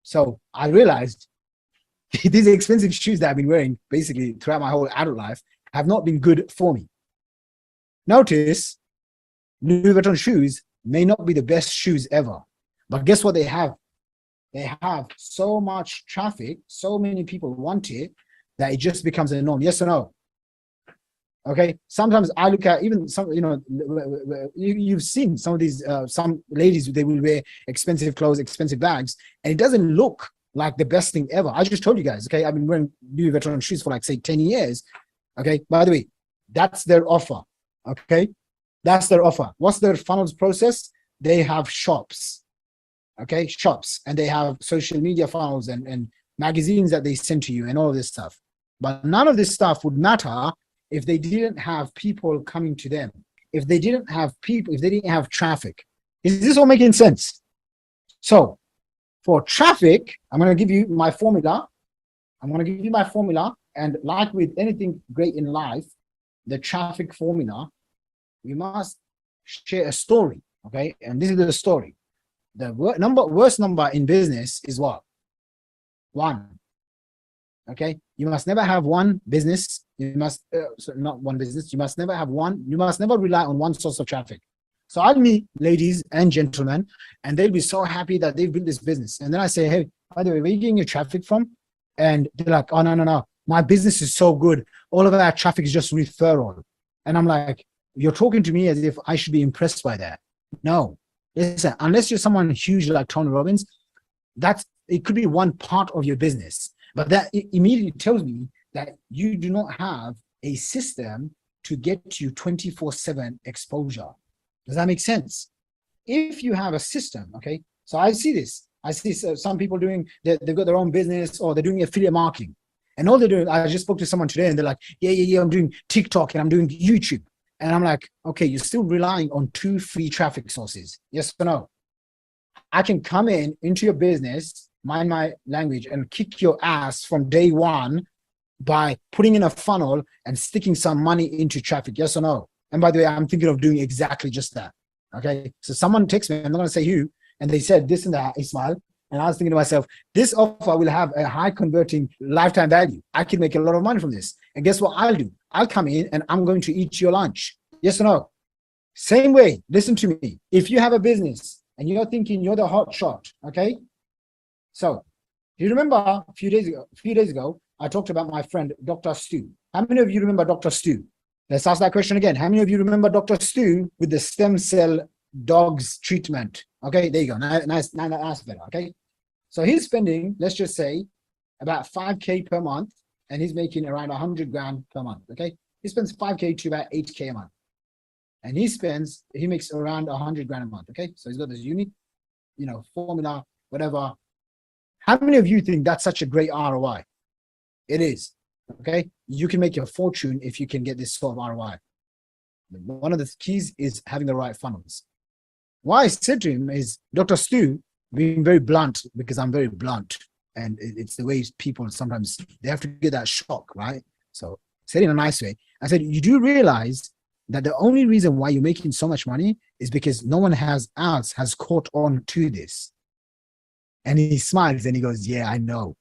So I realized these expensive shoes that I've been wearing basically throughout my whole adult life have not been good for me. Notice Louis Vuitton shoes may not be the best shoes ever, but guess what they have? They have so much traffic, so many people want it, that it just becomes a norm. Yes or no? Okay. Sometimes I look at even some, you know, you've seen some of these, some ladies, they will wear expensive clothes, expensive bags, and it doesn't look like the best thing ever. I just told you guys, okay, I've been wearing Louis Vuitton shoes for like, say, 10 years. Okay. By the way, that's their offer. Okay. That's their offer. What's their funnels process? They have shops, okay, shops, and they have social media funnels and magazines that they send to you and all this stuff. But none of this stuff would matter if they didn't have people coming to them, if they didn't have people, if they didn't have traffic. Is this all making sense? So for traffic, I'm going to give you my formula. And like with anything great in life, the traffic formula, we must share a story, okay? And this is the story. The worst number in business is what? 1. Okay, you must never have one business. You must not one business. You must never have one. You must never rely on one source of traffic. So I'll meet ladies and gentlemen, and they'll be so happy that they've built this business. And then I say, hey, by the way, where are you getting your traffic from? And they're like, oh, no. My business is so good. All of that traffic is just referral. And I'm like, you're talking to me as if I should be impressed by that. No, listen, unless you're someone huge like Tony Robbins, it could be one part of your business. But that immediately tells me that you do not have a system to get you 24/7 exposure. Does that make sense? If you have a system, okay, so I see this. I see some people doing, they've got their own business or they're doing affiliate marketing. And all they're doing, I just spoke to someone today and they're like, yeah, I'm doing TikTok and I'm doing YouTube. And I'm like, okay, you're still relying on 2 free traffic sources. Yes or no? I can come into your business, mind my language, and kick your ass from day one by putting in a funnel and sticking some money into traffic. Yes or no? And by the way, I'm thinking of doing exactly just that. Okay. So someone texts me, I'm not going to say who, and they said this and that, Ismail. And I was thinking to myself, this offer will have a high converting lifetime value. I can make a lot of money from this. And guess what I'll do? I'll come in and I'm going to eat your lunch. Yes or no? Same way, listen to me. If you have a business and you're thinking you're the hot shot, okay? So, you remember a few days ago, I talked about my friend, Dr. Stu. How many of you remember Dr. Stu? Let's ask that question again. How many of you remember Dr. Stu with the stem cell dogs treatment? Okay, there you go. Nice better, okay? So he's spending, let's just say, about 5K per month, and he's making around 100 grand per month, okay? He spends 5K to about 8K a month. And he makes around 100 grand a month, okay? So he's got this unique, formula, whatever. How many of you think that's such a great ROI? It is, okay? You can make your fortune if you can get this sort of ROI. One of the keys is having the right funnels. Why I said to him is, Dr. Stu, being very blunt, because I'm very blunt, and it's the way people sometimes, they have to get that shock, right? So said in a nice way. I said, you do realize that the only reason why you're making so much money is because no one else has caught on to this. And he smiles and he goes, yeah, I know.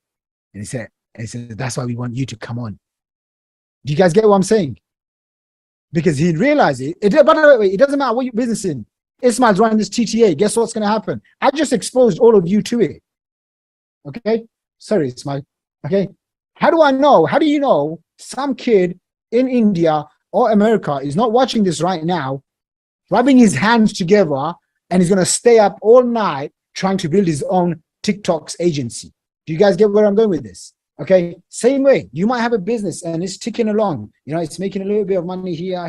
And he said, that's why we want you to come on. Do you guys get what I'm saying? Because he realized it. By the way, it doesn't matter what your business in. Ismail's running this TTA. Guess what's going to happen? I just exposed all of you to it. Okay? Sorry, Ismail. Okay? How do I know? How do you know some kid in India or America is not watching this right now, rubbing his hands together, and he's going to stay up all night trying to build his own TikTok's agency? Do you guys get where I'm going with this? Okay, same way, you might have a business and it's ticking along, it's making a little bit of money here.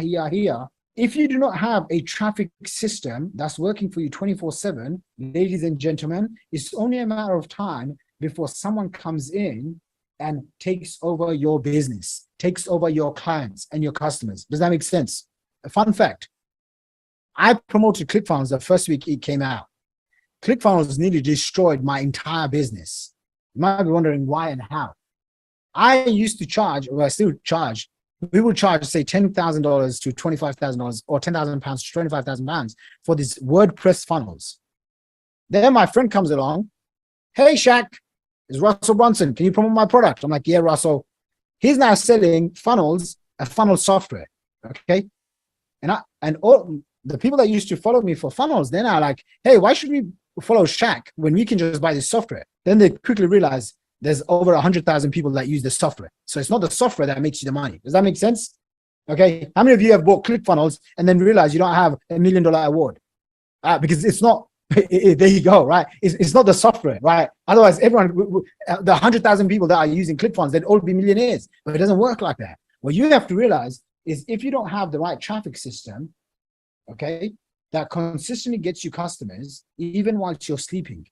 If you do not have a traffic system that's working for you 24/7, ladies and gentlemen, it's only a matter of time before someone comes in and takes over your business, takes over your clients and your customers. Does that make sense? A fun fact, I promoted ClickFunnels the first week it came out. ClickFunnels nearly destroyed my entire business. You might be wondering why and how. I used to charge, or I still charge, we would charge, say, $10,000 to $25,000 or £10,000 to £25,000 for these WordPress funnels. Then my friend comes along, hey, Shaq, it's Russell Brunson. Can you promote my product? I'm like, yeah, Russell. He's now selling funnels, a funnel software, okay? And all the people that used to follow me for funnels, they're now like, hey, why should we follow Shaq when we can just buy this software? Then they quickly realize there's over 100,000 people that use the software. So it's not the software that makes you the money. Does that make sense? Okay. How many of you have bought ClickFunnels and then realize you don't have $1 million award? Because it's not, there you go, right? It's not the software, right? Otherwise, everyone, the 100,000 people that are using ClickFunnels, they'd all be millionaires. But it doesn't work like that. What you have to realize is if you don't have the right traffic system, okay, that consistently gets you customers even whilst you're sleeping,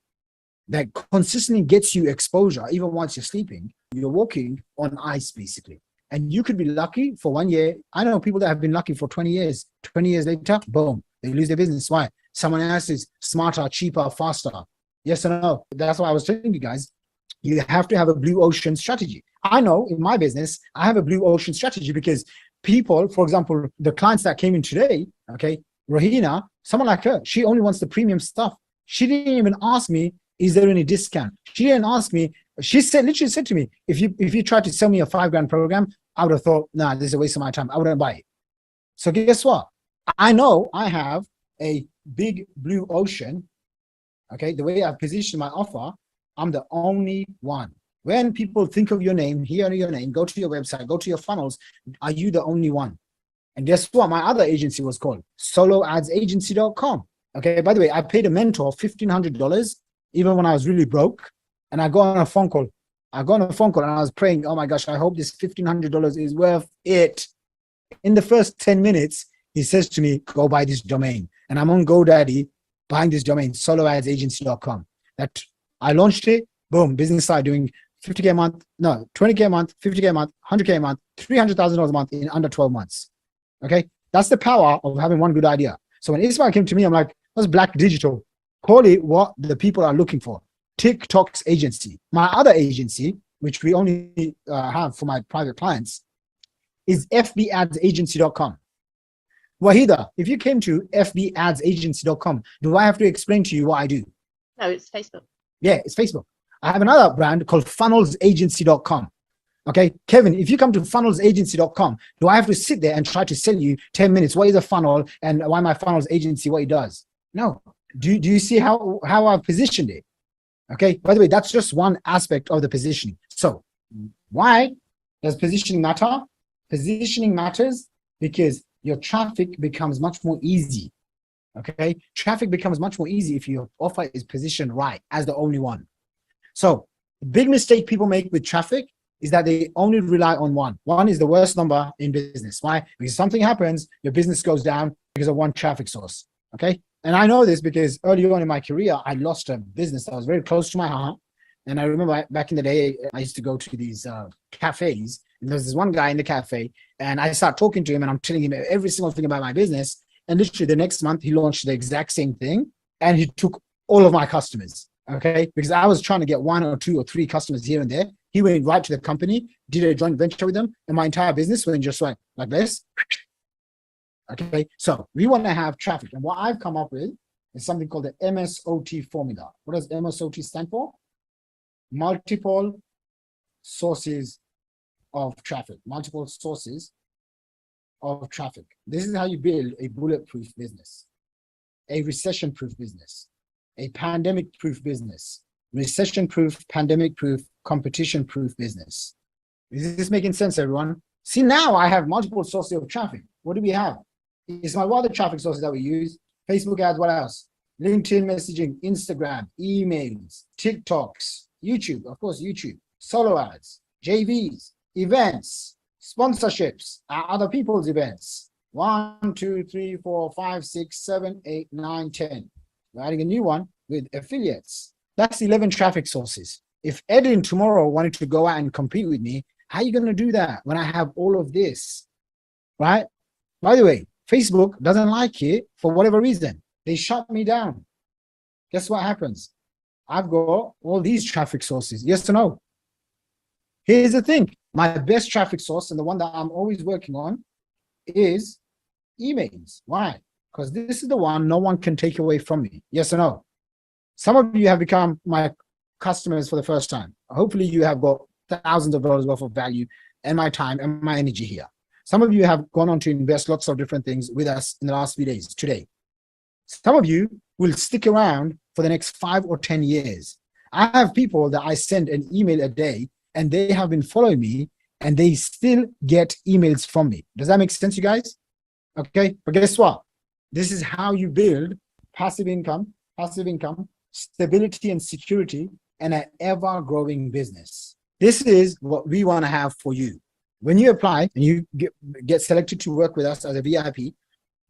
that consistently gets you exposure even whilst you're sleeping, you're walking on ice basically. And you could be lucky for 1 year. I know people that have been lucky for 20 years. 20 years later, boom, they lose their business. Why? Someone else is smarter, cheaper, faster. Yes or no? That's why I was telling you guys, you have to have a blue ocean strategy. I know in my business, I have a blue ocean strategy because people, for example, the clients that came in today, okay, Rohina, someone like her, she only wants the premium stuff. She didn't even ask me, is there any discount? She didn't ask me. She said, literally said to me, if you try to sell me a $5,000 program, I would have thought, nah, this is a waste of my time. I wouldn't buy it. So guess what? I know I have a big blue ocean. Okay, the way I've positioned my offer, I'm the only one. When people think of your name, hear your name, go to your website, go to your funnels, are you the only one? And guess what? My other agency was called soloadsagency.com. Okay, by the way, I paid a mentor $1,500 even when I was really broke. And I got on a phone call. I got on a phone call and I was praying, oh my gosh, I hope this $1,500 is worth it. In the first 10 minutes, he says to me, go buy this domain. And I'm on GoDaddy buying this domain, soloadsagency.com. That I launched it, boom, business started doing 50K a month, no, 20K a month, 50K a month, 100K a month, $300,000 a month in under 12 months. Okay, that's the power of having one good idea. So when Ismail came to me, I'm like, what's Black Digital? Call it what the people are looking for. TikTok's agency. My other agency, which we only have for my private clients, is fbadsagency.com. Wahida, if you came to fbadsagency.com, do I have to explain to you what I do? No, it's Facebook. Yeah, it's Facebook. I have another brand called funnelsagency.com. Okay, Kevin, if you come to funnelsagency.com, do I have to sit there and try to sell you 10 minutes? What is a funnel and why my funnels agency, what it does? No. Do you see how I've positioned it? Okay, by the way, that's just one aspect of the positioning. So why does positioning matter? Positioning matters because your traffic becomes much more easy. Okay, traffic becomes much more easy if your offer is positioned right as the only one. So the big mistake people make with traffic is that they only rely on one. One is the worst number in business. Why? Because something happens, your business goes down because of one traffic source. Okay, and I know this because early on in my career, I lost a business that was very close to my heart. And I remember back in the day, I used to go to these cafes, and there's this one guy in the cafe, and I start talking to him, and I'm telling him every single thing about my business. And literally the next month, he launched the exact same thing, and he took all of my customers. Okay, because I was trying to get 1 or 2 or 3 customers here and there. He went right to the company, did a joint venture with them, and my entire business went just like this. Okay, so we want to have traffic. And what I've come up with is something called the MSOT formula. What does MSOT stand for? Multiple sources of traffic. Multiple sources of traffic. This is how you build a bulletproof business, a recession-proof business, a pandemic-proof business, recession-proof, pandemic-proof, competition-proof business. Is this making sense, everyone? See, now I have multiple sources of traffic. What do we have? It's my other traffic sources that we use. Facebook ads, what else? LinkedIn messaging, Instagram, emails, TikToks, YouTube, of course, YouTube, solo ads, JVs, events, sponsorships, other people's events. 1, 2, 3, 4, 5, 6, 7, 8, 9, 10. We're adding a new one with affiliates. That's 11 traffic sources. If Edin tomorrow wanted to go out and compete with me, how are you going to do that when I have all of this, right? By the way, Facebook doesn't like it for whatever reason. They shut me down. Guess what happens? I've got all these traffic sources. Yes or no? Here's the thing. My best traffic source and the one that I'm always working on is emails. Why? Because this is the one no one can take away from me. Yes or no? Some of you have become my customers for the first time. Hopefully you have got thousands of dollars worth of value and my time and my energy here. Some of you have gone on to invest lots of different things with us in the last few days, today. Some of you will stick around for the next 5 or 10 years. I have people that I send an email a day and they have been following me and they still get emails from me. Does that make sense, you guys? Okay, but guess what? This is how you build passive income, stability and security, and an ever-growing business. This is what we want to have for you. When you apply and you get selected to work with us as a VIP,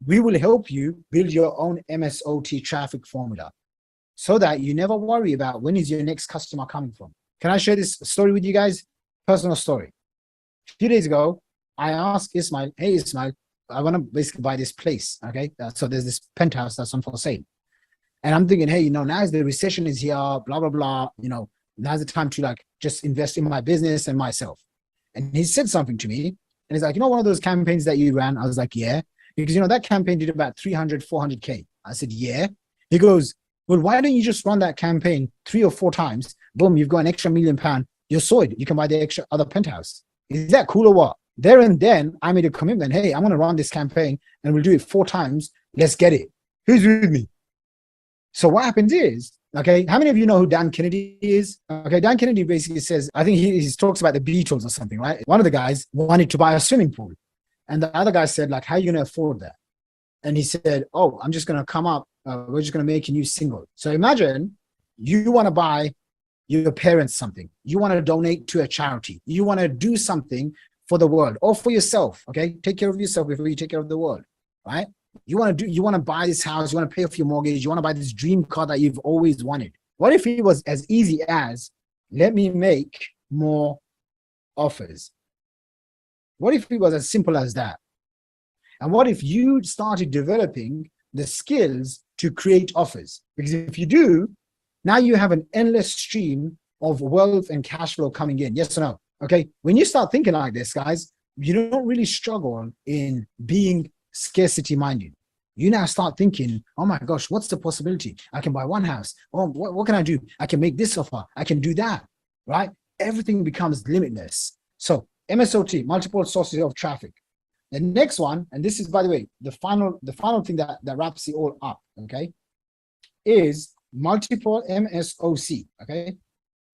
we will help you build your own MSOT traffic formula so that you never worry about when is your next customer coming from. Can I share this story with you guys? Personal story. A few days ago, I asked Ismail, hey, Ismail, I want to basically buy this place. Okay. So there's this penthouse that's on for sale. And I'm thinking, hey, you know, now the recession is here, blah, blah, blah. You know, now's the time to like just invest in my business and myself. And he said something to me. And he's like, you know, one of those campaigns that you ran? I was like, yeah. Because, you know, that campaign did about 300, 400K. I said, yeah. He goes, well, why don't you just run that campaign 3 or 4 times? Boom, you've got an extra £1 million. You're sold. You can buy the extra other penthouse. Is that cool or what? There and then I made a commitment. Hey, I'm going to run this campaign and we'll do it 4 times. Let's get it. Who's with me? So what happens is, okay, how many of you know who Dan Kennedy is? Okay, Dan Kennedy basically says, I think he talks about the Beatles or something, right? One of the guys wanted to buy a swimming pool. And the other guy said, like, how are you going to afford that? And he said, oh, I'm just going to come up. We're just going to make a new single. So imagine you want to buy your parents something. You want to donate to a charity. You want to do something for the world or for yourself. Okay, take care of yourself before you take care of the world, right? You want to buy this house. You want to pay off your mortgage. You want to buy this dream car that you've always wanted. What if it was as easy as, let me make more offers? What if it was as simple as that? And what if you started developing the skills to create offers? Because if you do, now you have an endless stream of wealth and cash flow coming in. Yes or no? Okay. When you start thinking like this, guys, you don't really struggle in being scarcity minded. You now start thinking, oh my gosh, what's the possibility? I can buy one house. Oh, what can I do? I can make this offer. I can do that, right? Everything becomes limitless. So MSOT, multiple sources of traffic. The next one, and this is, by the way, the final thing that wraps it all up, okay, is multiple MSOC, okay?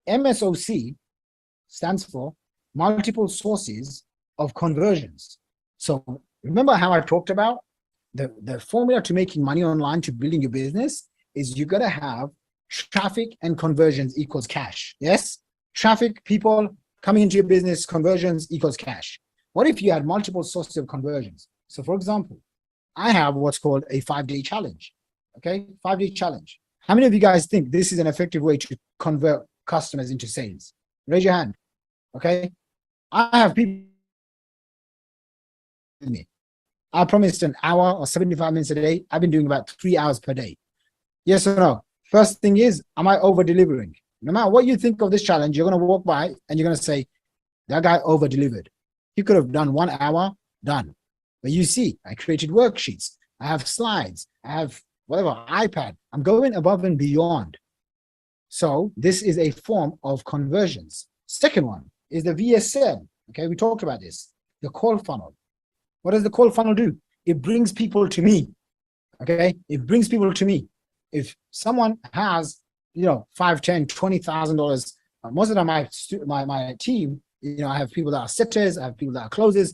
MSOC stands for multiple sources of conversions. So remember how I talked about the formula to making money online, to building your business, is you got to have traffic and conversions equals cash. Yes? Traffic, people coming into your business, conversions equals cash. What if you had multiple sources of conversions? So for example, I have what's called a 5-day challenge. Okay, 5-day challenge. How many of you guys think this is an effective way to convert customers into sales? Raise your hand. Okay, I have people with me. I promised an hour or 75 minutes a day. I've been doing about 3 hours per day. Yes or no? First thing is, am I over delivering? No matter what you think of this challenge, you're going to walk by and you're going to say, that guy over delivered. He could have done 1 hour, done. But you see, I created worksheets. I have slides. I have whatever, iPad. I'm going above and beyond. So this is a form of conversions. Second one is the VSM. Okay, we talked about this. The call funnel. What does the call funnel do? It brings people to me. Okay, it brings people to me. If someone has, you know, $5, $10, $20,000, most of the time my team, you know, I have people that are setters, I have people that are closers,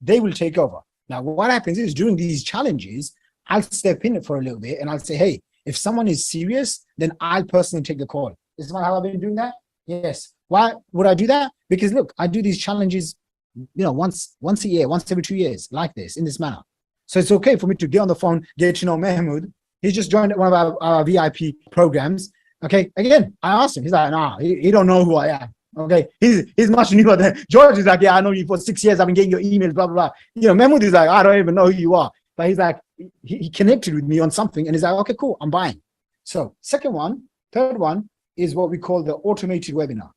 they will take over. Now, what happens is during these challenges, I'll step in for a little bit and I'll say, hey, if someone is serious, then I'll personally take the call. Is that how I've been doing that? Yes. Why would I do that? Because look, I do these challenges, you know, once a year, once every 2 years, like this, in this manner. So it's okay for me to get on the phone, get to know Mahmoud. He's just joined one of our VIP programs. Okay. Again, I asked him, he's like, nah, he don't know who I am. Okay, he's much newer than George. Is like, yeah, I know you for 6 years. I've been getting your emails, blah blah blah. You know, Mahmoud is like, I don't even know who you are. But he's like, he connected with me on something, and he's like, okay, cool, I'm buying. So third one is what we call the automated webinar.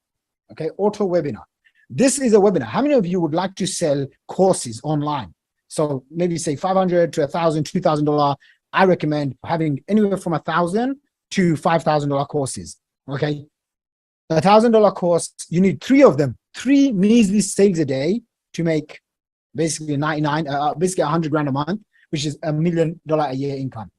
Okay, auto webinar. This is a webinar. How many of you would like to sell courses online? So maybe say $500 to $1,000, $2,000. I recommend having anywhere from $1,000 to $5,000 courses. Okay. $1,000 course, you need 3 of them, 3 measly sales a day to make basically basically 100 grand a month, which is $1 million a year income.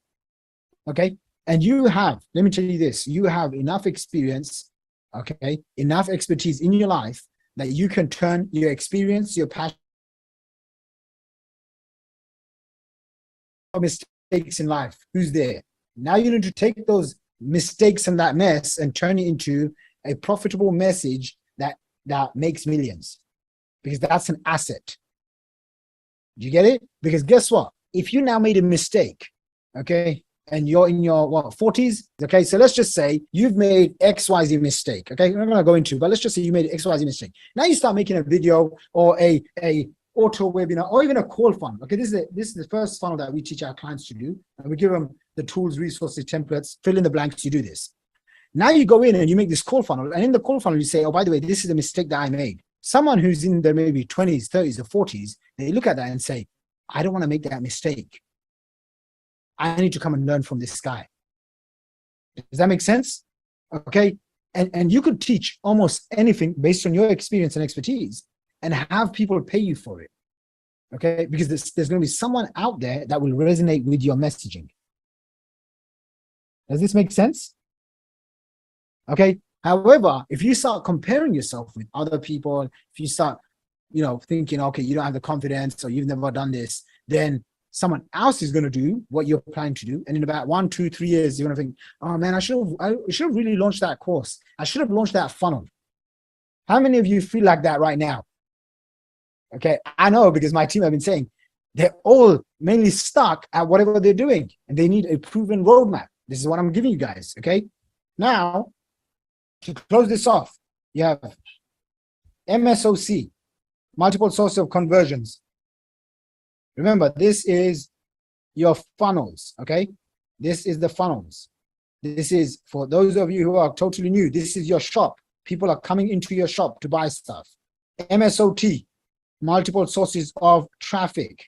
Okay. And you have, let me tell you this, you have enough experience, okay, enough expertise in your life that you can turn your experience, your passion, mistakes in life. Who's there? Now you need to take those mistakes and that mess and turn it into a profitable message that makes millions, because that's an asset. Do you get it? Because guess what? if you now made a mistake, okay, and you're in your 40s, okay, so let's just say you've made XYZ mistake, okay, I'm not going to go into, but let's just say you made XYZ mistake. Now you start making a video or a auto webinar or even a call funnel. Okay, this is the first funnel that we teach our clients to do, and we give them the tools, resources, templates, fill in the blanks, you do this. Now you go in and you make this call funnel, and in the call funnel you say, oh, by the way, this is a mistake that I made. Someone who's in their maybe 20s, 30s, or 40s, they look at that and say, I don't want to make that mistake. I need to come and learn from this guy. Does that make sense? Okay, and you could teach almost anything based on your experience and expertise and have people pay you for it, okay? Because there's going to be someone out there that will resonate with your messaging. Does this make sense? Okay. However, if you start comparing yourself with other people, if you start, thinking, okay, you don't have the confidence or you've never done this, then someone else is going to do what you're planning to do. And in about 1, 2, 3 years, you're going to think, oh man, I should have really launched that course. I should have launched that funnel. How many of you feel like that right now? Okay, I know, because my team have been saying they're all mainly stuck at whatever they're doing and they need a proven roadmap. This is what I'm giving you guys, okay? Now, to close this off, you have MSOC, multiple sources of conversions. Remember, this is your funnels, okay? This is the funnels. This is, for those of you who are totally new, this is your shop. People are coming into your shop to buy stuff. MSOT, multiple sources of traffic,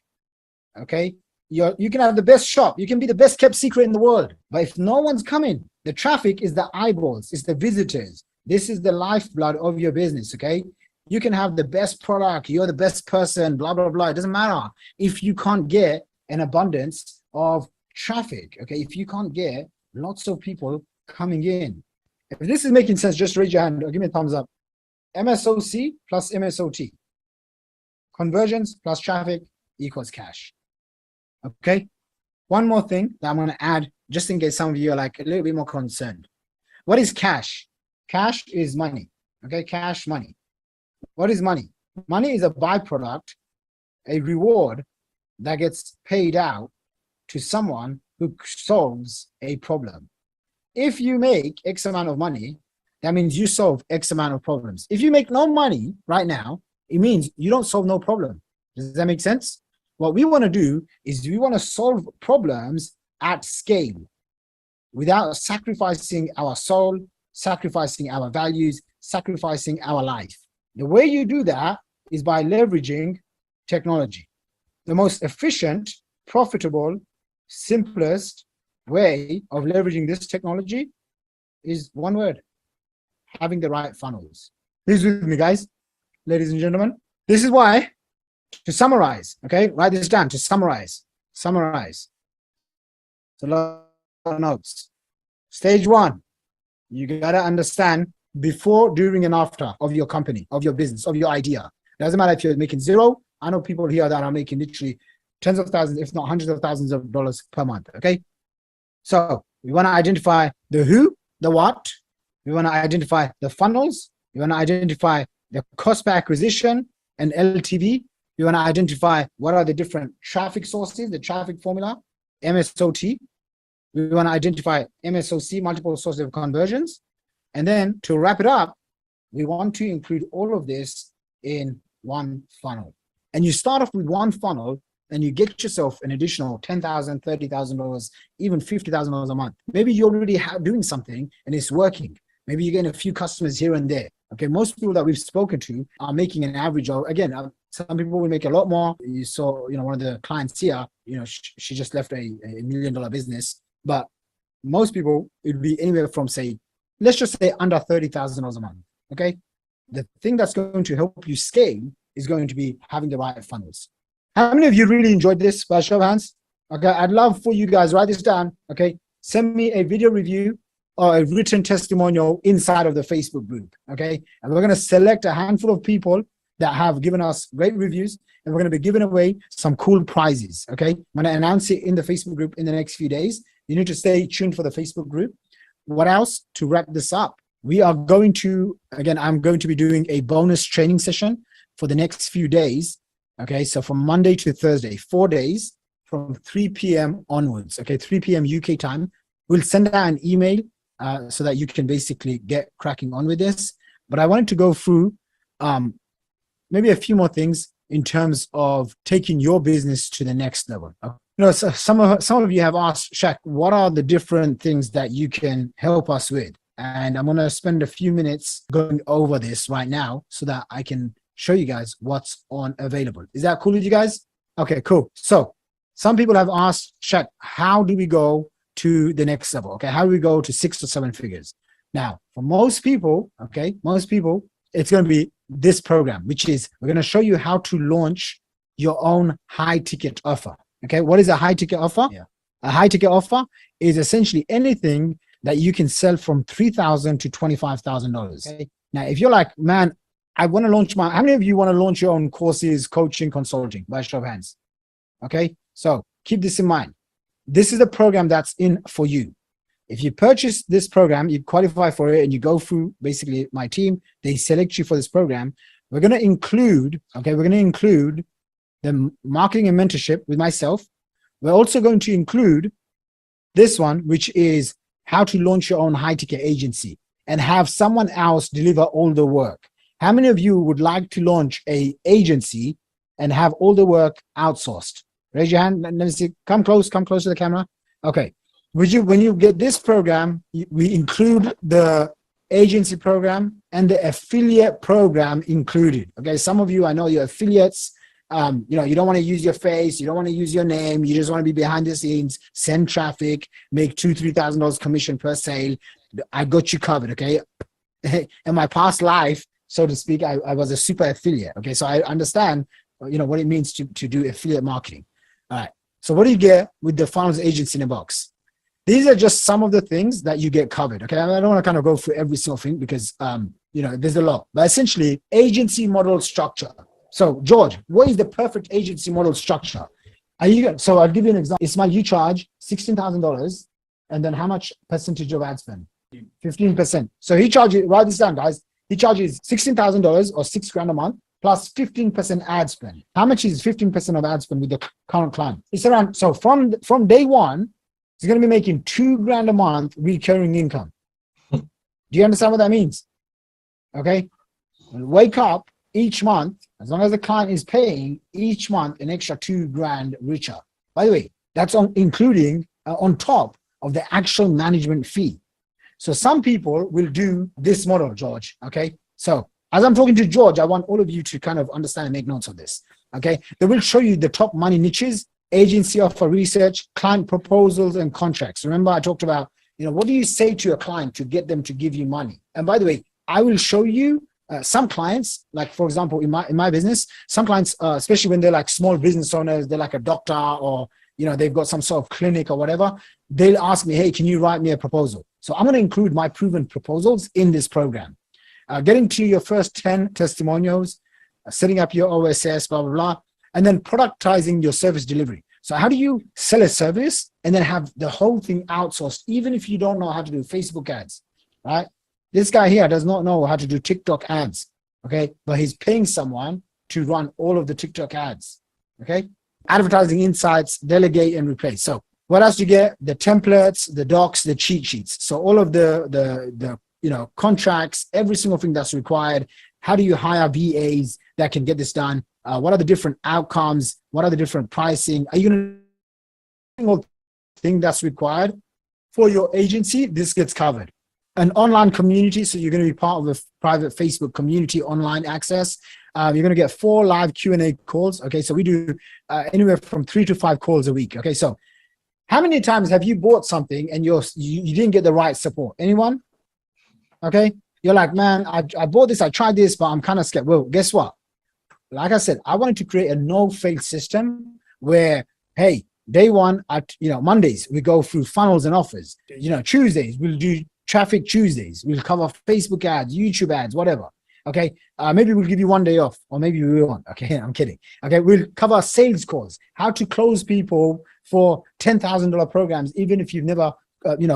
okay? You can have the best shop. You can be the best kept secret in the world. But if no one's coming, the traffic is the eyeballs, it's the visitors. This is the lifeblood of your business, okay? You can have the best product, you're the best person, blah, blah, blah. It doesn't matter if you can't get an abundance of traffic, okay? If you can't get lots of people coming in. If this is making sense, just raise your hand or give me a thumbs up. MSOC plus MSOT. Conversions plus traffic equals cash. Okay? One more thing that I'm going to add, just in case some of you are like a little bit more concerned. What is cash? Cash is money. Okay? Cash, money. What is money? Money is a byproduct, a reward that gets paid out to someone who solves a problem. If you make X amount of money, that means you solve X amount of problems. If you make no money right now, it means you don't solve no problem. Does that make sense? What we want to do is we want to solve problems at scale without sacrificing our soul, sacrificing our values, sacrificing our life. The way you do that is by leveraging technology. The most efficient, profitable, simplest way of leveraging this technology is one word: having the right funnels. Please with me, guys, ladies and gentlemen. This is why, to summarize, okay, write this down, to summarize. It's a lot of notes. Stage 1, you gotta understand before, during, and after of your company, of your business, of your idea. It doesn't matter if you're making zero. I know people here that are making literally tens of thousands, if not hundreds of thousands of dollars per month, okay? So we want to identify the who, the what. We want to identify the funnels. We want to identify the cost per acquisition and LTV. We want to identify what are the different traffic sources, the traffic formula, MSOT. We want to identify MSOC, multiple sources of conversions. And then to wrap it up, we want to include all of this in one funnel. And you start off with one funnel and you get yourself an additional $10,000, $30,000, even $50,000 a month. Maybe you're already doing something and it's working. Maybe you're getting a few customers here and there. Okay, most people that we've spoken to are making an average of, again, some people will make a lot more. You saw, one of the clients here, she just left a $1 million business. But most people, it would be anywhere from, say, let's just say under $30,000 a month, okay? The thing that's going to help you scale is going to be having the right funnels. How many of you really enjoyed this? By show of hands. Okay, I'd love for you guys, write this down, okay? Send me a video review or a written testimonial inside of the Facebook group, okay? And we're gonna select a handful of people that have given us great reviews, and we're gonna be giving away some cool prizes, okay? I'm gonna announce it in the Facebook group in the next few days. You need to stay tuned for the Facebook group. What else to wrap this up? We are going to, again, I'm going to be doing a bonus training session for the next few days. Okay, so from Monday to Thursday, 4 days, from 3 p.m. onwards. Okay, 3 p.m. UK time. We'll send out an email so that you can basically get cracking on with this. But I wanted to go through maybe a few more things in terms of taking your business to the next level. So some of you have asked, Shaq, what are the different things that you can help us with? And I'm going to spend a few minutes going over this right now so that I can show you guys what's on available. Is that cool with you guys? Okay, cool. So some people have asked, Shaq, how do we go to the next level? Okay, how do we go to 6 or 7 figures? Now, for most people, it's going to be this program, which is we're going to show you how to launch your own high ticket offer. Okay, what is a high ticket offer? Yeah. A high ticket offer is essentially anything that you can sell from $3,000 to $25,000. Okay. Now, if you're like, man, I want to launch how many of you want to launch your own courses, coaching, consulting? By show of hands. Okay, so keep this in mind. This is the program that's in for you. If you purchase this program, you qualify for it and you go through basically my team, they select you for this program. We're going to include, the marketing and mentorship with myself. We're also going to include this one, which is how to launch your own high ticket agency and have someone else deliver all the work. How many of you would like to launch a agency and have all the work outsourced? Raise your hand. Let me see. Come close to the camera. Okay. When you get this program, we include the agency program and the affiliate program included. Okay. Some of you, I know you're affiliates. You don't want to use your face, you don't want to use your name, you just want to be behind the scenes, send traffic, make $2,000-$3,000 commission per sale. I got you covered. Okay. In my past life, so to speak, I was a super affiliate. Okay. So I understand, what it means to do affiliate marketing. All right. So what do you get with the funnels agency in a box? These are just some of the things that you get covered. Okay. I don't want to kind of go through every single thing because, there's a lot, but essentially agency model structure. So George, what is the perfect agency model structure? So I'll give you an example. Ismail, you charge $16,000 and then how much percentage of ad spend? 15%. So he charges, write this down guys. He charges $16,000 or $6,000 a month plus 15% ad spend. How much is 15% of ad spend with the current client? It's around, so from day one, he's going to be making $2,000 a month recurring income. Do you understand what that means? Okay. Wake up each month, as long as the client is paying each month an extra $2,000 richer. By the way, that's including on top of the actual management fee. So some people will do this model, George. Okay. So as I'm talking to George, I want all of you to kind of understand and make notes of this. Okay. They will show you the top money niches, agency offer research, client proposals, and contracts. Remember, I talked about, what do you say to a client to get them to give you money? And by the way, I will show you some clients, like for example, in my business, some clients, especially when they're like small business owners, they're like a doctor or, they've got some sort of clinic or whatever, they'll ask me, hey, can you write me a proposal? So I'm going to include my proven proposals in this program. Getting to your first 10 testimonials, setting up your OSS, blah, blah, blah, and then productizing your service delivery. So how do you sell a service and then have the whole thing outsourced, even if you don't know how to do Facebook ads, right? This guy here does not know how to do TikTok ads, okay? But he's paying someone to run all of the TikTok ads, okay? Advertising insights, delegate and replace. So what else do you get? The templates, the docs, the cheat sheets. So all of the contracts, every single thing that's required. How do you hire VAs that can get this done? What are the different outcomes? What are the different pricing? Are you going to single thing that's required for your agency? This gets covered. An online community, so you're going to be part of a private Facebook community, online access. You're going to get 4 live Q&A calls. Okay, so we do anywhere from 3 to 5 calls a week. Okay, so how many times have you bought something and you didn't get the right support? Anyone? Okay, you're like, man, I bought this, I tried this, but I'm kind of scared. Well, guess what? Like I said, I wanted to create a no-fail system where, hey, day one at Mondays we go through funnels and offers. Tuesdays we'll do Traffic Tuesdays. We'll cover Facebook ads, YouTube ads, whatever. Okay. Maybe we'll give you one day off, or maybe we won't. Okay. I'm kidding. Okay. We'll cover sales calls, how to close people for $10,000 programs, even if you've never,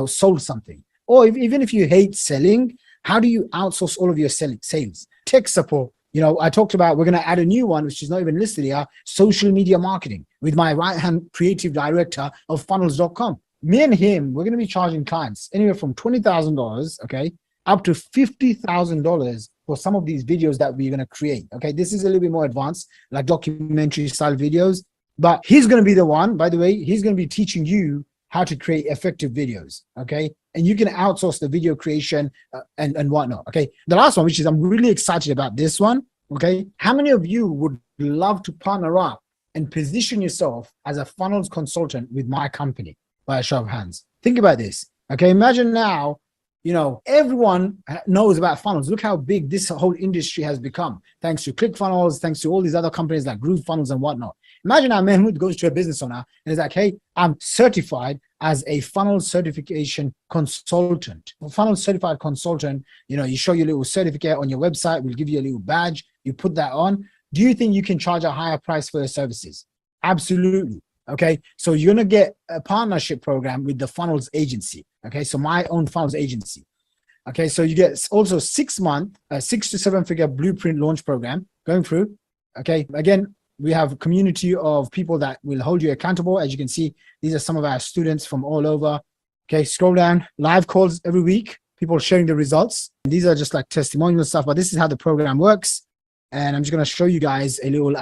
sold something, or even if you hate selling, how do you outsource all of your sales? Tech support, You know, I talked about we're going to add a new one, which is not even listed here, social media marketing, with my right-hand creative director of funnels.com. Me and him, we're going to be charging clients anywhere from $20,000, okay, up to $50,000 for some of these videos that we're going to create. Okay, this is a little bit more advanced, like documentary style videos. But he's going to be the one, by the way, he's going to be teaching you how to create effective videos. Okay, and you can outsource the video creation and whatnot. Okay, the last one, which is I'm really excited about this one. Okay, how many of you would love to partner up and position yourself as a funnels consultant with my company? By a show of hands. Think about this. Okay, imagine now, you know, everyone knows about funnels. Look how big this whole industry has become, thanks to ClickFunnels, thanks to all these other companies like GrooveFunnels and whatnot. Imagine now Mahmoud goes to a business owner and is like, hey, I'm certified as a funnel certification consultant. A funnel certified consultant, you know, you show your little certificate on your website, we'll give you a little badge, you put that on. Do you think you can charge a higher price for your services? Absolutely. Okay, so you're gonna get a partnership program with the funnels agency. Okay, so my own funnels agency. Okay, so you get also 6 month, 6 to 7 figure blueprint launch program going through. Okay, again, we have a community of people that will hold you accountable. As you can see, these are some of our students from all over. Okay, scroll down, live calls every week, people sharing the results. And these are just like testimonial stuff, but this is how the program works. And I'm just going to show you guys a little,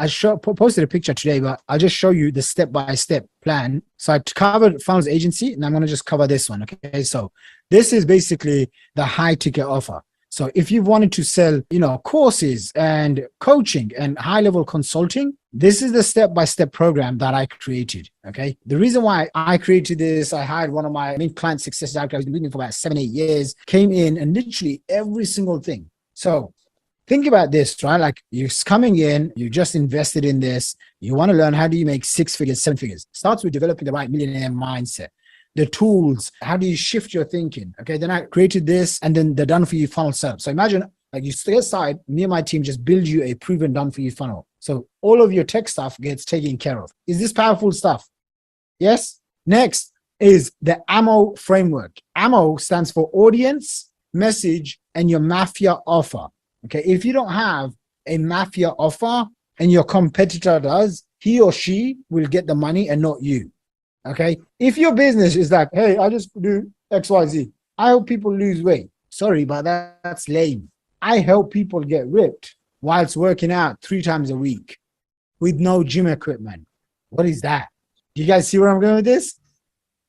posted a picture today, but I'll just show you the step-by-step plan. So I covered funnels agency, and I'm going to just cover this one. Okay, so this is basically the high ticket offer. So if you wanted to sell, you know, courses and coaching and high-level consulting, this is the step-by-step program that I created. Okay, the reason why I created this, I hired one of my main client success directors, been with me for about 7-8 years, came in and literally every single thing. So think about this, right? Like you're coming in, you just invested in this. You want to learn how do you make 6 figures, 7 figures. Starts with developing the right millionaire mindset, the tools. How do you shift your thinking? Okay, then I created this and then the done for you funnel setup. So imagine like you stay aside, me and my team just build you a proven done for you funnel. So all of your tech stuff gets taken care of. Is this powerful stuff? Yes. Next is the AMO framework. AMO stands for audience, message, and your mafia offer. Okay, if you don't have a mafia offer and your competitor does, he or she will get the money and not you. Okay, if your business is like, hey, I just do XYZ, I help people lose weight. Sorry, but that's lame. I help people get ripped whilst working out 3 times a week with no gym equipment. What is that? Do you guys see where I'm going with this?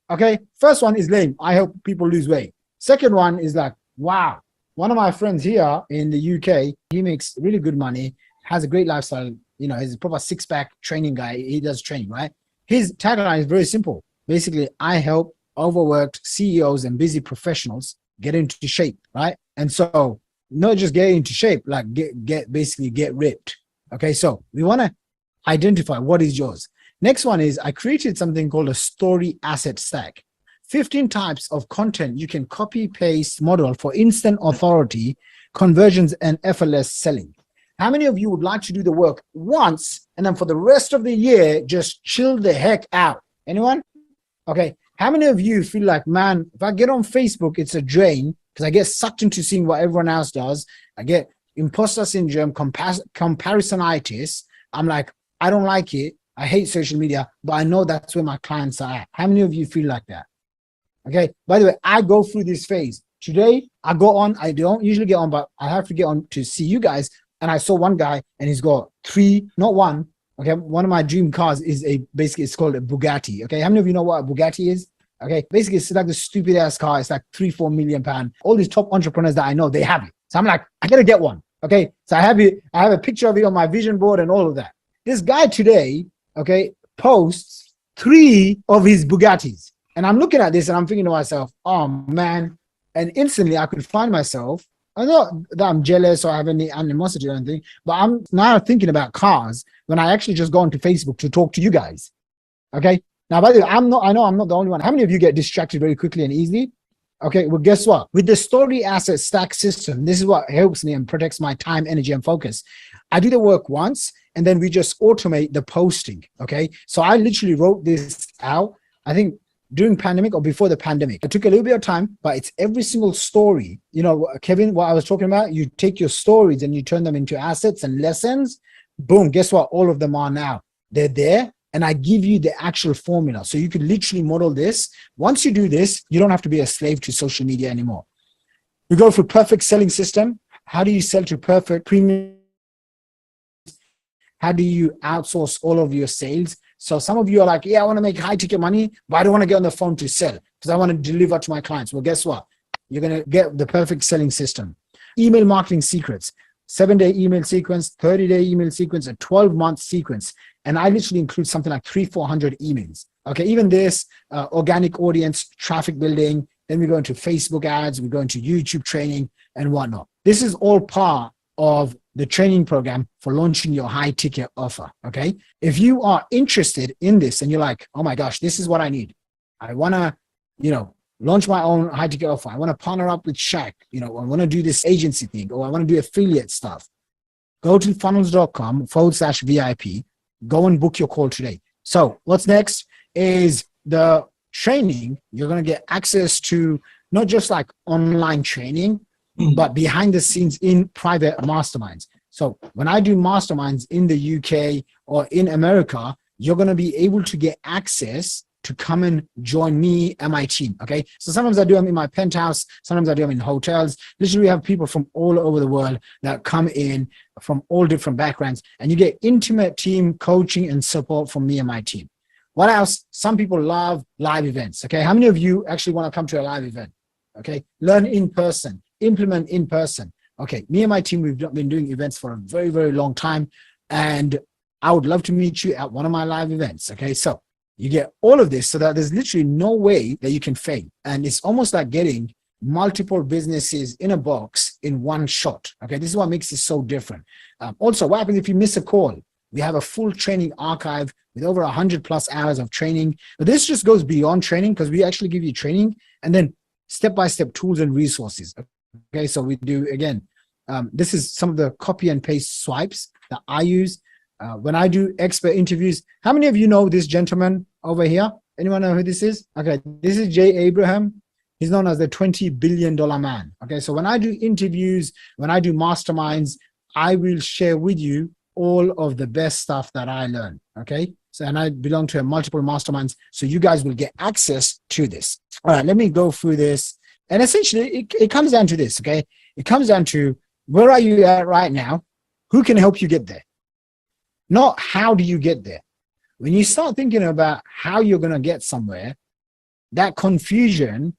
Okay, first one is lame. I help people lose weight. Second one is like, wow. One of my friends here in the UK, he makes really good money, has a great lifestyle. You know, he's a proper 6-pack training guy. He does training, right? His tagline is very simple. Basically, I help overworked CEOs and busy professionals get into shape, right? And so not just get into shape, like basically get ripped. Okay, so we want to identify what is yours. Next one is I created something called a story asset stack. 15 types of content you can copy paste model for instant authority, conversions, and effortless selling. How many of you would like to do the work once and then for the rest of the year just chill the heck out? Anyone? Okay. How many of you feel like, man, if I get on Facebook, it's a drain because I get sucked into seeing what everyone else does. I get imposter syndrome, comparisonitis. I'm like, I don't like it. I hate social media, but I know that's where my clients are at. How many of you feel like that? Okay, by the way, I go through this phase. Today, I go on, I don't usually get on, but I have to get on to see you guys. And I saw one guy and he's got 3, not one. Okay, one of my dream cars is basically it's called a Bugatti. Okay, how many of you know what a Bugatti is? Okay, basically it's like the stupid ass car. It's like 3-4 million pound. All these top entrepreneurs that I know, they have it. So I'm like, I gotta get one. Okay, so I have it. I have a picture of it on my vision board and all of that. This guy today, okay, posts 3 of his Bugattis. And I'm looking at this and I'm thinking to myself, oh man. And instantly I could find myself, I know that I'm jealous or I have any animosity or anything, but I'm now thinking about cars when I actually just go onto Facebook to talk to you guys. Okay. Now, by the way, I know I'm not the only one. How many of you get distracted very quickly and easily? Okay. Well, guess what? With the story asset stack system, this is what helps me and protects my time, energy, and focus. I do the work once and then we just automate the posting. Okay. So I literally wrote this out. I think during pandemic or before the pandemic. It took a little bit of time, but it's every single story. You know, Kevin, what I was talking about, you take your stories and you turn them into assets and lessons. Boom, guess what? All of them are now. They're there. And I give you the actual formula. So you could literally model this. Once you do this, you don't have to be a slave to social media anymore. You go through perfect selling system. How do you sell to perfect premium? How do you outsource all of your sales? So some of you are like, yeah, I want to make high ticket money, but I don't want to get on the phone to sell because I want to deliver to my clients. Well, guess what? You're going to get the perfect selling system. Email marketing secrets, 7-day email sequence, 30-day email sequence, a 12-month sequence. And I literally include something like 300-400 emails. Okay, even this organic audience, traffic building, then we go into Facebook ads, we go into YouTube training and whatnot. This is all part of the training program for launching your high ticket offer. Okay. If you are interested in this and you're like, oh my gosh, this is what I need. I want to, launch my own high ticket offer. I want to partner up with Shaq. I want to do this agency thing, or I want to do affiliate stuff. Go to funnels.com/VIP. Go and book your call today. So what's next is the training. You're going to get access to not just like online training, but behind the scenes in private masterminds. So when I do masterminds in the UK or in America, you're going to be able to get access to come and join me and my team. Okay. So sometimes I do them in my penthouse. Sometimes I do them in hotels. Literally we have people from all over the world that come in from all different backgrounds, and you get intimate team coaching and support from me and my team. What else? Some people love live events. Okay. How many of you actually want to come to a live event? Okay. Learn in person, implement in person. Okay. Me and my team, we've been doing events for a very, very long time. And I would love to meet you at one of my live events. Okay. So you get all of this so that there's literally no way that you can fail. And it's almost like getting multiple businesses in a box in one shot. Okay. This is what makes it so different. Also, what happens if you miss a call? We have a full training archive with over 100+ hours of training. But this just goes beyond training because we actually give you training and then step-by-step tools and resources. Okay. So we do, again, this is some of the copy and paste swipes that I use. When I do expert interviews, how many of you know this gentleman over here? Anyone know who this is? Okay, this is Jay Abraham. He's known as the $20 billion man. Okay, so when I do interviews, when I do masterminds, I will share with you all of the best stuff that I learn. Okay, so and I belong to multiple masterminds, so you guys will get access to this. All right, let me go through this. And essentially, it comes down to this. Okay, it comes down to where are you at right now? Who can help you get there? Not how do you get there. When you start thinking about how you're going to get somewhere, that confusion,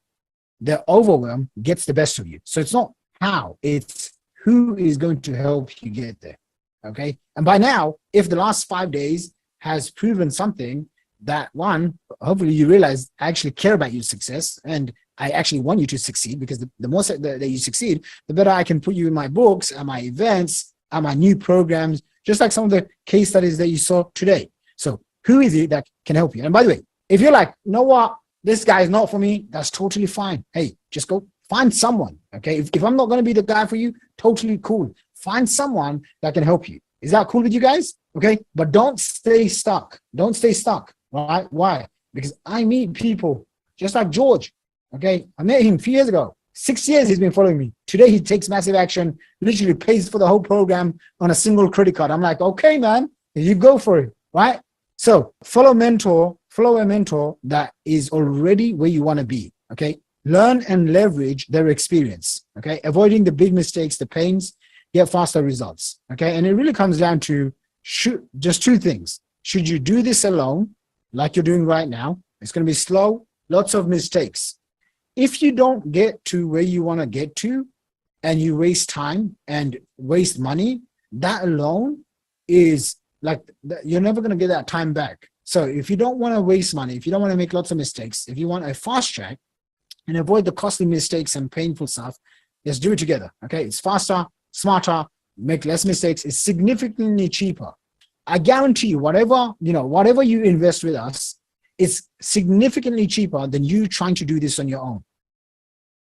the overwhelm gets the best of you. So it's not how, it's who is going to help you get there. Okay. And by now, if the last 5 days has proven something, that one, hopefully you realize I actually care about your success and I actually want you to succeed, because the more that you succeed, the better I can put you in my books and my events and my new programs, just like some of the case studies that you saw today. So who is it that can help you? And by the way, if you're like, you know what, this guy is not for me, that's totally fine. Hey, just go find someone. Okay. If I'm not going to be the guy for you, totally cool. Find someone that can help you. Is that cool with you guys? Okay. But don't stay stuck. Don't stay stuck. Right? Why? Because I meet people just like George. Okay. I met him a few years ago. 6 years he's been following me. Today he takes massive action, literally pays for the whole program on a single credit card. I'm like, okay, man, you go for it, right? So follow a mentor that is already where you want to be, okay? Learn and leverage their experience, okay? Avoiding the big mistakes, the pains, get faster results, okay? And it really comes down to just two things. Should you do this alone, like you're doing right now? It's going to be slow, lots of mistakes. If you don't get to where you want to get to and you waste time and waste money, that alone is like, you're never going to get that time back. So if you don't want to waste money, if you don't want to make lots of mistakes, if you want a fast track and avoid the costly mistakes and painful stuff, let's do it together. Okay. It's faster, smarter, make less mistakes. It's significantly cheaper. I guarantee you, whatever you invest with us, it's significantly cheaper than you trying to do this on your own.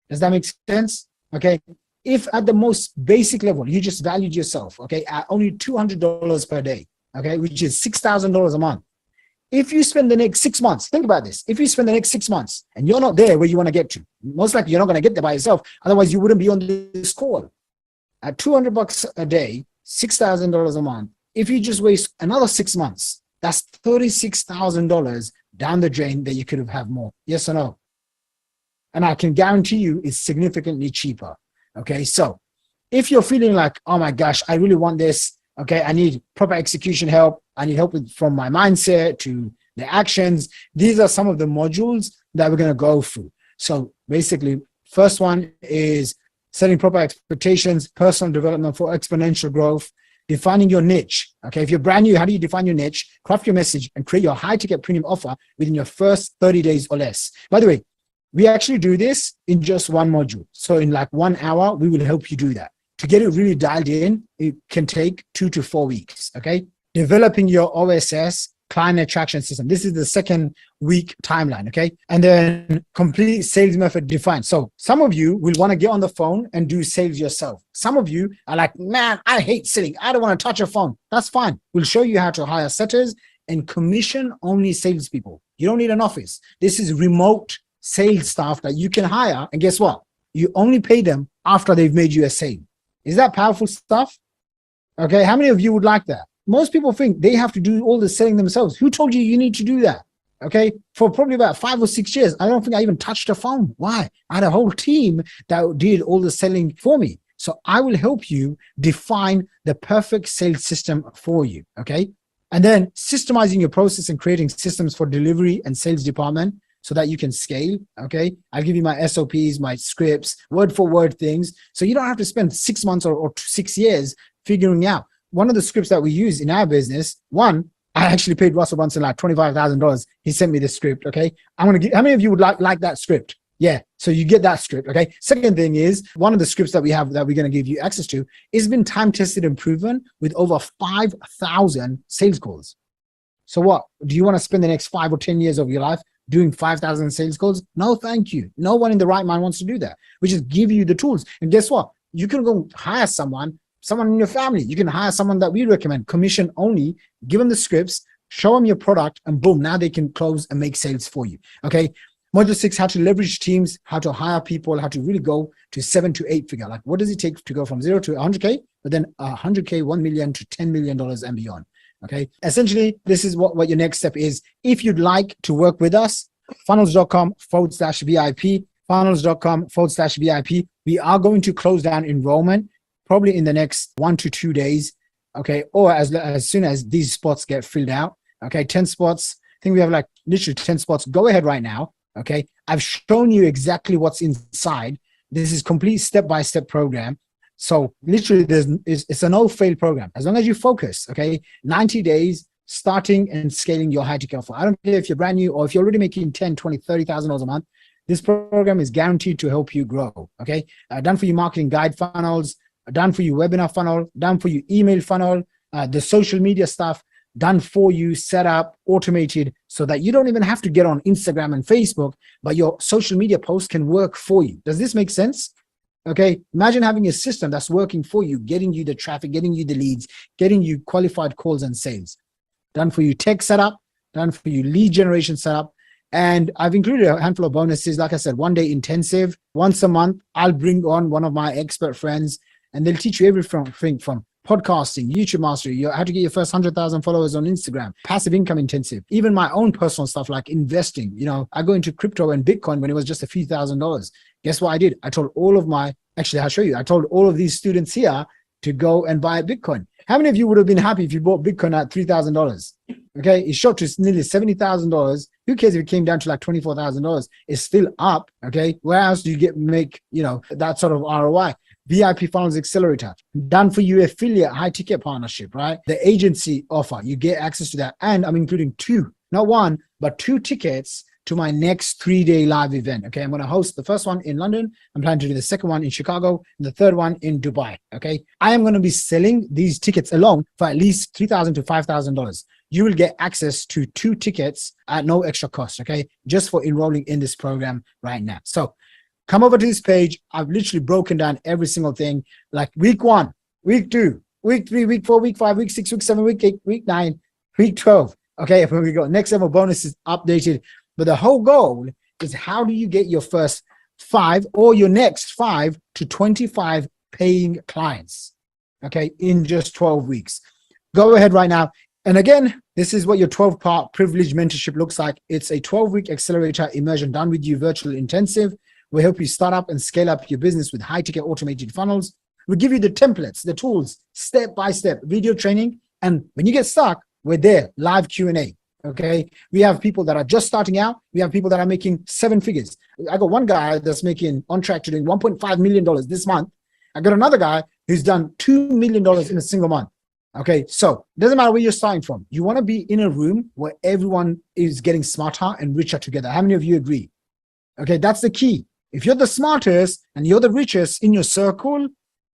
Does that make sense? Okay. If at the most basic level, you just valued yourself, okay, at only $200 per day, okay, which is $6,000 a month. if you spend the next 6 months, think about this. If you spend the next 6 months and you're not there where you want to get to, most likely you're not going to get there by yourself. Otherwise, you wouldn't be on this call. At $200 a day, $6,000 a month, if you just waste another 6 months, that's $36,000 down the drain that you could have had more. Yes or no? And I can guarantee you it's significantly cheaper. Okay, so if you're feeling like, oh my gosh, I really want this, okay, I need proper execution help, I need help with, from my mindset to the actions, these are some of the modules that we're going to go through. So basically, first one is setting proper expectations, personal development for exponential growth, defining your niche. Okay, if you're brand new, how do you define your niche, craft your message, and create your high ticket premium offer within your first 30 days or less? By the way, we actually do this in just one module. So in like 1 hour, we will help you do that. To get it really dialed in, it can take 2 to 4 weeks, okay? Developing your OSS, client attraction system. This is the second week timeline, okay? And then complete sales method defined. So some of you will want to get on the phone and do sales yourself. Some of you are like, man, I hate selling. I don't want to touch a phone. That's fine. We'll show you how to hire setters and commission-only salespeople. You don't need an office. This is remote sales staff that you can hire. And guess what? You only pay them after they've made you a sale. Is that powerful stuff? Okay, how many of you would like that? Most people think they have to do all the selling themselves. Who told you you need to do that? Okay, for probably about 5 or 6 years, I don't think I even touched a phone. Why? I had a whole team that did all the selling for me. So I will help you define the perfect sales system for you, okay? And then systemizing your process and creating systems for delivery and sales department so that you can scale, okay? I'll give you my SOPs, my scripts, word for word things. So you don't have to spend 6 months or 6 years figuring out. One of the scripts that we use in our business, one, I actually paid Russell Brunson like $25,000. He sent me this script, okay? I'm gonna give, how many of you would like that script? Yeah, so you get that script, okay? Second thing is, one of the scripts that we have that we're gonna give you access to is been time-tested and proven with over 5,000 sales calls. So what, do you wanna spend the next 5 or 10 years of your life doing 5,000 sales calls? No, thank you. No one in the right mind wants to do that. We just give you the tools. And guess what? You can go hire someone in your family. You can hire someone that we recommend, commission only, give them the scripts, show them your product, and boom, now they can close and make sales for you. Okay. Module 6, how to leverage teams, how to hire people, how to really go to 7 to 8 figure. Like, what does it take to go from 0 to 100K, but then 100K, 1 million to $10 million and beyond. Okay. Essentially, this is what your next step is. If you'd like to work with us, funnels.com/VIP, funnels.com/VIP. We are going to close down enrollment probably in the next 1 to 2 days. Okay. Or as soon as these spots get filled out. Okay. 10 spots. I think we have like literally 10 spots. Go ahead right now. Okay. I've shown you exactly what's inside. This is complete step-by-step program. So literally it's a no-fail program. As long as you focus, okay, 90 days, starting and scaling your high ticket offer. I don't care if you're brand new or if you're already making 10, 20, $30,000 a month, this program is guaranteed to help you grow, okay? Done for you marketing guide funnels, done for you webinar funnel, done for you email funnel, the social media stuff, done for you, set up, automated, so that you don't even have to get on Instagram and Facebook, but your social media posts can work for you. Does this make sense? Okay, imagine having a system that's working for you, getting you the traffic, getting you the leads, getting you qualified calls and sales. Done for you tech setup, done for you lead generation setup. And I've included a handful of bonuses. Like I said, 1 day intensive, once a month, I'll bring on one of my expert friends and they'll teach you everything from podcasting, YouTube mastery, how to get your first 100,000 followers on Instagram, passive income intensive, even my own personal stuff like investing. You know, I go into crypto and Bitcoin when it was just a few $1,000s. Guess what I did? I told all of my, actually, I'll show you. I told all of these students here to go and buy Bitcoin. How many of you would have been happy if you bought Bitcoin at $3,000? Okay, it shot to nearly $70,000. Who cares if it came down to like $24,000? It's still up. Okay, where else do you make that sort of ROI? VIP Funnels Accelerator, done for you affiliate high ticket partnership, right? The agency offer, you get access to that, and I'm including 2, not 1, but 2 tickets to my next 3-day live event. Okay, I'm going to host the first one in London. I'm planning to do the second one in Chicago and the third one in Dubai. Okay, I am going to be selling these tickets alone for at least $3,000 to $5,000. You will get access to 2 tickets at no extra cost. Okay, just for enrolling in this program right now. So come over to this page. I've literally broken down every single thing, like week 1, week 2, week 3, week 4, week 5, week 6, week 7, week 8, week 9, week 12. Okay, when we go next level bonuses updated, but the whole goal is how do you get your first 5 or your next 5 to 25 paying clients, okay, in just 12 weeks. Go ahead right now. And again, this is what your 12-part privilege mentorship looks like. It's a 12-week accelerator immersion done with you virtual intensive. We help you start up and scale up your business with high-ticket automated funnels. We give you the templates, the tools, step-by-step video training. And when you get stuck, we're there, live Q&A. Okay, we have people that are just starting out. We have people that are making 7 figures. I got one guy that's making on track to doing $1.5 million this month. I got another guy who's done $2 million in a single month. Okay, so it doesn't matter where you're starting from. You want to be in a room where everyone is getting smarter and richer together. How many of you agree? Okay, that's the key. If you're the smartest and you're the richest in your circle,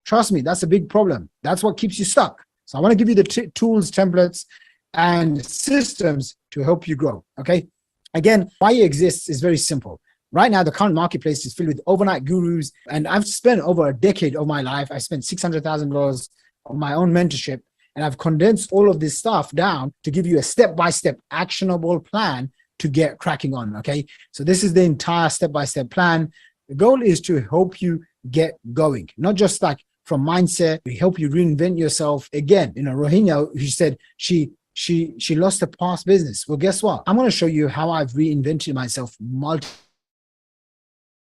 trust me, that's a big problem. That's what keeps you stuck. So I want to give you the tools, templates, and systems to help you grow. Okay, again, why it exists is very simple. Right now, the current marketplace is filled with overnight gurus, and I've spent over a decade of my life. I spent $600,000 on my own mentorship, and I've condensed all of this stuff down to give you a step-by-step actionable plan to get cracking on. Okay, so this is the entire step-by-step plan. The goal is to help you get going, not just like from mindset. We help you reinvent yourself. Again, Rohini, who said she lost a past business. Well, guess what? I'm going to show you how I've reinvented myself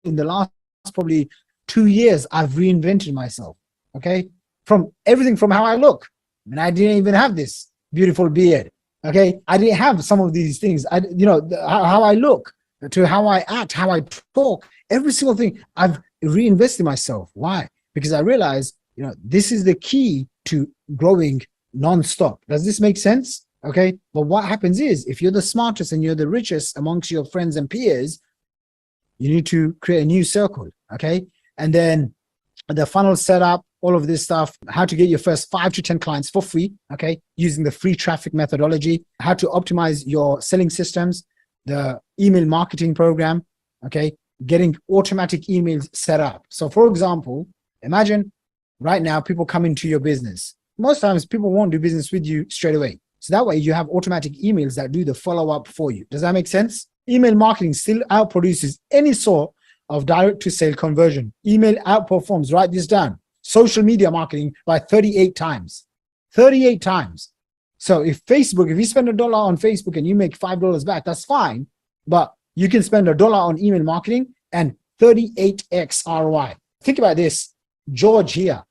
in the last probably 2 years. I've reinvented myself. Okay, from everything from how I look. I mean, I didn't even have this beautiful beard. Okay, I didn't have some of these things. How I look, to how I act, how I talk, every single thing. I've reinvested myself. Why? Because I realized, this is the key to growing non-stop. Does this make sense? Okay, but what happens is, if you're the smartest and you're the richest amongst your friends and peers, you need to create a new circle. Okay, and then the funnel setup, all of this stuff, how to get your first 5 to 10 clients for free, okay, using the free traffic methodology, how to optimize your selling systems, the email marketing program, okay, getting automatic emails set up. So for example, imagine right now people come into your business. Most times people won't do business with you straight away. So that way you have automatic emails that do the follow-up for you. Does that make sense? Email marketing still outproduces any sort of direct to sale conversion. Email outperforms, write this down, social media marketing by 38 times. 38 times. So if you spend $1 on Facebook and you make $5 back, that's fine. But you can spend $1 on email marketing and 38x ROI. Think about this. George here,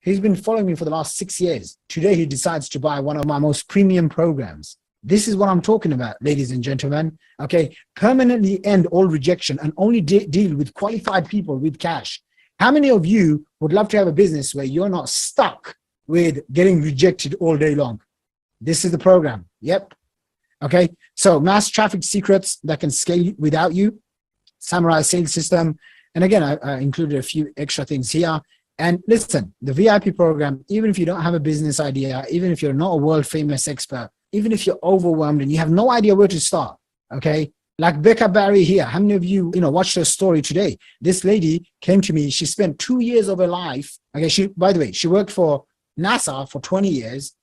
he's been following me for the last 6 years. Today, he decides to buy one of my most premium programs. This is what I'm talking about, ladies and gentlemen. Okay, permanently end all rejection and only deal with qualified people with cash. How many of you would love to have a business where you're not stuck with getting rejected all day long? This is the program. Yep. Okay, so mass traffic secrets that can scale without you, samurai sales system. And again, I included a few extra things here. And listen, the VIP program, even if you don't have a business idea, even if you're not a world famous expert, even if you're overwhelmed and you have no idea where to start, okay? Like Becca Barry here. How many of you, watched her story today? This lady came to me. She spent 2 years of her life. Okay, by the way, she worked for NASA for 20 years.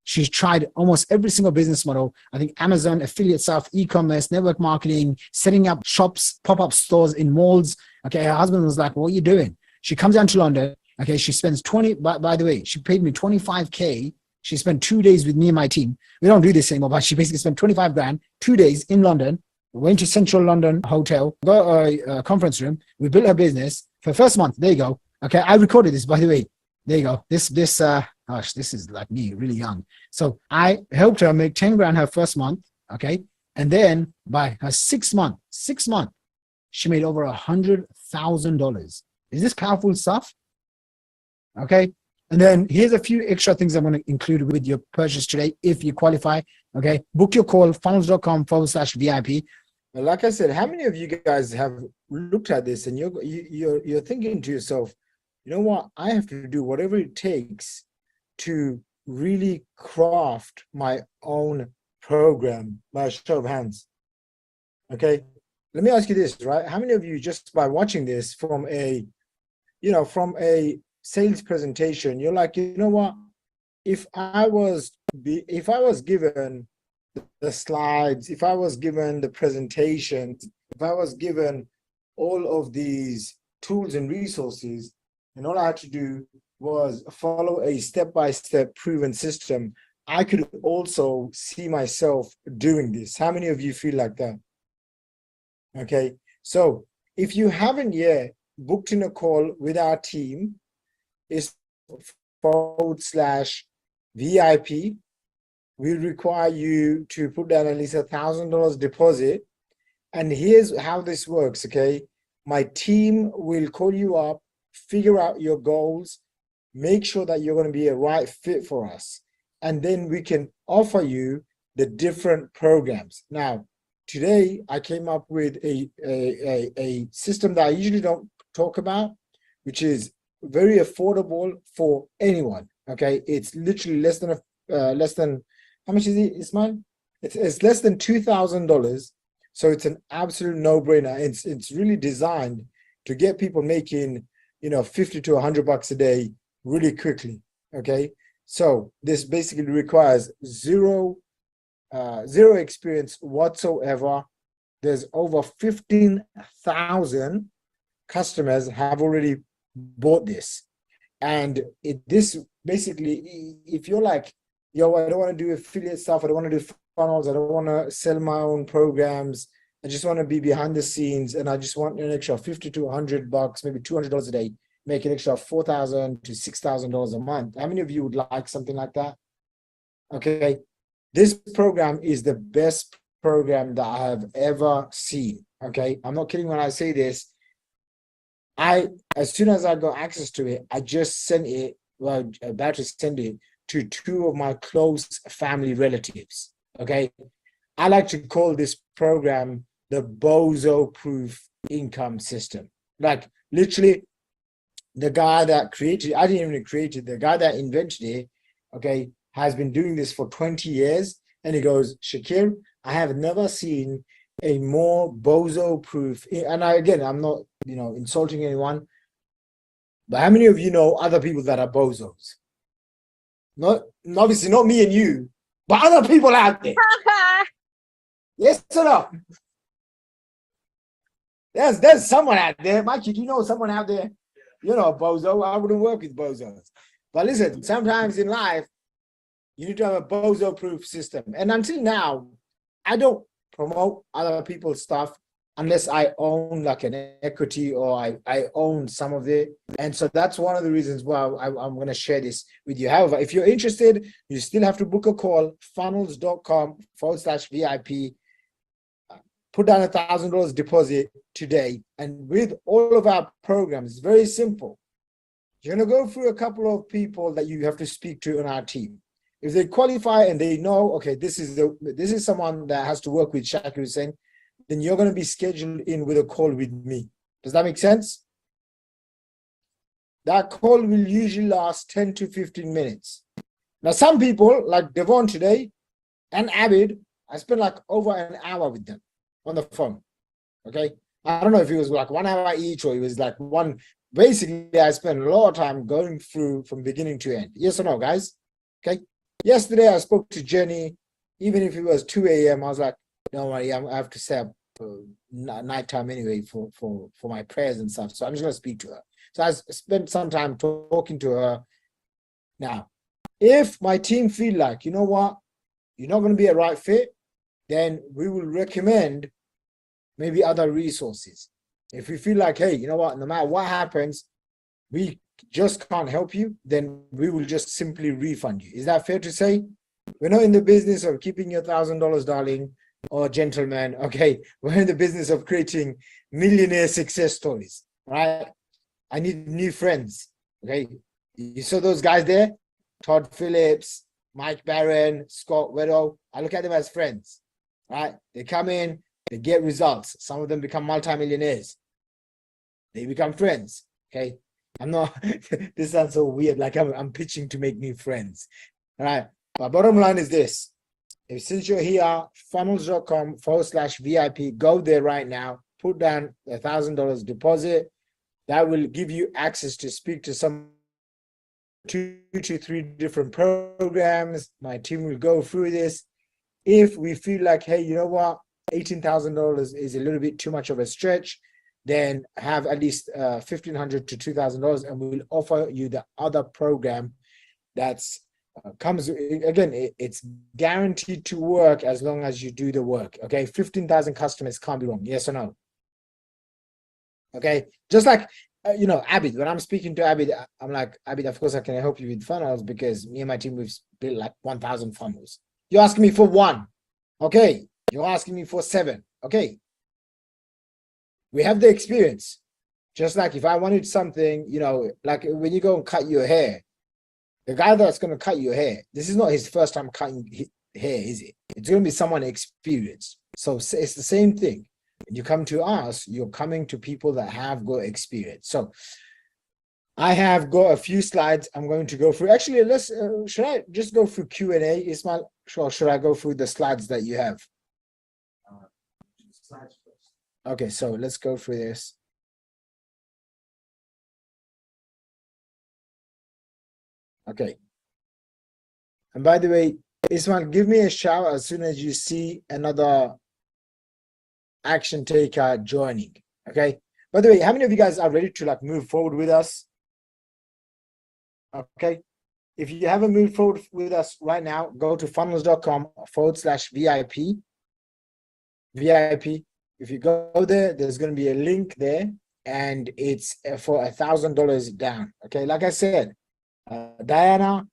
She's tried almost every single business model. I think Amazon, affiliate stuff, e-commerce, network marketing, setting up shops, pop-up stores in malls. Okay, her husband was like, what are you doing? She comes down to London. Okay, she spends by the way, she paid me 25K. She spent 2 days with me and my team. We don't do this anymore, but she basically spent 25 grand, 2 days in London, went to Central London Hotel, got a conference room. We built her business for the first month. There you go. Okay, I recorded this, by the way. There you go. This is like me, really young. So I helped her make 10 grand her first month. Okay. And then by her 6th month, she made over $100,000. Is this powerful stuff? Okay. And then here's a few extra things I'm going to include with your purchase today if you qualify. Okay. Book your call, funnels.com/VIP. Like I said, how many of you guys have looked at this and you're thinking to yourself, you know what? I have to do whatever it takes to really craft my own program by a show of hands. Okay. Let me ask you this, right? How many of you, just by watching this from a sales presentation, you're like, you know what? If I was given the slides, if I was given the presentation, if I was given all of these tools and resources, and all I had to do was follow a step-by-step proven system, I could also see myself doing this. How many of you feel like that? Okay, so if you haven't yet booked in a call with our team, it's /VIP. We require you to put down at least $1,000 deposit. And here's how this works, okay? My team will call you up, figure out your goals, make sure that you're going to be a right fit for us. And then we can offer you the different programs. Now, today I came up with a system that I usually don't talk about, which is very affordable for anyone. Okay, it's literally less than how much is it, Ismail? It's less than $2,000. So it's an absolute no-brainer. It's really designed to get people making, you know, 50 to 100 bucks a day really quickly. Okay, so this basically requires zero experience whatsoever. There's over 15,000 customers have already bought this, and this basically, if you're like, yo, I don't want to do affiliate stuff, I don't want to do funnels, I don't want to sell my own programs, I just want to be behind the scenes, and I just want an extra 50 to 100 bucks, maybe $200 a day, make an extra $4,000 to $6,000 a month. How many of you would like something like that? Okay, this program is the best program that I have ever seen. Okay, I'm not kidding when I say this. As soon as I got access to it, I just sent it, well, about to send it to 2 of my close family relatives. Okay, I like to call this program the bozo-proof income system. Like literally, the guy that created it, I didn't even create it, the guy that invented it, okay, has been doing this for 20 years. And he goes, Shakir, I have never seen a more bozo-proof, and again, I'm not, you know, insulting anyone, but how many of you know other people that are bozos? Not obviously not me and you, but other people out there. Yes or no? There's someone out there. Mikey, do you know someone out there? You know, a bozo. I wouldn't work with bozos. But listen, sometimes in life, you need to have a bozo-proof system. And until now, I don't promote other people's stuff unless I own like an equity or I own some of it. And so that's one of the reasons why I'm going to share this with you. However, if you're interested, you still have to book a call, funnels.com/VIP. Put down $1,000 deposit today. And with all of our programs, it's very simple. You're going to go through a couple of people that you have to speak to on our team. If they qualify and they know, okay, this is someone that has to work with Shakir Hussain, then you're going to be scheduled in with a call with me. Does that make sense? That call will usually last 10 to 15 minutes. Now, some people, like Devon today and Abid, I spent like over an hour with them on the phone. Okay? I don't know if it was like 1 hour each or it was like one. Basically, I spent a lot of time going through from beginning to end. Yes or no, guys? Okay? Yesterday, I spoke to Jenny. Even if it was 2 a.m., I was like, don't worry, I have to set up nighttime anyway for my prayers and stuff. So I'm just going to speak to her. So I spent some time talking to her. Now, if my team feel like, you know what, you're not going to be a right fit, then we will recommend maybe other resources. If we feel like, hey, you know what, no matter what happens, we just can't help you, then we will just simply refund you. Is that fair to say? We're not in the business of keeping your $1,000, darling or gentleman. Okay, we're in the business of creating millionaire success stories, right? I need new friends. Okay, you saw those guys there? Todd Phillips, Mike Barron, Scott Weddle. I look at them as friends, right? They come in, they get results. Some of them become multimillionaires. They become friends. Okay, I'm not. This sounds so weird. Like I'm pitching to make new friends. All right. But bottom line is this: if since you're here, funnels.com/VIP, go there right now. Put down $1,000 deposit. That will give you access to speak to some 2 to 3 different programs. My team will go through this. If we feel like, hey, you know what, $18,000 is a little bit too much of a stretch, then have at least $1,500 to $2,000, and we'll offer you the other program that's comes again. It's guaranteed to work as long as you do the work. Okay, 15,000 customers can't be wrong. Yes or no? Okay, just like you know, Abid. When I'm speaking to Abid, I'm like, Abid, of course I can help you with funnels because me and my team we've built like 1,000 funnels. You're asking me for one, okay? You're asking me for 7, okay? We have the experience. Just like if I wanted something, you know, like when you go and cut your hair, the guy that's going to cut your hair, this is not his first time cutting hair, is it? It's going to be someone experienced. So it's the same thing. When you come to us, you're coming to people that have got experience. So I have got a few slides I'm going to go through. Actually, let's should I just go through Q&A, Ismail? Or should I go through the slides that you have? Slides first. Okay, so let's go through this. Okay. And by the way, Ismail, give me a shout as soon as you see another action taker joining. Okay. By the way, how many of you guys are ready to like move forward with us? Okay. If you haven't moved forward with us right now, go to funnels.com/VIP. VIP. If you go there, there's going to be a link there, and it's for $1,000 down. Okay. Like I said, Diana,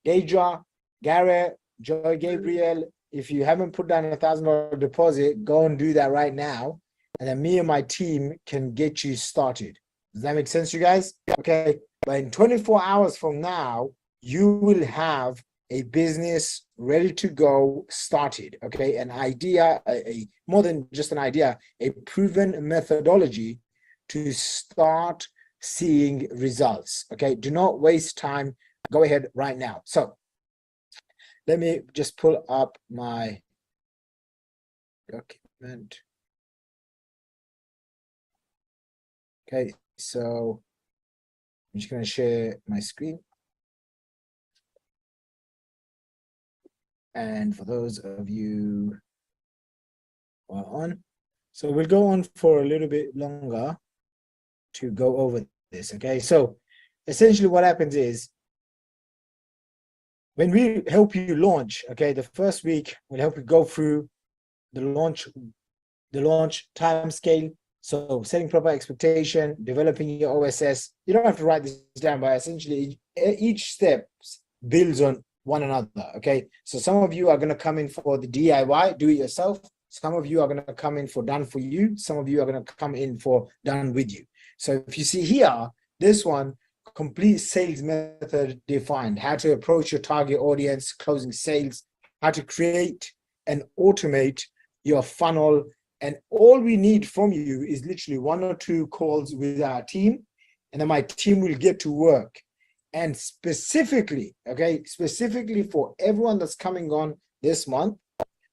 Deidra, Garrett, Joy Gabriel, if you haven't put down $1,000 deposit, go and do that right now. And then me and my team can get you started. Does that make sense, you guys? Okay. But in 24 hours from now, you will have a business ready to go started. Okay. An idea, a more than just an idea, a proven methodology to start seeing results. Okay. Do not waste time. Go ahead right now. So let me just pull up my document. Okay, so I'm just going to share my screen. And for those of you who are on, so we'll go on for a little bit longer to go over this. Okay, so essentially what happens is when we help you launch, okay, the first week we'll help you go through the launch time scale. So setting proper expectation, developing your OSS. You don't have to write this down, but essentially each step builds on one another. Okay. So some of you are going to come in for the DIY, do it yourself. Some of you are going to come in for done for you. Some of you are going to come in for done with you. So if you see here, this one, complete sales method defined, how to approach your target audience, closing sales, how to create and automate your funnel. And all we need from you is literally 1 or 2 calls with our team, and then my team will get to work. And specifically, okay, specifically for everyone that's coming on this month,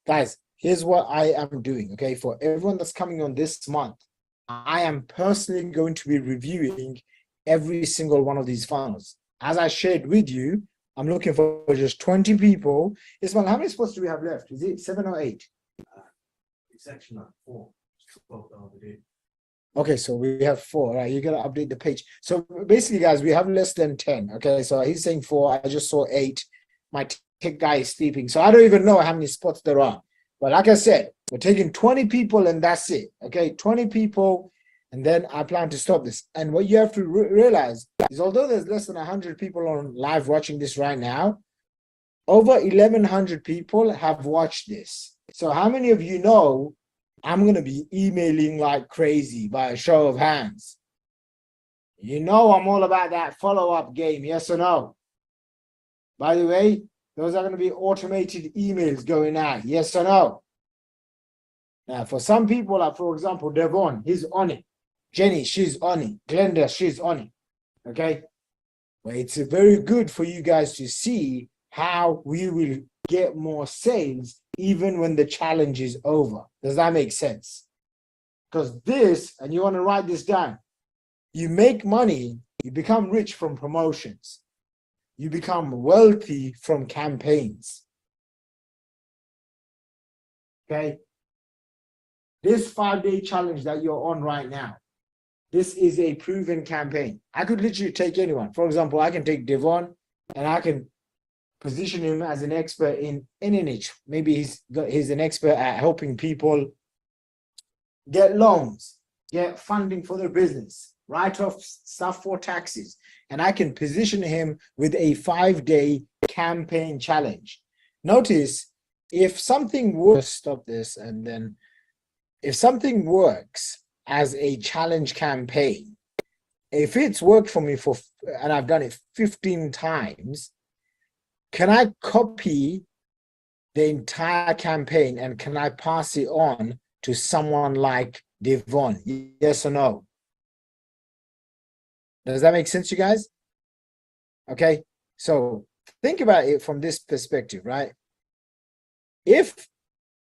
guys, here's what I am doing, okay? For everyone that's coming on this month, I am personally going to be reviewing every single one of these funnels. As I shared with you, I'm looking for just 20 people. Ismail, how many spots do we have left? Is it 7 or 8? It's actually not 4. Okay, so we have 4, right? You gotta update the page. So basically, guys, we have less than 10. Okay, so he's saying 4. I just saw 8. My tech guy is sleeping, so I don't even know how many spots there are. But like I said, we're taking 20 people and that's it. Okay, 20 people, and then I plan to stop this. And what you have to realize is, although there's less than 100 people on live watching this right now, over 1,100 people have watched this. So how many of you know I'm going to be emailing like crazy by a show of hands? You know I'm all about that follow-up game, yes or no? By the way, those are going to be automated emails going out, yes or no? Now, for some people, like for example, Devon, he's on it. Jenny, she's on it. Glenda, she's on it. Okay? Well, it's very good for you guys to see how we will get more sales even when the challenge is over. Does that make sense? Because this, and you want to write this down, you make money, you become rich from promotions. You become wealthy from campaigns. Okay. This 5-day challenge that you're on right now, this is a proven campaign. I could literally take anyone. For example, I can take Devon and I can position him as an expert in any niche. Maybe he's an expert at helping people get loans, get funding for their business, write off stuff for taxes. And I can position him with a 5-day campaign challenge. Notice if something works, stop this, and then if something works as a challenge campaign, if it's worked for me and I've done it 15 times, can I copy the entire campaign and can I pass it on to someone like Devon? Yes or no? Does that make sense, you guys? Okay, so think about it from this perspective, right? If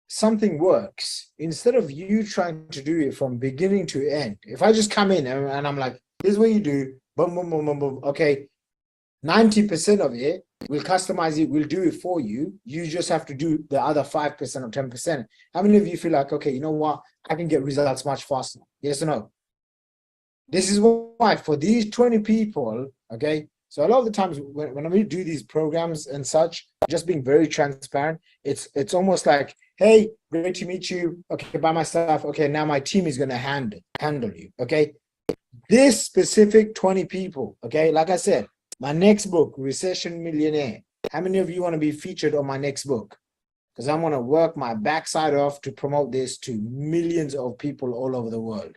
something works, instead of you trying to do it from beginning to end, if I just come in and I'm like, here's what you do, boom, boom, boom, boom, boom, okay, 90% of it, we'll customize it, we'll do it for you. You just have to do the other 5% or 10%. How many of you feel like, okay, you know what? I can get results much faster? Yes or no? This is why for these 20 people, okay, so a lot of the times when we do these programs and such, just being very transparent, it's almost like, hey, great to meet you. Okay, buy my stuff. Okay, now my team is going to handle you. Okay, this specific 20 people, okay, like I said, my next book, Recession Millionaire. How many of you want to be featured on my next book? Because I'm going to work my backside off to promote this to millions of people all over the world.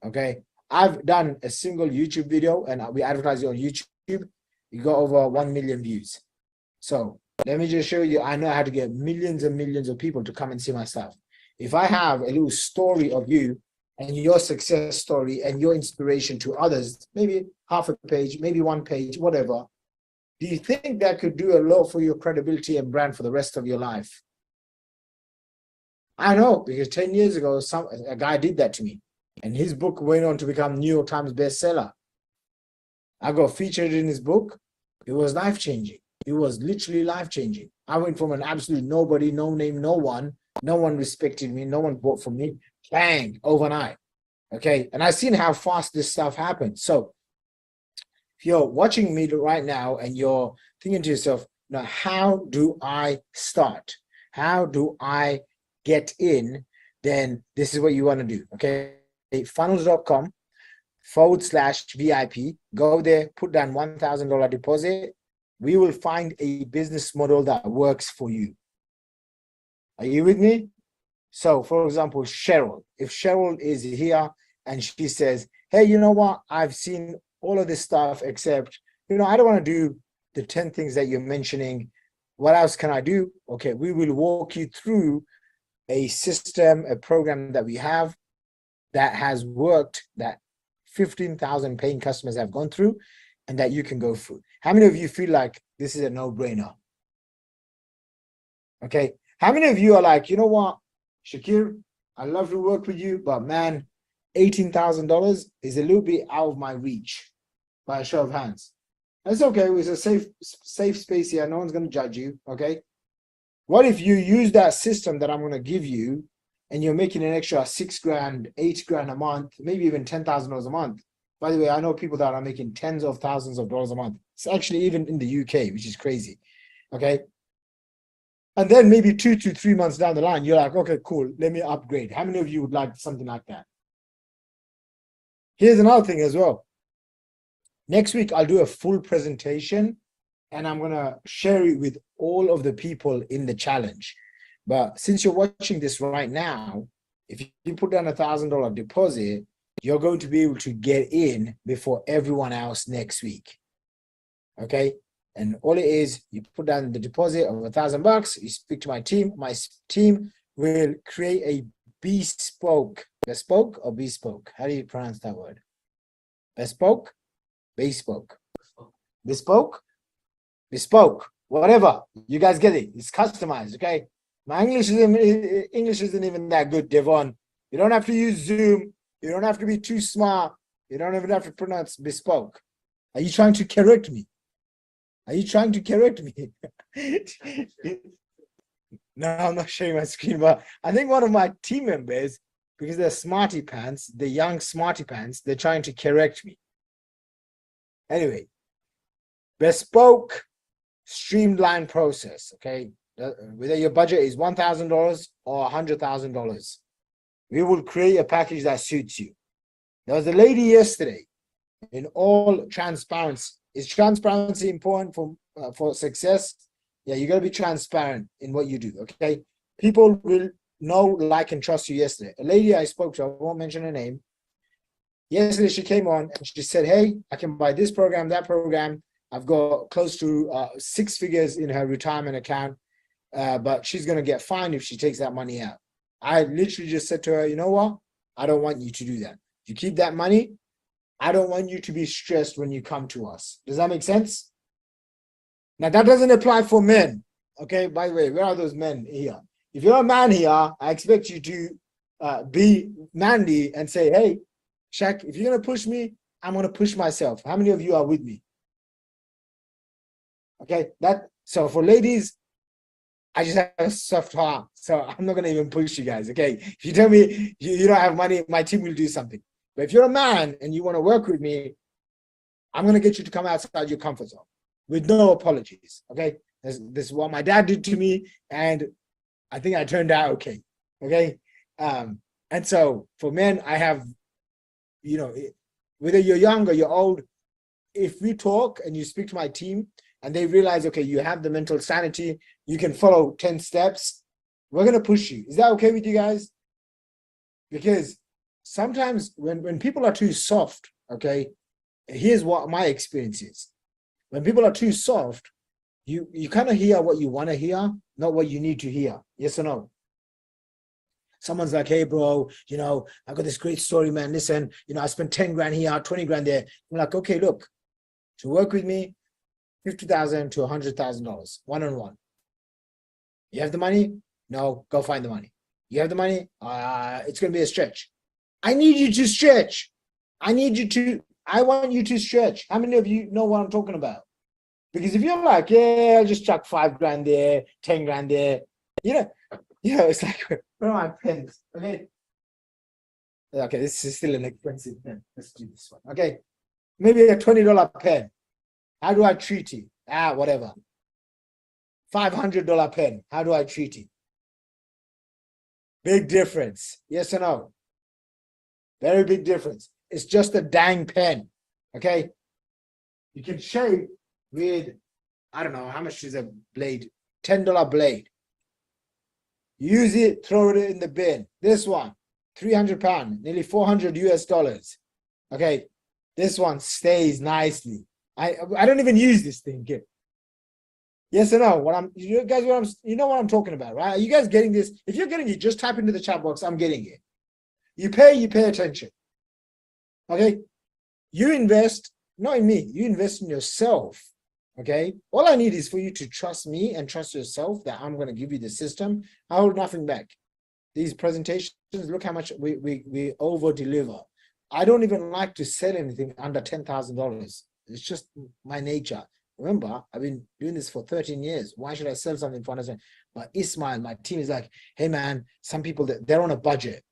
Okay. I've done a single YouTube video and we advertise it on YouTube. You got over 1 million views. So let me just show you, I know how to get millions and millions of people to come and see my stuff. If I have a little story of you and your success story and your inspiration to others, maybe half a page, maybe 1 page, whatever, do you think that could do a lot for your credibility and brand for the rest of your life? I know, because 10 years ago, a guy did that to me and his book went on to become New York Times bestseller. I got featured in his book. It was life-changing. It was literally life-changing. I went from an absolute nobody, no name, no one respected me, no one bought from me, bang, overnight. Okay, and I've seen how fast this stuff happens. So if you're watching me right now and you're thinking to yourself, now how do I start? How do I get in? Then this is what you want to do. Okay, funnels.com/VIP. Go there, put down $1,000 deposit. We will find a business model that works for you. Are you with me? So, for example, Cheryl, if Cheryl is here and she says, hey, you know what? I've seen all of this stuff, except, you know, I don't want to do the 10 things that you're mentioning. What else can I do? Okay, we will walk you through a system, a program that we have that has worked, that 15,000 paying customers have gone through, and that you can go through. How many of you feel like this is a no-brainer? Okay, how many of you are like, you know what, Shakir, I love to work with you, but man, $18,000 is a little bit out of my reach, by a show of hands. That's okay, it's a safe space here, no one's going to judge you, okay? What if you use that system that I'm going to give you and you're making an extra 6 grand, 8 grand a month, maybe even $10,000 a month? By the way, I know people that are making tens of thousands of dollars a month. It's actually even in the UK, which is crazy. Okay. And then maybe 2 to 3 months down the line, you're like, okay, cool, let me upgrade. How many of you would like something like that? Here's another thing as well. Next week, I'll do a full presentation and I'm going to share it with all of the people in the challenge. But since you're watching this right now, if you put down $1,000 deposit, you're going to be able to get in before everyone else next week. Okay. And all it is, you put down the deposit of $1,000, you speak to my team will create a bespoke or bespoke. How do you pronounce that word? Bespoke, whatever. You guys get it. It's customized. Okay. My English isn't even that good, Devon. You don't have to use Zoom. You don't have to be too smart. You don't even have to pronounce bespoke. Are you trying to correct me? Are you trying to correct me? No, I'm not showing my screen, but I think one of my team members, because they're smarty pants, the young smarty pants, they're trying to correct me. Anyway, bespoke, streamlined process. Okay, whether your budget is $1,000 or $100,000, we will create a package that suits you. There was a lady yesterday. In all transparency, is transparency important for success? Yeah, you got to be transparent in what you do. Okay, people will know, like, and trust you. Yesterday, a lady I spoke to, I won't mention her name. Yesterday, she came on and she said, "Hey, I can buy this program, that program. I've got close to 6 figures in her retirement account, but she's gonna get fined if she takes that money out." I literally just said to her, "You know what? I don't want you to do that. You keep that money. I don't want you to be stressed when you come to us." Does that make sense? Now, that doesn't apply for men. Okay, by the way, where are those men here? If you're a man here, I expect you to be manly and say, "Hey, Shaq, if you're going to push me, I'm going to push myself." How many of you are with me? Okay, so for ladies, I just have a soft heart, so I'm not going to even push you guys. Okay, if you tell me you don't have money, my team will do something. But if you're a man and you want to work with me, I'm going to get you to come outside your comfort zone with no apologies. Okay, this is what my dad did to me, and I think I turned out okay. Okay, and so for men, I have, whether you're young or you're old, if we talk and you speak to my team and they realize, okay, you have the mental sanity, you can follow 10 steps, we're going to push you. Is that okay with you guys? Because sometimes when people are too soft, okay, here's what my experience is. When people are too soft, you kind of hear what you want to hear, not what you need to hear. Yes or no? Someone's like, "Hey, bro, I got this great story, man. Listen, I spent 10 grand here, 20 grand there." I'm like, "Okay, look, to work with me, $50,000 to $100,000, one-on-one. You have the money? No, go find the money. You have the money? It's going to be a stretch. I need you to stretch. I want you to stretch." How many of you know what I'm talking about? Because if you're like, "Yeah, I'll just chuck 5 grand there, 10 grand there," it's like, where are my pens? Okay. Okay, this is still an expensive pen. Let's do this one. Okay. Maybe a $20 pen. How do I treat it? Whatever. $500 pen. How do I treat it? Big difference. Yes or no? Very big difference. It's just a dang pen. Okay. You can shape with, I don't know, how much is a blade? $10 blade. Use it, throw it in the bin. This one, £300, nearly $400. Okay. This one stays nicely. I don't even use this thing. Yes or no? You know what I'm talking about, right? Are you guys getting this? If you're getting it, just type into the chat box, "I'm getting it." You pay attention. Okay? You invest, not in me, you invest in yourself. Okay? All I need is for you to trust me and trust yourself that I'm going to give you the system. I hold nothing back. These presentations, look how much we over deliver. I don't even like to sell anything under $10,000. It's just my nature. Remember, I've been doing this for 13 years. Why should I sell something for $100? But Ismail, my team, is like, "Hey man, some people, they're on a budget."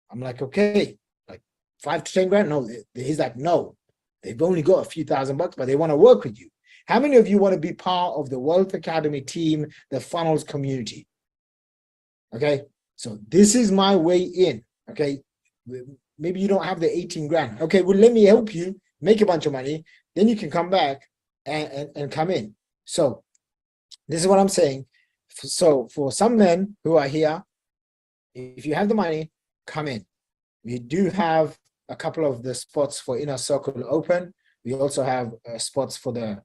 I'm like, "Okay, like 5 to 10 grand?" No, he's like, "No, they've only got a few $1,000, but they want to work with you." How many of you want to be part of the Wealth Academy team, the funnels community? Okay, so this is my way in. Okay, maybe you don't have the 18 grand. Okay, well, let me help you make a bunch of money. Then you can come back and come in. So this is what I'm saying. So for some men who are here, if you have the money, come in. We do have a couple of the spots for Inner Circle open. We also have spots for the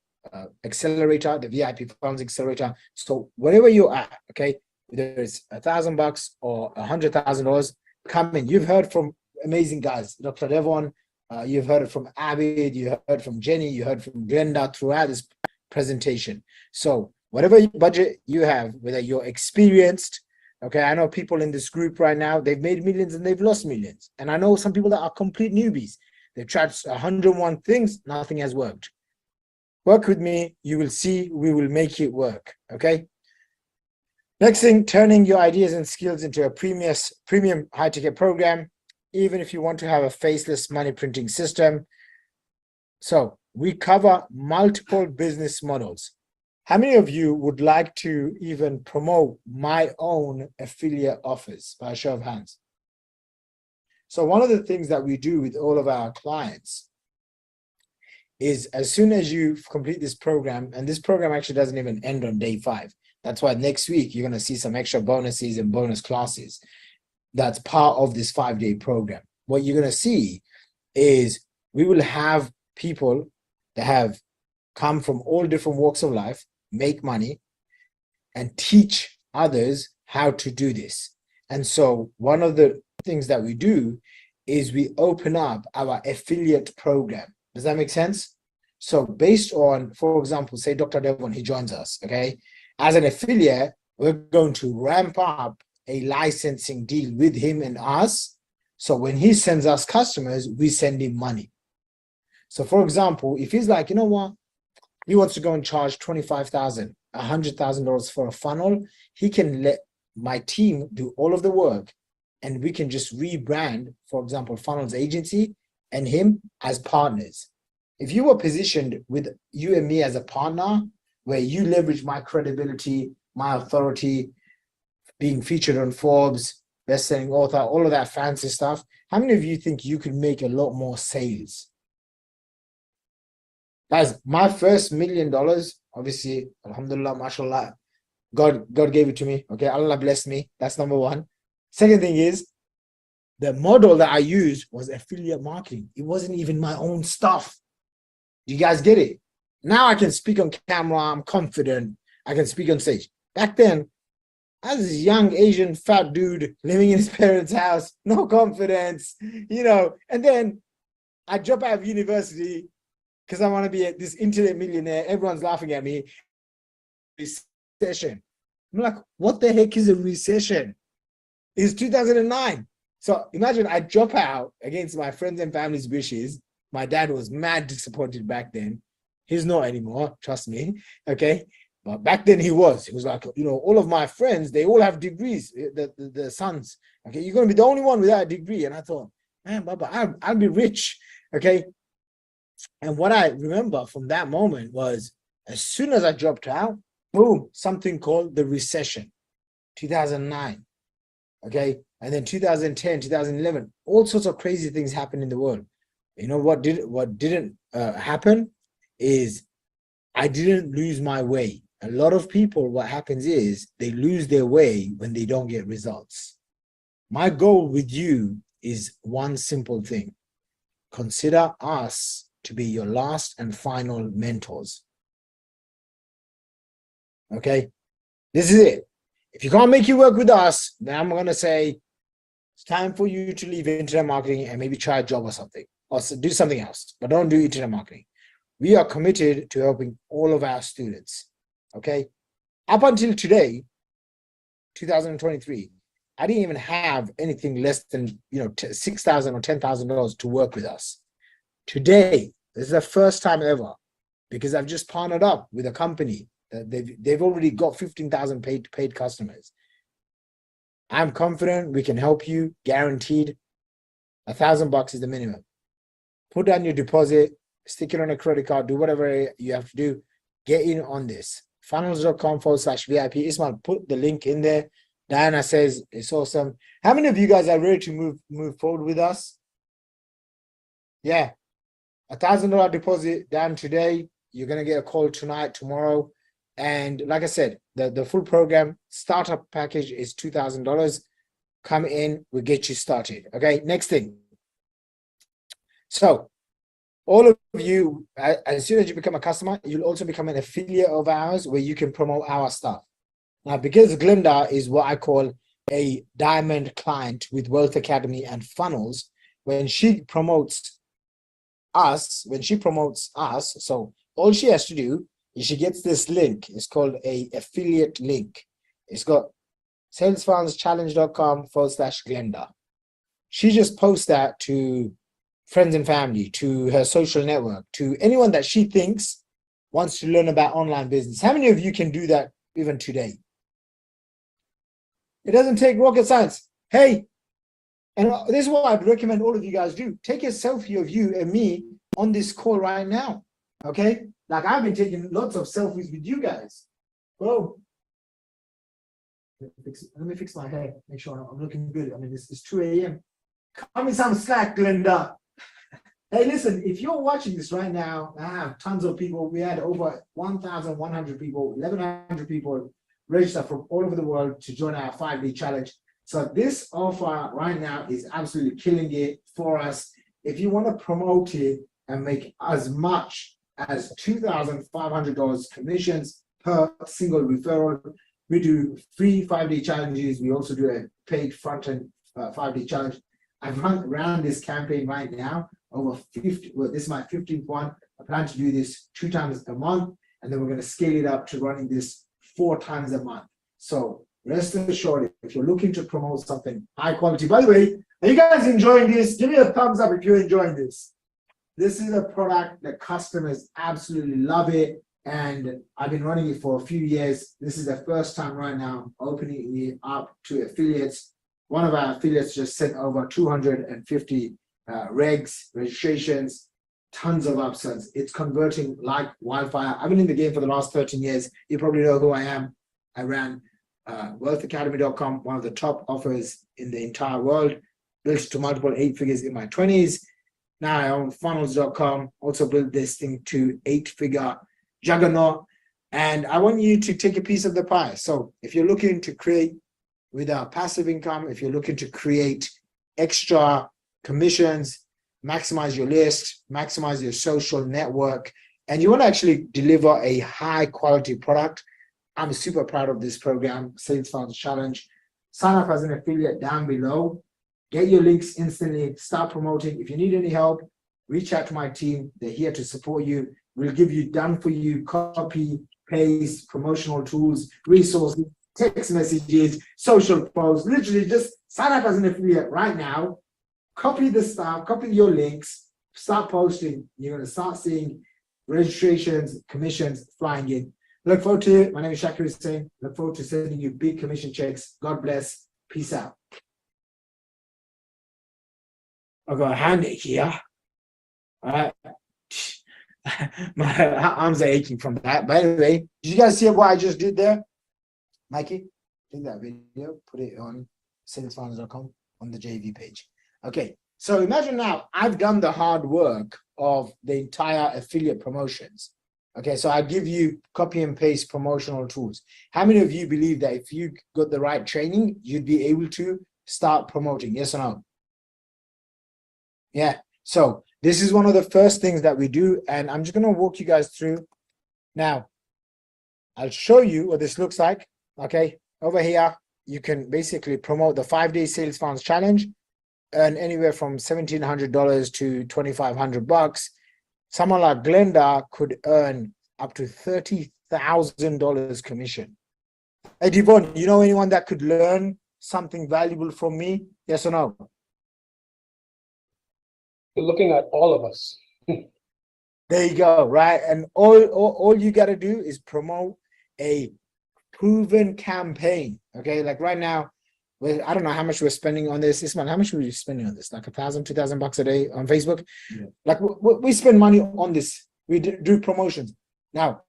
accelerator, the VIP Funds Accelerator. So wherever you are, okay, whether it's $1,000 or $100,000, come in. You've heard from amazing guys, Dr. Devon. You've heard it from Abid. You heard from Jenny. You heard from Glenda throughout this presentation. So whatever budget you have, whether you're experienced, okay, I know people in this group right now, they've made millions and they've lost millions. And I know some people that are complete newbies. They've tried 101 things, nothing has worked. Work with me, you will see we will make it work, okay? Next thing, turning your ideas and skills into a premium high ticket program, even if you want to have a faceless money printing system. So we cover multiple business models. How many of you would like to even promote my own affiliate offers by a show of hands? So one of the things that we do with all of our clients is as soon as you complete this program, and this program actually doesn't even end on day 5. That's why next week you're going to see some extra bonuses and bonus classes. That's part of this 5-day program. What you're going to see is we will have people that have come from all different walks of life, make money, and teach others how to do this. And so one of the things that we do is we open up our affiliate program. Does that make sense? So based on, for example, say Dr. Devon, he joins us, okay? As an affiliate, we're going to ramp up a licensing deal with him and us. So when he sends us customers, we send him money. So for example, if he's like, you know what, he wants to go and charge $25,000, $100,000 for a funnel, he can let my team do all of the work, and we can just rebrand, for example, Funnels Agency and him as partners. If you were positioned with you and me as a partner, where you leverage my credibility, my authority, being featured on Forbes, best-selling author, all of that fancy stuff, how many of you think you could make a lot more sales? Guys, my first $1 million, obviously, alhamdulillah, mashallah, God gave it to me. Okay, Allah blessed me. That's number one. Second thing is, the model that I used was affiliate marketing. It wasn't even my own stuff. Do you guys get it? Now I can speak on camera. I'm confident. I can speak on stage. Back then, I was this young Asian fat dude living in his parents' house, no confidence, you know. And then I drop out of university because I want to be this internet millionaire. Everyone's laughing at me. Recession. I'm like, what the heck is a recession? It's 2009. So imagine I drop out against my friends and family's wishes. My dad was mad disappointed back then. He's not anymore, trust me, okay? But back then he was. He was like, you know, all of my friends, they all have degrees, the sons. Okay, you're going to be the only one without a degree. And I thought, man, Baba, I'll be rich, okay? And what I remember from that moment was, as soon as I dropped out, boom, something called the recession, 2009, okay? And then 2010, 2011, all sorts of crazy things happened in the world. You know what didn't happen is I didn't lose my way. A lot of people, what happens is they lose their way when they don't get results. My goal with you is one simple thing. Consider us to be your last and final mentors. Okay? This is it. If you can't make it work with us, then I'm going to say it's time for you to leave internet marketing and maybe try a job or something, or do something else, but don't do internet marketing. We are committed to helping all of our students, okay? Up until today, 2023, I didn't even have anything less than, you know, $6,000 or $10,000 to work with us. Today, this is the first time ever, because I've just partnered up with a company that they've already got 15,000 paid customers. I'm confident we can help you, guaranteed. $1,000 is the minimum. Put down your deposit, stick it on a credit card, do whatever you have to do. Get in on this. Funnels.com/VIP. Ismail, put the link in there. Diana says it's awesome. How many of you guys are ready to move forward with us? Yeah. $1,000 deposit down today. You're going to get a call tonight, tomorrow. And like I said, the full program startup package is $2,000. Come in, we'll get you started. Okay, next thing. So all of you, as soon as you become a customer, you'll also become an affiliate of ours where you can promote our stuff. Now, because Glenda is what I call a diamond client with Wealth Academy and Funnels, when she promotes us, so all she has to do is she gets this link. It's called a affiliate link. It's got salesfunnelschallenge.com/Glenda. She just posts that to friends and family, to her social network, to anyone that she thinks wants to learn about online business. How many of you can do that even today? It doesn't take rocket science. Hey, and this is what I'd recommend all of you guys do. Take a selfie of you and me on this call right now. Okay? Like I've been taking lots of selfies with you guys. Bro. Let me fix my hair. Make sure I'm looking good. I mean, it's 2 a.m. Cut me some slack, Glenda. Hey, listen, if you're watching this right now, I have tons of people. We had over 1,100 people, 1,100 people register from all over the world to join our 5-day challenge. So this offer right now is absolutely killing it for us. If you want to promote it and make as much as $2,500 commissions per single referral, we do free 5-day challenges. We also do a paid front-end 5-day challenge. I've ran this campaign right now over 50. Well, this is my 15th one. I plan to do this 2 times a month, and then we're going to scale it up to running this 4 times a month. So rest assured, if you're looking to promote something high quality, by the way, are you guys enjoying this? Give me a thumbs up if you're enjoying this. This is a product that customers absolutely love it, and I've been running it for a few years. This is the first time right now opening it up to affiliates. One of our affiliates just sent over 250 registrations, tons of upsells. It's converting like wildfire. I've been in the game for the last 13 years. You probably know who I am. I ran wealthacademy.com, one of the top offers in the entire world, built to multiple 8 figures in my 20s. Now I own funnels.com, also built this thing to 8-figure juggernaut. And I want you to take a piece of the pie. So if you're looking to create without passive income, if you're looking to create extra commissions, maximize your list, maximize your social network, and you want to actually deliver a high quality product, I'm super proud of this program, Sales Funnels Challenge. Sign up as an affiliate down below. Get your links instantly. Start promoting. If you need any help, reach out to my team. They're here to support you. We'll give you done for you copy, paste, promotional tools, resources, text messages, social posts. Literally just sign up as an affiliate right now. Copy the stuff, copy your links, start posting. You're going to start seeing registrations, commissions flying in. Look forward to it. My name is Shakir Hussain. Look forward to sending you big commission checks. God bless. Peace out. I've got a hand ache here. All right. My arms are aching from that. By the way, did you guys see what I just did there? Mikey, take that video, put it on salesfunnels.com on the JV page. Okay, so imagine now I've done the hard work of the entire affiliate promotions. Okay, so I give you copy and paste promotional tools. How many of you believe that if you got the right training, you'd be able to start promoting? Yes or no? Yeah, so this is one of the first things that we do, and I'm just going to walk you guys through. Now, I'll show you what this looks like. Okay, over here, you can basically promote the 5-day Sales Funnels Challenge, earn anywhere from $1,700 to $2,500. Someone like Glenda could earn up to $30,000 commission. Hey, Devon, you know anyone that could learn something valuable from me? Yes or no? You're looking at all of us. There you go, right? And all you got to do is promote a proven campaign. Okay, like right now, I don't know how much we're spending on this. How much were you spending on this? Like $1,000, $2,000 a day on Facebook? Yeah. Like we spend money on this. We do promotions. Now,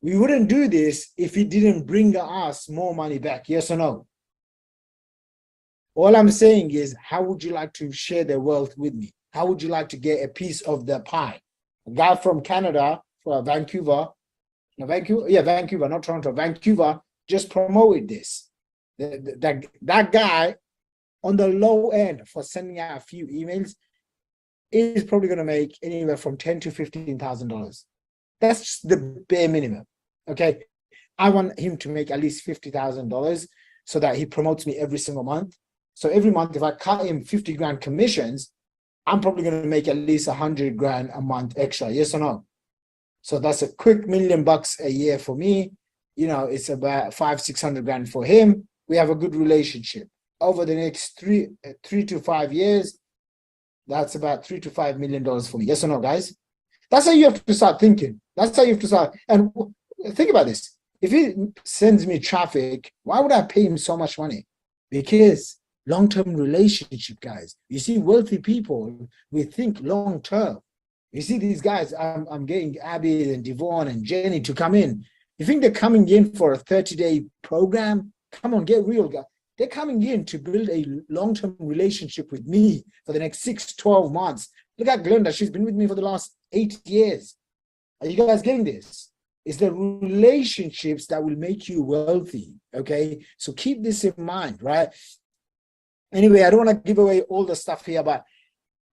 we wouldn't do this if it didn't bring us more money back. Yes or no? All I'm saying is, how would you like to share the wealth with me? How would you like to get a piece of the pie? A guy from Canada, for Vancouver, Vancouver, not Toronto, Vancouver, just promoted this. That guy on the low end for sending out a few emails is probably going to make anywhere from $10,000 to $15,000. That's just the bare minimum. Okay, I want him to make at least $50,000 so that he promotes me every single month. So every month, if I cut him 50 grand commissions, I'm probably going to make at least 100 grand a month extra. Yes or no? So that's a quick $1 million a year for me. You know, it's about 500-600 grand for him. We have a good relationship. Over the next three to 5 years, that's about $3 to $5 million for me. Yes or no, guys? That's how you have to start thinking. That's how you have to start. And think about this. if he sends me traffic, why would I pay him so much money? Because long-term relationship, guys. You see, wealthy people, we think long-term. You see these guys, I'm getting Abby and Devon and Jenny to come in. You think they're coming in for a 30-day program? Come on, get real, guys. They're coming in to build a long-term relationship with me for the next 6-12 months. Look at Glenda. She's been with me for the last 8 years. Are you guys getting this? It's the relationships that will make you wealthy, okay? So keep this in mind, right? Anyway, I don't want to give away all the stuff here, but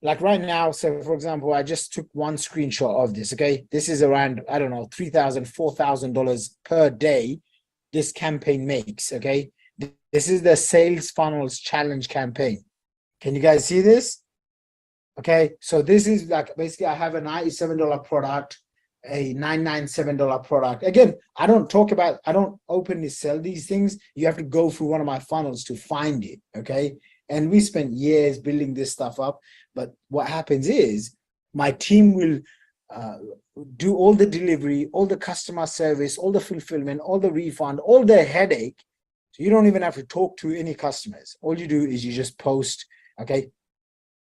like right now, so for example, I just took one screenshot of this, okay? This is around, I don't know, $3,000, $4,000 per day this campaign makes, okay? This is the Sales Funnels Challenge campaign. Can you guys see this? Okay, so this is like, basically I have a $97 product, a $997 product. Again, I don't openly sell these things. You have to go through one of my funnels to find it, okay? And we spent years building this stuff up. But what happens is my team will do all the delivery, all the customer service, all the fulfillment, all the refund, all the headache. So you don't even have to talk to any customers. All you do is you just post, okay?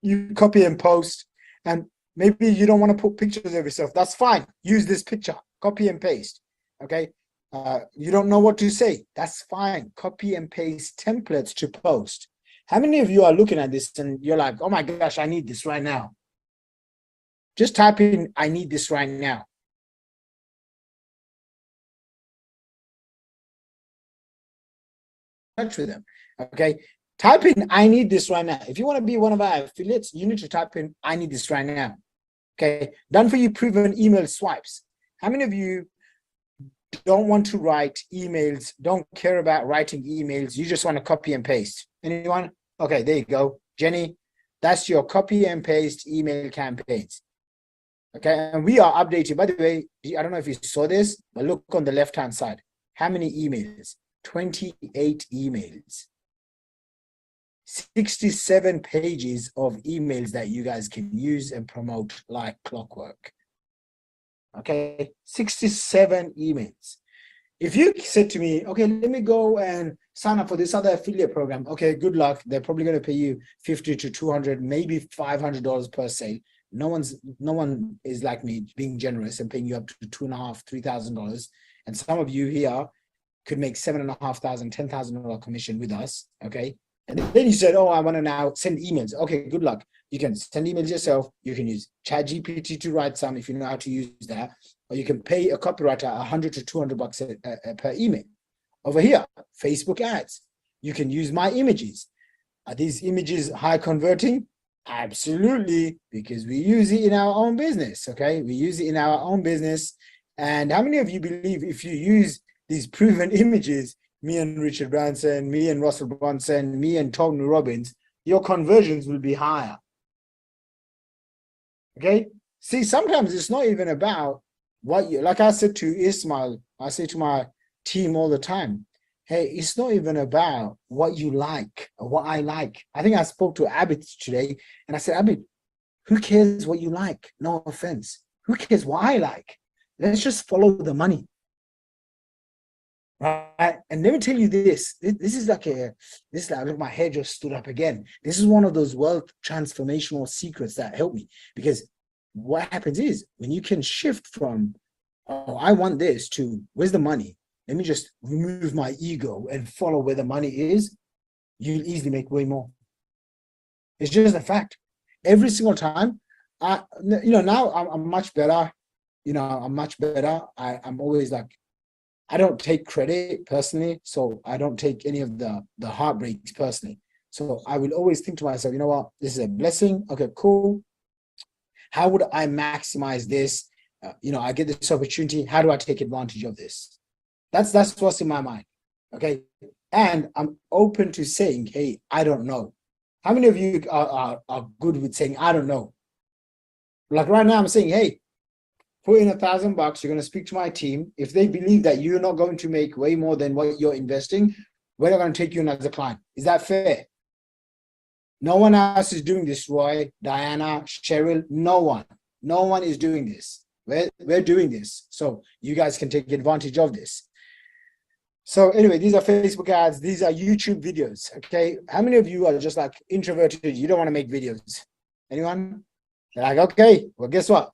You copy and post, and maybe you don't want to put pictures of yourself. That's fine. Use this picture, copy and paste, okay? You don't know what to say. That's fine. Copy and paste templates to post. How many of you are looking at this and you're like, oh my gosh, I need this right now? Just type in, I need this right now. Touch with them, okay? Type in, I need this right now. If you want to be one of our affiliates, you need to type in, I need this right now. Okay, done for you proven email swipes. How many of you don't want to write emails, don't care about writing emails, you just want to copy and paste? Anyone? Okay, there you go. Jenny, that's your copy and paste email campaigns. Okay, and we are updating. By the way, I don't know if you saw this, but look on the left-hand side. How many emails? 28 emails. 67 pages of emails that you guys can use and promote like clockwork. Okay, 67 emails. If you said to me, okay, let me go and sign up for this other affiliate program. Okay, good luck. They're probably going to pay you $50 to $200, maybe $500 per sale. No one is like me being generous and paying you up to $2,500, $3,000. And some of you here could make $7,500, $10,000 commission with us. Okay. And then you said, oh, I want to now send emails. Okay, good luck. You can send emails yourself. You can use ChatGPT to write some if you know how to use that. Or you can pay a copywriter $100 to $200 per email. Over here, Facebook ads. You can use my images. Are these images high converting? Absolutely, because we use it in our own business, okay? We use it in our own business. And how many of you believe if you use these proven images, me and Richard Branson, me and Russell Brunson, me and Tony Robbins, your conversions will be higher. Okay? See, sometimes it's not even about what you, like I said to Ismail, I say to my team all the time, hey, it's not even about what you like or what I like. I think I spoke to Abid today and I said, Abid, who cares what you like? No offense. Who cares what I like? Let's just follow the money. Right? And let me tell you this. This is like look, my hair just stood up again. This is one of those wealth transformational secrets that help me, because what happens is when you can shift from, oh, I want this to where's the money? Let me just remove my ego and follow where the money is. You'll easily make way more. It's just a fact. Every single time, now I'm much better. I'm much better. I'm always like, I don't take credit personally, so I don't take any of the heartbreaks personally. So I will always think to myself, you know what, this is a blessing. Okay, cool. How would I maximize this? I get this opportunity. How do I take advantage of this? That's what's in my mind. Okay, and I'm open to saying, hey, I don't know. How many of you are good with saying I don't know? Like right now, I'm saying, hey, put in $1,000. You're going to speak to my team. If they believe that you're not going to make way more than what you're investing, we're not going to take you in as a client. Is that fair? No one else is doing this, Roy, Diana, Cheryl, no one. No one is doing this. We're doing this. So you guys can take advantage of this. So anyway, these are Facebook ads. These are YouTube videos. Okay. How many of you are just like introverted? You don't want to make videos. Anyone? They're like, okay, well, guess what?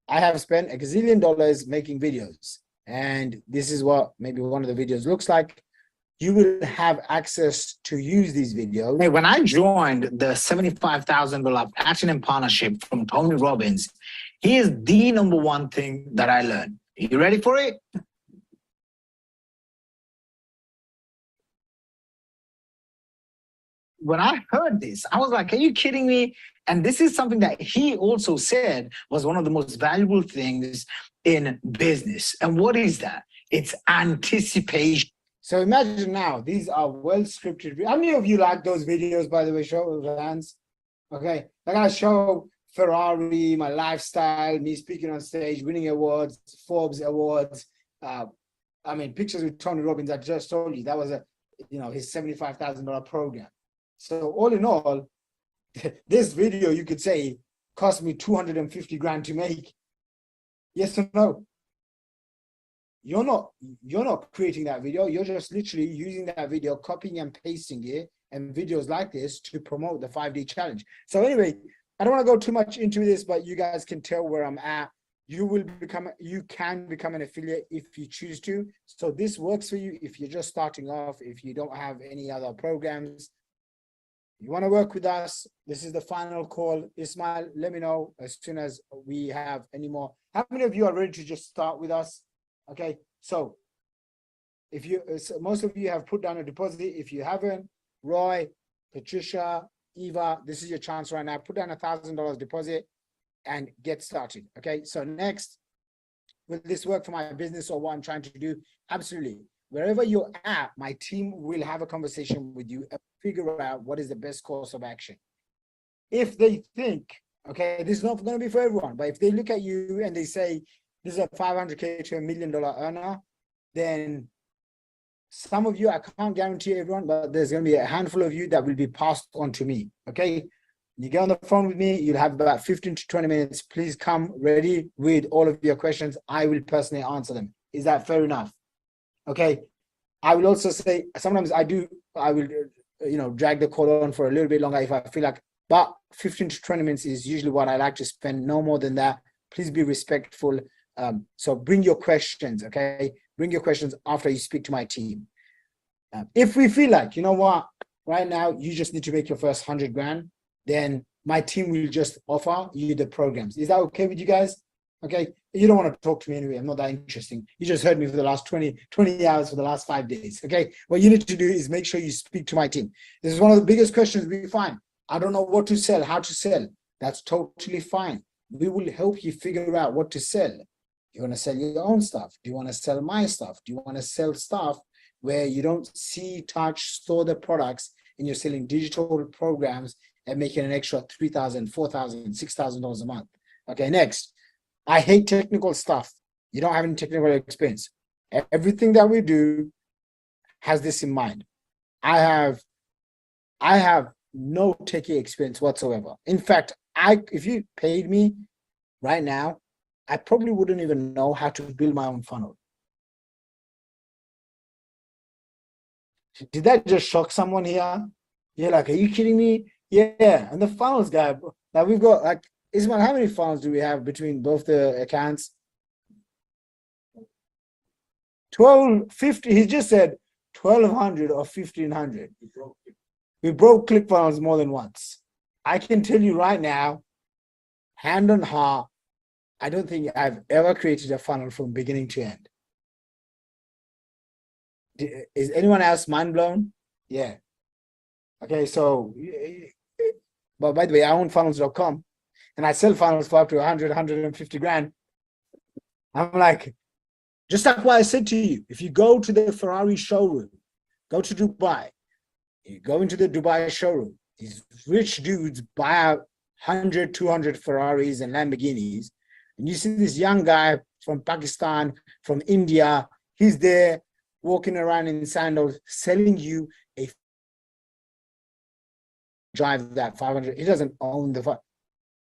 I have spent a gazillion dollars making videos. And this is what maybe one of the videos looks like. You will have access to use these videos. Hey, when I joined the $75,000 Platinum Partnership from Tony Robbins, here's the number one thing that I learned. You ready for it? When I heard this, I was like, are you kidding me? And this is something that he also said was one of the most valuable things in business. And what is that? It's anticipation. So imagine now, these are well scripted. How many of you like those videos, by the way? Show of hands. Okay. Like I show Ferrari, my lifestyle, me speaking on stage, winning awards, Forbes awards. I mean, pictures with Tony Robbins, I just told you, that was his $75,000 program. So all in all, this video, you could say, cost me 250 grand to make. Yes or no? You're not creating that video. You're just literally using that video, copying and pasting it, and videos like this to promote the 5-day challenge. So anyway, I don't want to go too much into this, but you guys can tell where I'm at. You can become an affiliate if you choose to. So this works for you if you're just starting off, if you don't have any other programs. You want to work with us, this is the final call. Ismail, let me know as soon as we have any more. How many of you are ready to just start with us? Okay, so if most of you have put down a deposit. If you haven't, Roy, Patricia, Eva, this is your chance right now. Put down $1,000 deposit and get started. Okay, so next, will this work for my business or what I'm trying to do? Absolutely. Wherever you're at, my team will have a conversation with you and figure out what is the best course of action. If they think, okay, this is not going to be for everyone, but if they look at you and they say, this is a $500K to $1 million earner, then some of you, I can't guarantee everyone, but there's going to be a handful of you that will be passed on to me. Okay. You get on the phone with me, you'll have about 15 to 20 minutes. Please come ready with all of your questions. I will personally answer them. Is that fair enough? Okay. I will also say, sometimes I will, drag the call on for a little bit longer if I feel like, but 15 to 20 minutes is usually what I like to spend, no more than that. Please be respectful. So bring your questions, okay? Bring your questions after you speak to my team. If we feel like, you know what, right now, you just need to make your first 100 grand, then my team will just offer you the programs. Is that okay with you guys? Okay, you don't want to talk to me anyway. I'm not that interesting. You just heard me for the last 20 hours for the last 5 days. Okay, what you need to do is make sure you speak to my team. This is one of the biggest questions we find. I don't know what to sell, how to sell. That's totally fine. We will help you figure out what to sell. You want to sell your own stuff? Do you want to sell my stuff? Do you want to sell stuff where you don't see, touch, store the products, and you're selling digital programs and making an extra $3,000, $4,000, $6,000 a month? Okay, next. I hate technical stuff. You don't have any technical experience. Everything that we do has this in mind. I have no techie experience whatsoever. In fact, if you paid me right now, I probably wouldn't even know how to build my own funnel. Did that just shock someone here? You're like, are you kidding me? Yeah, and the funnels guy, like we've got like, Ismail, how many funnels do we have between both the accounts? 1,250. He just said 1,200 or 1,500. We broke ClickFunnels more than once. I can tell you right now, hand on heart, I don't think I've ever created a funnel from beginning to end. Is anyone else mind blown? Yeah. Okay, so, but by the way, I own funnels.com. And I sell funnels for up to 100, 150 grand. I'm like, just like what I said to you, if you go to the Ferrari showroom, go to Dubai, you go into the Dubai showroom, these rich dudes buy out 100, 200 Ferraris and Lamborghinis. And you see this young guy from Pakistan, from India, he's there walking around in sandals, selling you a drive that 500. He doesn't own the.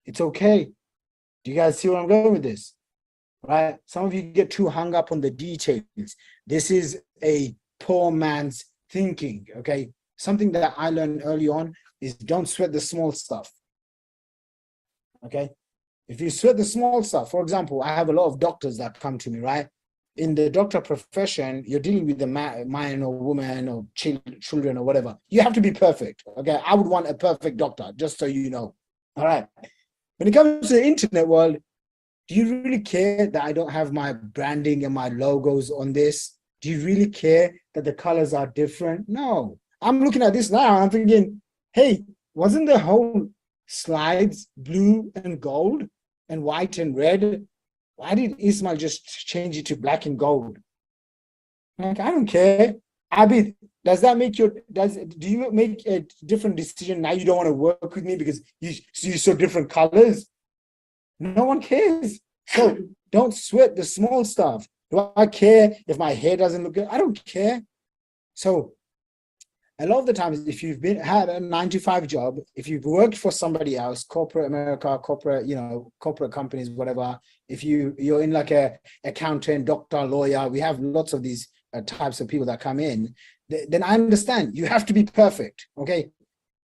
It's okay. Do you guys see where I'm going with this? right? Some of you get too hung up on the details. This is a poor man's thinking, okay? Something that I learned early on is don't sweat the small stuff, okay? If you sweat the small stuff, for example, I have a lot of doctors that come to me, right? In the doctor profession, you're dealing with a man or woman or children or whatever. You have to be perfect, okay? I would want a perfect doctor, just so you know, all right? When it comes to the internet world, do you really care that I don't have my branding and my logos on this? Do you really care that the colors are different? No. I'm looking at this now, I'm thinking, hey, wasn't the whole slides blue and gold and white and red? Why did Ismail just change it to black and gold? Like, I don't care. Abid, does that make do you make a different decision now? You don't want to work with me because you saw different colors? No one cares. So don't sweat the small stuff. Do I care if my hair doesn't look good? I don't care. So a lot of the times, if you've had a 9-to-5 job, if you've worked for somebody else, corporate America, corporate, corporate companies, whatever, if you're in like a accountant, doctor, lawyer, we have lots of these types of people that come in, then I understand you have to be perfect, okay?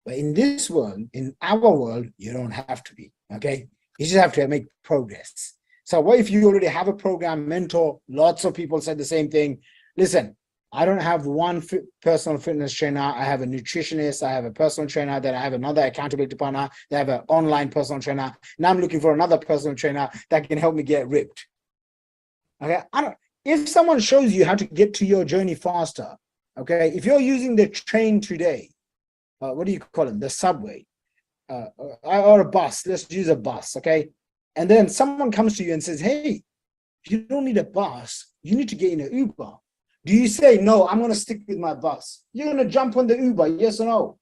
But in this world, in our world, you don't have to be, okay? You just have to make progress. So what if you already have a program mentor? Lots of people said the same thing. Listen, I don't have one personal fitness trainer. I have a nutritionist. I have a personal trainer. Then I have another accountability partner. They have an online personal trainer. Now I'm looking for another personal trainer that can help me get ripped. Okay, if someone shows you how to get to your journey faster, okay, if you're using the train today, what do you call it? The subway, or a bus. Let's use a bus, okay? And then someone comes to you and says, hey, you don't need a bus. You need to get in an Uber. Do you say, no, I'm going to stick with my bus? You're going to jump on the Uber, yes or no?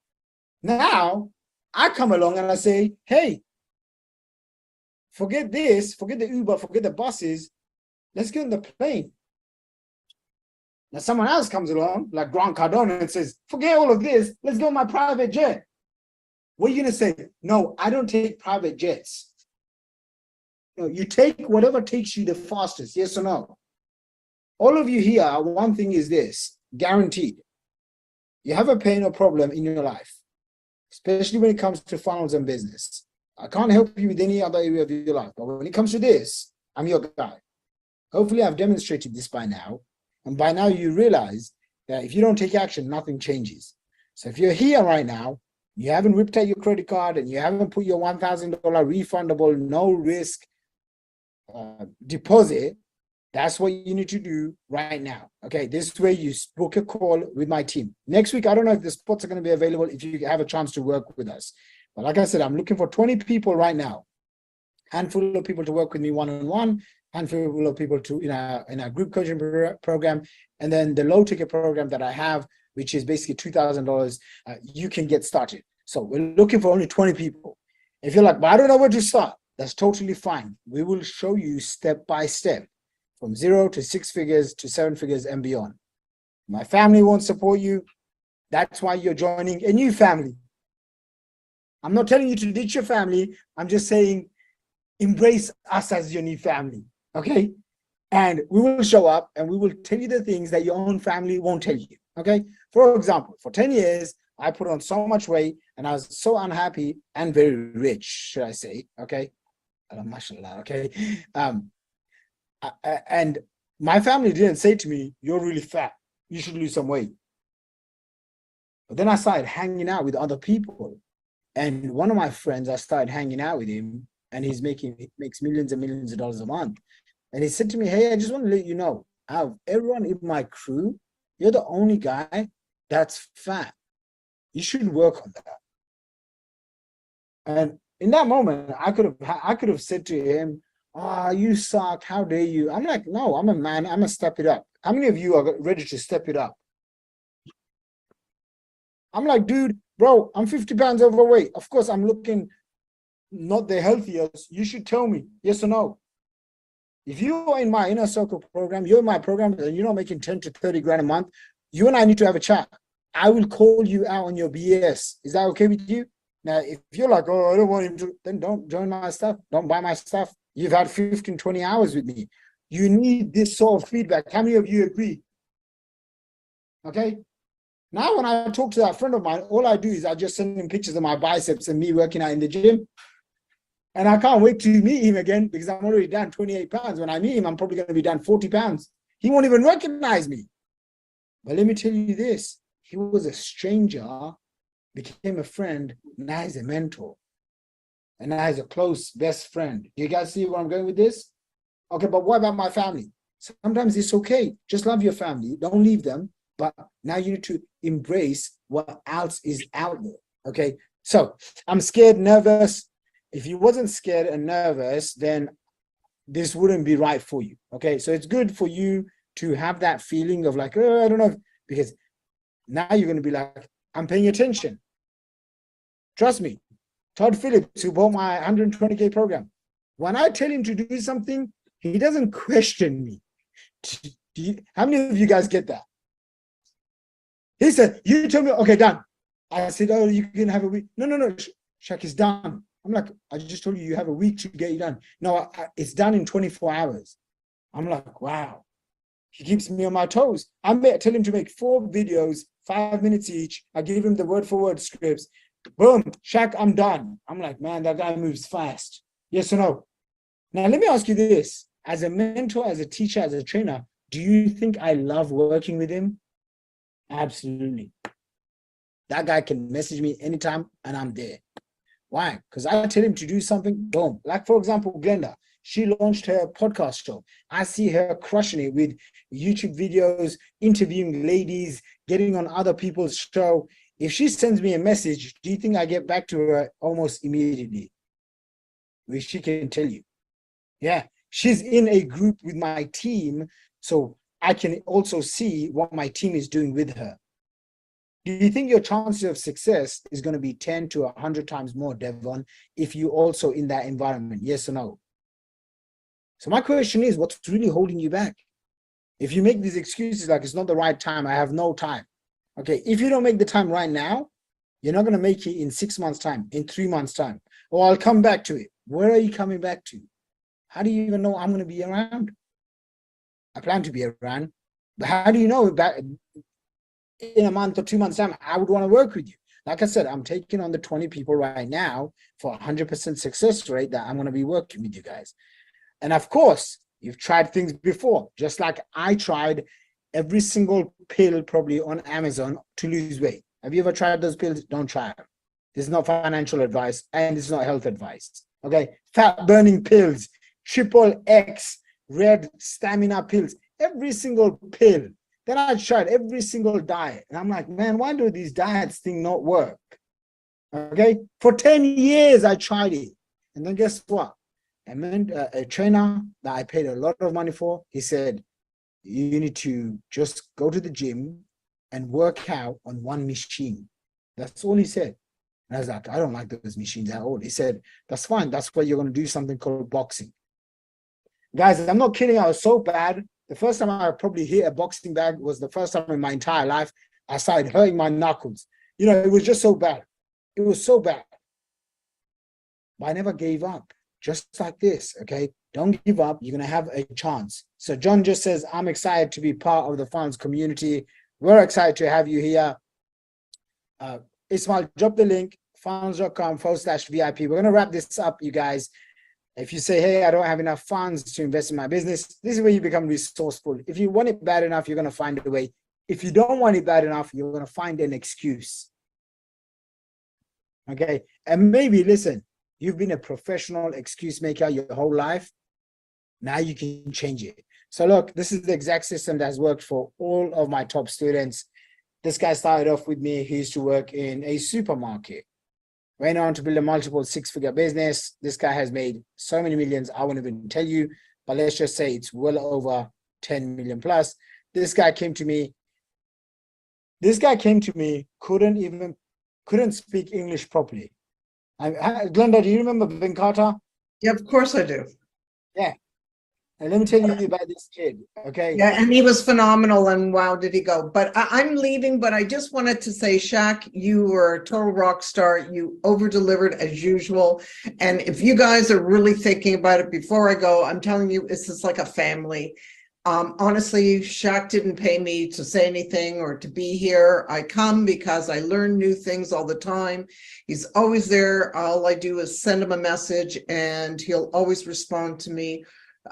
Now, I come along and I say, hey, forget this, forget the Uber, forget the buses. Let's get on the plane. Now, someone else comes along, like Grant Cardone, and says, forget all of this. Let's go on my private jet. What are you going to say? No, I don't take private jets. No, you take whatever takes you the fastest, yes or no? All of you here, one thing is this, guaranteed. You have a pain or problem in your life, especially when it comes to funnels and business. I can't help you with any other area of your life, but when it comes to this, I'm your guy. Hopefully I've demonstrated this by now. And by now you realize that if you don't take action, nothing changes. So if you're here right now, you haven't ripped out your credit card and you haven't put your $1,000 refundable, no risk deposit, that's what you need to do right now. Okay, this is where you book a call with my team. Next week, I don't know if the spots are going to be available if you have a chance to work with us. But like I said, I'm looking for 20 people right now. Handful of people to work with me one-on-one, handful of people to in a group coaching program, and then the low ticket program that I have, which is basically $2,000, you can get started. So we're looking for only 20 people. If you're like, but I don't know where to start, that's totally fine. We will show you step by step from 0 to 6 figures to 7 figures and beyond. My family won't support you. That's why you're joining a new family. I'm not telling you to ditch your family. I'm just saying, embrace us as your new family, okay? And we will show up and we will tell you the things that your own family won't tell you, okay? For example, for 10 years, I put on so much weight and I was so unhappy and very rich, should I say, okay? Mashallah, okay? And my family didn't say to me, you're really fat, you should lose some weight. But then I started hanging out with other people. And one of my friends, I started hanging out with him, and he makes millions and millions of dollars a month. And he said to me, hey, I just want to let you know, out of everyone in my crew, you're the only guy that's fat. You should work on that. And in that moment, I could have said to him, oh, you suck, how dare you? I'm like, no, I'm a man, I'm gonna step it up. How many of you are ready to step it up? I'm like, dude, bro, I'm 50 pounds overweight. Of course, I'm looking not the healthiest. You should tell me, yes or no. If you are in my inner circle program, you're in my program, and you're not making 10 to 30 grand a month, you and I need to have a chat. I will call you out on your BS. Is that okay with you? Now, if you're like, oh, I don't want him to, then don't join my stuff. Don't buy my stuff. You've had 15, 20 hours with me. You need this sort of feedback. How many of you agree? Okay. Now, when I talk to that friend of mine, all I do is I just send him pictures of my biceps and me working out in the gym. And I can't wait to meet him again because I'm already down 28 pounds. When I meet him, I'm probably going to be down 40 pounds. He won't even recognize me. But let me tell you this. He was a stranger, became a friend, now he's a mentor. And now he's a close best friend. You guys see where I'm going with this? Okay, but what about my family? Sometimes it's okay. Just love your family. Don't leave them. But now you need to embrace what else is out there. Okay, so I'm scared, nervous. If you wasn't scared and nervous, then this wouldn't be right for you. Okay, so it's good for you to have that feeling of like, oh, I don't know, because now you're going to be like, I'm paying attention. Trust me, Todd Phillips, who bought my 120K program, when I tell him to do something, he doesn't question me. How many of you guys get that? He said, you told me, okay, done. I said, oh, you can have a week. No, Shaq, it's done. I'm like, I just told you you have a week to get it done. No, it's done in 24 hours. I'm like, wow. He keeps me on my toes. I tell him to make 4 videos, 5 minutes each. I give him the word-for-word scripts. Boom, Shaq, I'm done. I'm like, man, that guy moves fast. Yes or no? Now, let me ask you this. As a mentor, as a teacher, as a trainer, do you think I love working with him? Absolutely. That guy can message me anytime and I'm there. Why? Because I tell him to do something, boom. Like, for example, Glenda, she launched her podcast show. I see her crushing it with YouTube videos, interviewing ladies, getting on other people's show. If she sends me a message, do you think I get back to her almost immediately? Which she can tell you. Yeah, she's in a group with my team, so I can also see what my team is doing with her. Do you think your chances of success is going to be 10 to 100 times more, Devon, if you also in that environment? Yes or no? So my question is, what's really holding you back? If you make these excuses like it's not the right time, I have no time. Okay, if you don't make the time right now, you're not going to make it in 6 months' time, in 3 months' time. Or I'll come back to it. Where are you coming back to? How do you even know I'm going to be around? I plan to be around. But how do you know that in a month or 2 months' time, I would want to work with you? Like I said, I'm taking on the 20 people right now for 100% success rate that I'm going to be working with you guys. And of course, you've tried things before, just like I tried every single pill probably on Amazon to lose weight. Have you ever tried those pills? Don't try them. This is not financial advice and it's not health advice. Okay, fat burning pills, triple X, red stamina pills, every single pill. Then I tried every single diet. And I'm like, man, why do these diets thing not work? Okay, for 10 years I tried it. And then guess what? A trainer that I paid a lot of money for, he said, you need to just go to the gym and work out on one machine. That's all he said. And I was like, I don't like those machines at all. He said, that's fine. That's why you're going to do something called boxing. Guys, I'm not kidding. I was so bad. The first time I probably hit a boxing bag was the first time in my entire life I started hurting my knuckles. You know, it was just so bad. It was so bad. But I never gave up. Just like this, okay? Don't give up. You're going to have a chance. So John just says, I'm excited to be part of the Funnels community. We're excited to have you here. Ismail, drop the link, funnels.com/VIP. We're going to wrap this up, you guys. If you say, hey, I don't have enough funds to invest in my business, this is where you become resourceful. If you want it bad enough, you're going to find a way. If you don't want it bad enough, you're going to find an excuse. Okay? And maybe, listen, you've been a professional excuse maker your whole life. Now you can change it. So look, this is the exact system that's worked for all of my top students. This guy started off with me. He used to work in a supermarket. Went on to build a multiple 6-figure business. This guy has made so many millions, I won't even tell you, but let's just say it's well over 10 million plus. This guy came to me. Couldn't speak English properly. Glenda, do you remember Venkata? Yeah, of course I do. Yeah. And let me tell you about this kid, okay? Yeah, and he was phenomenal, and wow, did he go. But I'm leaving, but I just wanted to say, Shaq, you were a total rock star. You over-delivered as usual. And if you guys are really thinking about it before I go, I'm telling you, it's just like a family. Honestly, Shaq didn't pay me to say anything or to be here. I come because I learn new things all the time. He's always there. All I do is send him a message, and he'll always respond to me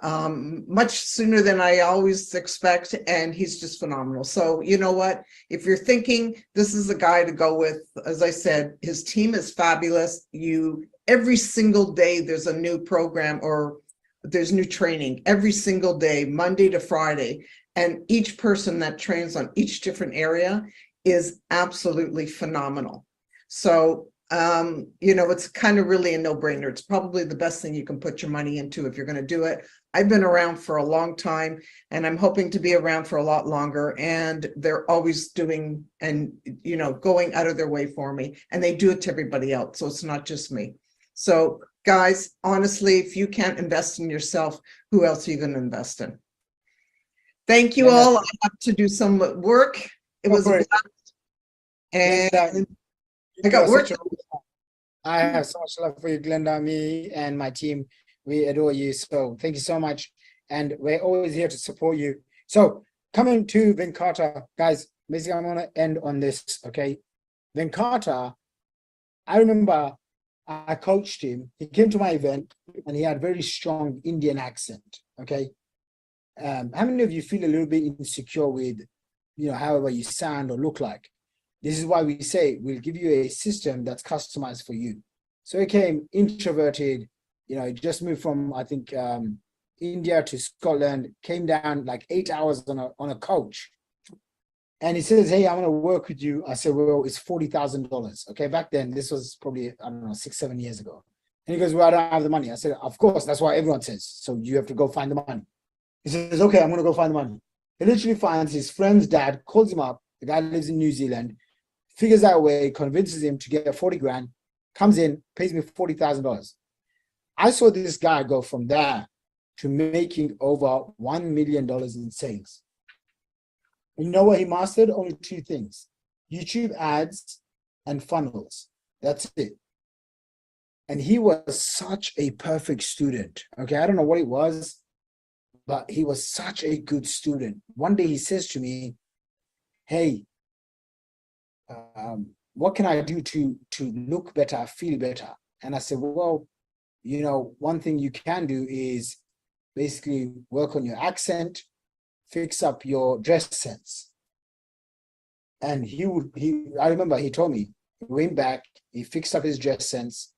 much sooner than I always expect, and he's just phenomenal. So you know what, if you're thinking this is the guy to go with, as I said, his team is fabulous. Every single day there's a new program or there's new training every single day, Monday to Friday, and each person that trains on each different area is absolutely phenomenal. So it's kind of really a no-brainer. It's probably the best thing you can put your money into if you're going to do it. I've been around for a long time, and I'm hoping to be around for a lot longer. And they're always doing and going out of their way for me, and they do it to everybody else. So it's not just me. So guys, honestly, if you can't invest in yourself, who else are you going to invest in? Thank you all. I have to do some work. It was a blast. And I got work. I have so much love for you, Glenda. Me and my team, we adore you. So thank you so much. And we're always here to support you. So coming to Venkata, guys, basically I'm going to end on this, okay? Venkata, I remember I coached him. He came to my event and he had very strong Indian accent, okay? How many of you feel a little bit insecure with, however you sound or look like? This is why we say we'll give you a system that's customized for you. So he came introverted, he just moved from, I think, India to Scotland, came down like 8 hours on a coach. And he says, hey, I want to work with you. I said, well, it's $40,000. Okay, back then, this was probably, I don't know, 6-7 years ago. And he goes, well, I don't have the money. I said, of course, that's what everyone says. So you have to go find the money. He says, okay, I'm going to go find the money. He literally finds his friend's dad, calls him up. The guy lives in New Zealand, figures out a way, convinces him to get 40 grand, comes in, pays me $40,000. I saw this guy go from there to making over $1 million in sales. You know what he mastered? Only 2 things: YouTube ads and funnels. That's it. And he was such a perfect student. Okay, I don't know what it was, but he was such a good student. One day he says to me, hey, what can I do to look better, feel better? And I said, well, one thing you can do is basically work on your accent, fix up your dress sense. And I remember he told me, he went back, he fixed up his dress sense.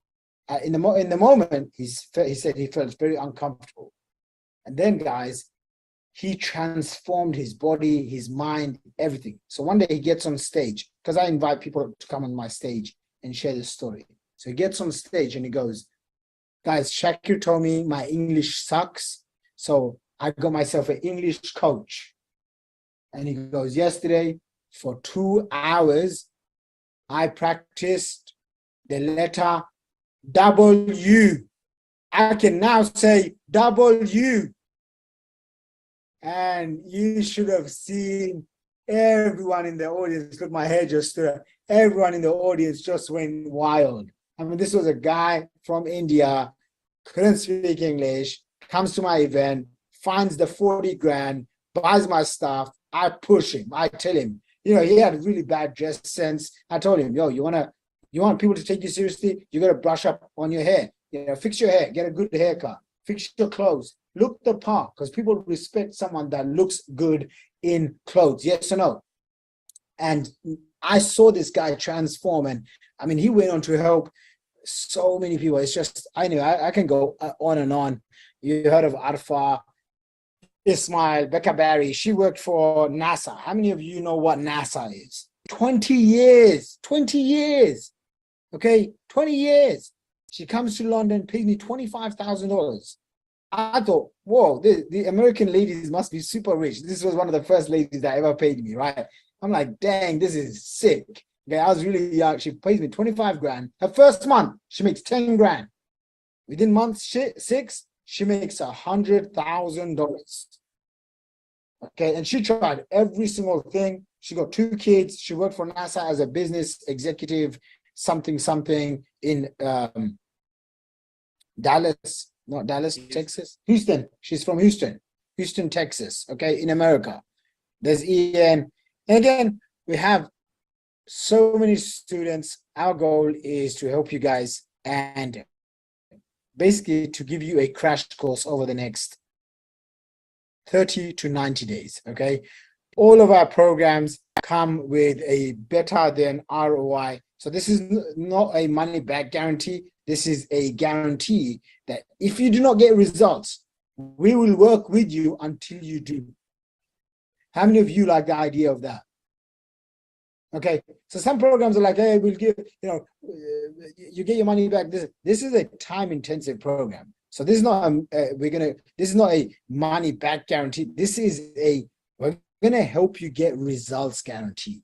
In the moment, he said he felt very uncomfortable. And then, guys, he transformed his body, his mind, everything. So one day he gets on stage, because I invite people to come on my stage and share this story. So he gets on stage and he goes, guys, Shakir told me my English sucks, so I got myself an English coach. And he goes, yesterday, for 2 hours, I practiced the letter W. I can now say W. And you should have seen everyone in the audience. Look, my hair just stood up. Everyone in the audience just went wild. I mean, this was a guy from India, couldn't speak English, comes to my event, finds the 40 grand, buys my stuff. I push him. I tell him, he had really bad dress sense. I told him, yo, you want people to take you seriously? You got to brush up on your hair. Fix your hair, get a good haircut, fix your clothes, look the part, because people respect someone that looks good in clothes. Yes or no? And I saw this guy transform, and I mean, he went on to help so many people. It's just, I can go on and on. You heard of Arfa, Ismail, Becca Barry. She worked for NASA. How many of you know what NASA is? 20 years, okay, 20 years. She comes to London, pays me $25,000. I thought, whoa, the American ladies must be super rich. This was one of the first ladies that ever paid me, right? I'm like, dang, this is sick. Okay, I was really young. She pays me 25 grand. Her first month, she makes 10 grand. Within month 6, she makes $100,000. Okay, and she tried every single thing. She got 2 kids. She worked for NASA as a business executive, something in Dallas, not Dallas, Texas, Houston. She's from Houston, Texas. Okay, in America. There's Ian. And again, we have so many students. Our goal is to help you guys and basically to give you a crash course over the next 30 to 90 days. Okay, all of our programs come with a better than ROI. So this is not a money back guarantee. This is a guarantee that if you do not get results, we will work with you until you do. How many of you like the idea of that? Okay, so some programs are like, hey, we'll give, you get your money back. This is a time-intensive program. So this is not this is not a money back guarantee. This is we're gonna help you get results guarantee.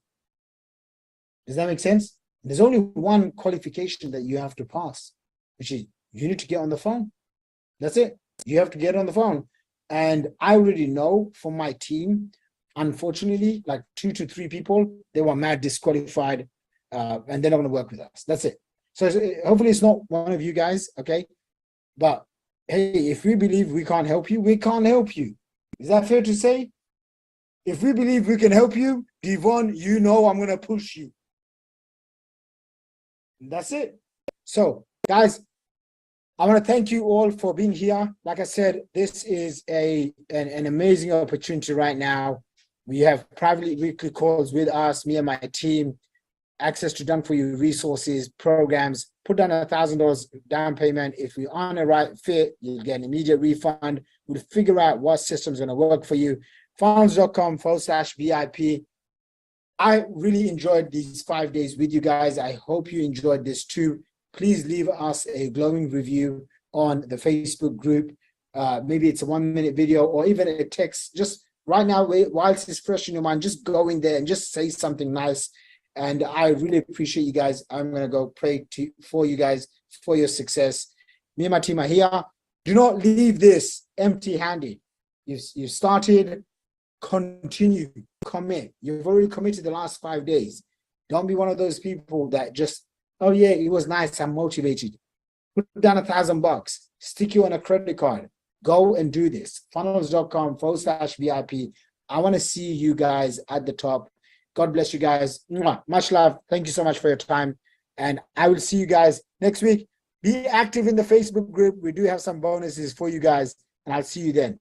Does that make sense? There's only one qualification that you have to pass, which is you need to get on the phone. That's it. You have to get on the phone. And I already know from my team, unfortunately, like 2 to 3 people, they were mad disqualified, and they're not going to work with us. That's it. So hopefully it's not one of you guys, okay? But hey, if we believe we can't help you, we can't help you. Is that fair to say? If we believe we can help you, Devon, you know I'm going to push you. And that's it. So, guys, I want to thank you all for being here. Like I said, this is an amazing opportunity right now. We have privately weekly calls with us, me and my team, access to done for you resources, programs. Put down $1,000 down payment. If we aren't a right fit, you'll get an immediate refund. We'll figure out what system's going to work for you. Funnels.com/VIP. I really enjoyed these 5 days with you guys. I hope you enjoyed this too. Please leave us a glowing review on the Facebook group. Maybe it's a 1-minute video or even a text. Just right now, whilst it's fresh in your mind, just go in there and just say something nice. And I really appreciate you guys. I'm going to go pray for you guys, for your success. Me and my team are here. Do not leave this empty-handed. You started, continue, commit. You've already committed the last 5 days. Don't be one of those people that just, oh yeah, it was nice, I'm motivated. Put down $1,000, stick you on a credit card. Go and do this. Funnels.com/VIP. I want to see you guys at the top. God bless you guys. Much love. Thank you so much for your time. And I will see you guys next week. Be active in the Facebook group. We do have some bonuses for you guys. And I'll see you then.